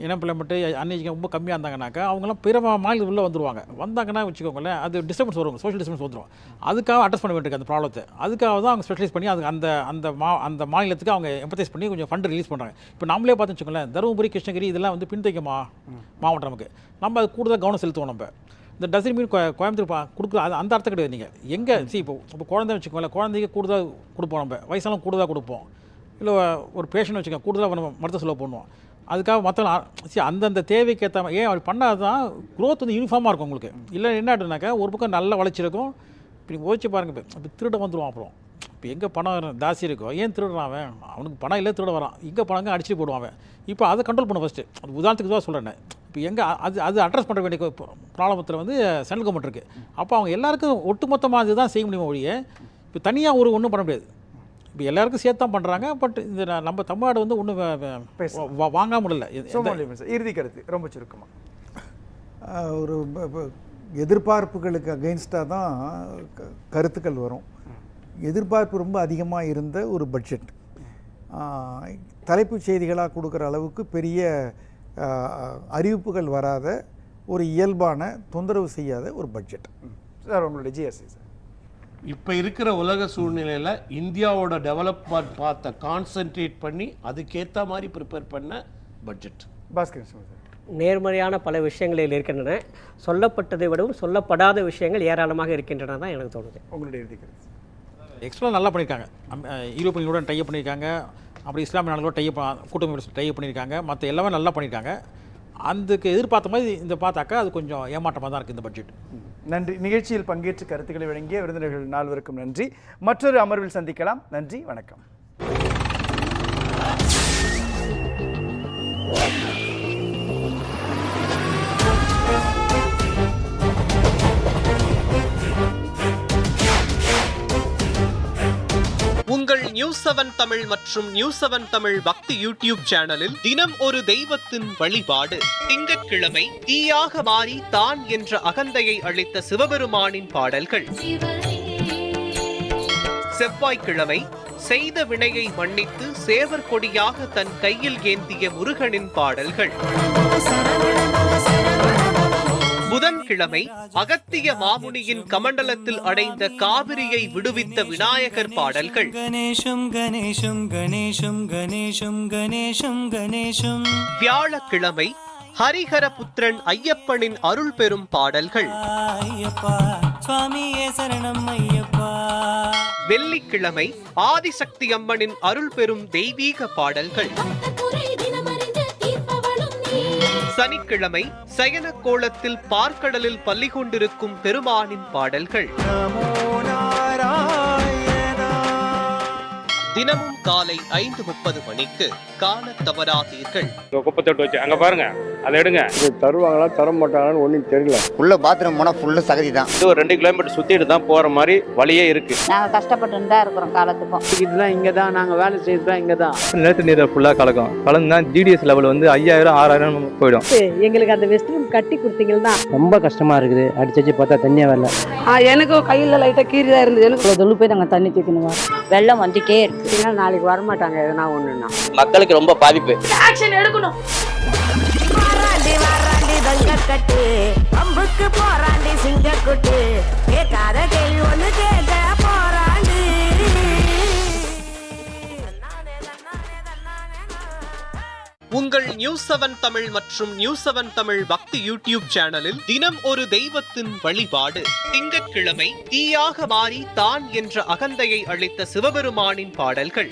இனம்பிளமெண்ட்டு அன்னைக்கு ரொம்ப கம்மியாக இருந்தாங்கனாக்கா அவங்களாம் பிற மாநிலத்தில் உள்ளே வந்துடுவாங்க. வந்தாங்கன்னா வச்சுக்கோங்களேன், அது டிஸ்டர்பன்ஸ் வரும், சோஷியல் டிஸ்டர்பன்ஸ் வந்துடும். அதுக்காக அட்ரஸ் பண்ண வேண்டியிருக்கு அந்த ப்ராப்ளத்தை. அதுக்காக தான் அவங்க ஸ்பெஷலைஸ் பண்ணி அது அந்த மாநிலத்துக்கு அவங்க எம்பத்தைஸ் பண்ணி கொஞ்சம் ஃபண்டு ரிலீஸ் பண்ணுறாங்க. இப்போ நம்மளே பார்த்து வச்சுக்கோங்களேன், தருமபுரி, கிருஷ்ணகிரி இதெல்லாம் வந்து பின்தங்கிய மாவட்டம். நமக்கு நம்ம அது கூடுதல் கவனம் செலுத்துவோம். நம்ம இந்த டசன் மீன் கோயம்புத்தூர் கொடுக்குற அது அந்த அர்த்தம் கிடையாது. நீங்கள் எங்கே இப்போ குழந்தை வச்சுக்கோங்களேன், குழந்தைக்கு கூடுதலாக கொடுப்போம், நம்ம வயசாலும் கூடுதலாக கொடுப்போம். இல்லை ஒரு பேஷண்ட் வச்சுக்கோங்க, கூடுதலாக நம்ம மருத்துவ செலவு பண்ணுவோம். அதுக்காக மற்ற அந்தந்த தேவைக்கு ஏற்ற ஏன் அப்படி பண்ணால் தான் க்ரோத் வந்து யூனிஃபார்மாக இருக்கும் உங்களுக்கு. இல்லை என்ன ஆகிடுனாக்கா ஒரு பக்கம் நல்ல வளர்ச்சி இருக்கும். இப்படி ஓச்சு பாருங்கள், இப்போ திருட வந்துடுவான். அப்புறம் இப்போ எங்கே பணம் ஜாஸ்தி இருக்கும், ஏன் திருடுறான் அவன், அவனுக்கு பணம் இல்லை திருட வரான், எங்கே பணங்க அடிச்சுட்டு போடுவான். இப்போ அதை கண்ட்ரோல் பண்ண ஃபஸ்ட்டு. அது உதாரணத்துக்கு தான் சொல்கிறேன். இப்போ எங்கே அது அட்ரஸ் பண்ண வேண்டிய ப்ராப்ளத்தில் வந்து சென்ட்ரல் கவர்மெண்ட் இருக்குது. அப்போ அவங்க எல்லாருக்கும் ஒட்டுமொத்தமாக இதுதான் செய்ய முடியுமா ஒழிய இப்போ தனியாக ஒன்றும் பண்ண முடியாது. இப்போ எல்லாருக்கும் சேர்த்து தான் பண்ணுறாங்க. பட் இந்த நம்ம தமிழ்நாடு வந்து ஒன்றும் வாங்க முடியல. இறுதி கருத்து ரொம்ப சுருக்கமாக. ஒரு எதிர்பார்ப்புகளுக்கு அகெயின்ஸ்டாக தான் கருத்துக்கள் வரும். எதிர்பார்ப்பு ரொம்ப அதிகமாக இருந்த ஒரு பட்ஜெட், தலைப்புச் செய்திகளாக கொடுக்குற அளவுக்கு பெரிய அறிவிப்புகள் வராத ஒரு இயல்பான தொந்தரவு செய்யாத ஒரு பட்ஜெட். சார் உங்களுடைய ஜிஎஸ்சி சார், இப்போ இருக்கிற உலக சூழ்நிலையில் இந்தியாவோட டெவலப்மெண்ட் பார்த்த கான்சென்ட்ரேட் பண்ணி அதுக்கேற்ற மாதிரி ப்ரிப்பேர் பண்ண பட்ஜெட். பாஸ்கர் சார், நேர்மறையான பல விஷயங்களில் இருக்கின்றன, சொல்லப்பட்டதை விடவும் சொல்லப்படாத விஷயங்கள் ஏராளமாக இருக்கின்றன தான் எனக்கு தோணுது. உங்களுடைய இறுதி கருத்து? எக்ஸ்ட்ரா நல்லா பண்ணியிருக்காங்க. யூரோப்பியன் யூனியன் டைப் பண்ணியிருக்காங்க, அப்படி இஸ்லாமிய நாடுகளோட கூட்டமைப்பு டைப் பண்ணியிருக்காங்க, மற்ற எல்லாமே நல்லா பண்ணியிருக்காங்க. அதுக்கு எதிர்பார்த்த மாதிரி இந்த பார்த்தாக்கா அது கொஞ்சம் ஏமாற்றமாக தான் இருக்குது இந்த பட்ஜெட். நன்றி. நிகழ்ச்சியில் பங்கேற்று கருத்துக்களை வழங்கிய விருந்தினர்கள் 4 நன்றி. மற்றொரு அமர்வில் சந்திக்கலாம். நன்றி, வணக்கம். News7 தமிழ் மற்றும் News7 தமிழ் பக்தி யூடியூப் சேனலில் தினம் ஒரு தெய்வத்தின் வழிபாடு. திங்கட்கிழமை தீயாக மாறி தான் என்ற அகந்தையை அளித்த சிவபெருமானின் பாடல்கள். செவ்வாய்க்கிழமை செய்த வினையை மன்னித்து சேவர் கொடியாக தன் கையில் ஏந்திய முருகனின் பாடல்கள். புதன்கிழமை அகத்திய மாமுனியின் கமண்டலத்தில் அடைந்த காவிரியை விடுவித்த விநாயகர் பாடல்கள். வியாழக்கிழமை ஹரிஹரபுத்திரன் ஐயப்பனின் அருள் பெறும் பாடல்கள். வெள்ளிக்கிழமை ஆதிசக்தி அம்மனின் அருள் பெறும் தெய்வீக பாடல்கள். சனிக்கிழமை சயன கோலத்தில் பார்க்கடலில் பள்ளி கொண்டிருக்கும் பெருமானின் பாடல்கள். தினமும் காலை 5:30 மணிக்கு காண தவறாதீர்கள். குப்பத்தொட்டு வச்சு அங்க பாருங்க, அதை எடுங்க. தருவாங்களா தர மாட்டாங்கன்னு ஒன்றும் தெரியல. உள்ள பாத்ரூம் போனால் ஃபுல்லு சகதி தான். இது ஒரு 2 கிலோமீட்டர் சுத்திட்டு தான் போற மாதிரி வழியே இருக்கு. நாங்கள் கஷ்டப்பட்டு தான் இருக்கிறோம் காலத்துக்கும். இதெல்லாம் இங்கே தான் நாங்கள் வேலை செய்து தான் இங்கே தான். நிலத்து நீரை ஃபுல்லாக கலக்கும். கலந்துனா ஜிடிஎஸ் லெவல் வந்து 5000 6000 போயிடும். எங்களுக்கு அந்த வெஸ்ட் ரூம் கட்டி கொடுத்தீங்கன்னா ரொம்ப கஷ்டமாக இருக்குது. அடிச்சு பார்த்தா தண்ணியே வரல. எனக்கும் கையில் லைட்டாக கீறி தான் இருந்தது. எனக்கு தொழு போய் நாங்கள் தண்ணி தூக்கணும். வெள்ளம் வந்துட்டே இருக்கு. நாளைக்கு வரமாட்டாங்க எதுனா ஒண்ணுன்னா. மக்களுக்கு ரொம்ப பாதிப்பு. ஆக்ஷன் எடுக்கணும். வாராண்டி வாராண்டி தங்கக்கட்டு அம்புக்கு போராண்டி சிங்கக்குட்டு கேட்காத கேள்வி ஒண்ணு கேட்க போராண்டி. உங்கள் News7 தமிழ் மற்றும் News7 தமிழ் பக்தி யூடியூப் சேனலில் தினம் ஒரு தெய்வத்தின் வழிபாடு. திங்கட்கிழமை தீயாக மாறி தான் என்ற அகந்தையை அளித்த சிவபெருமானின் பாடல்கள்.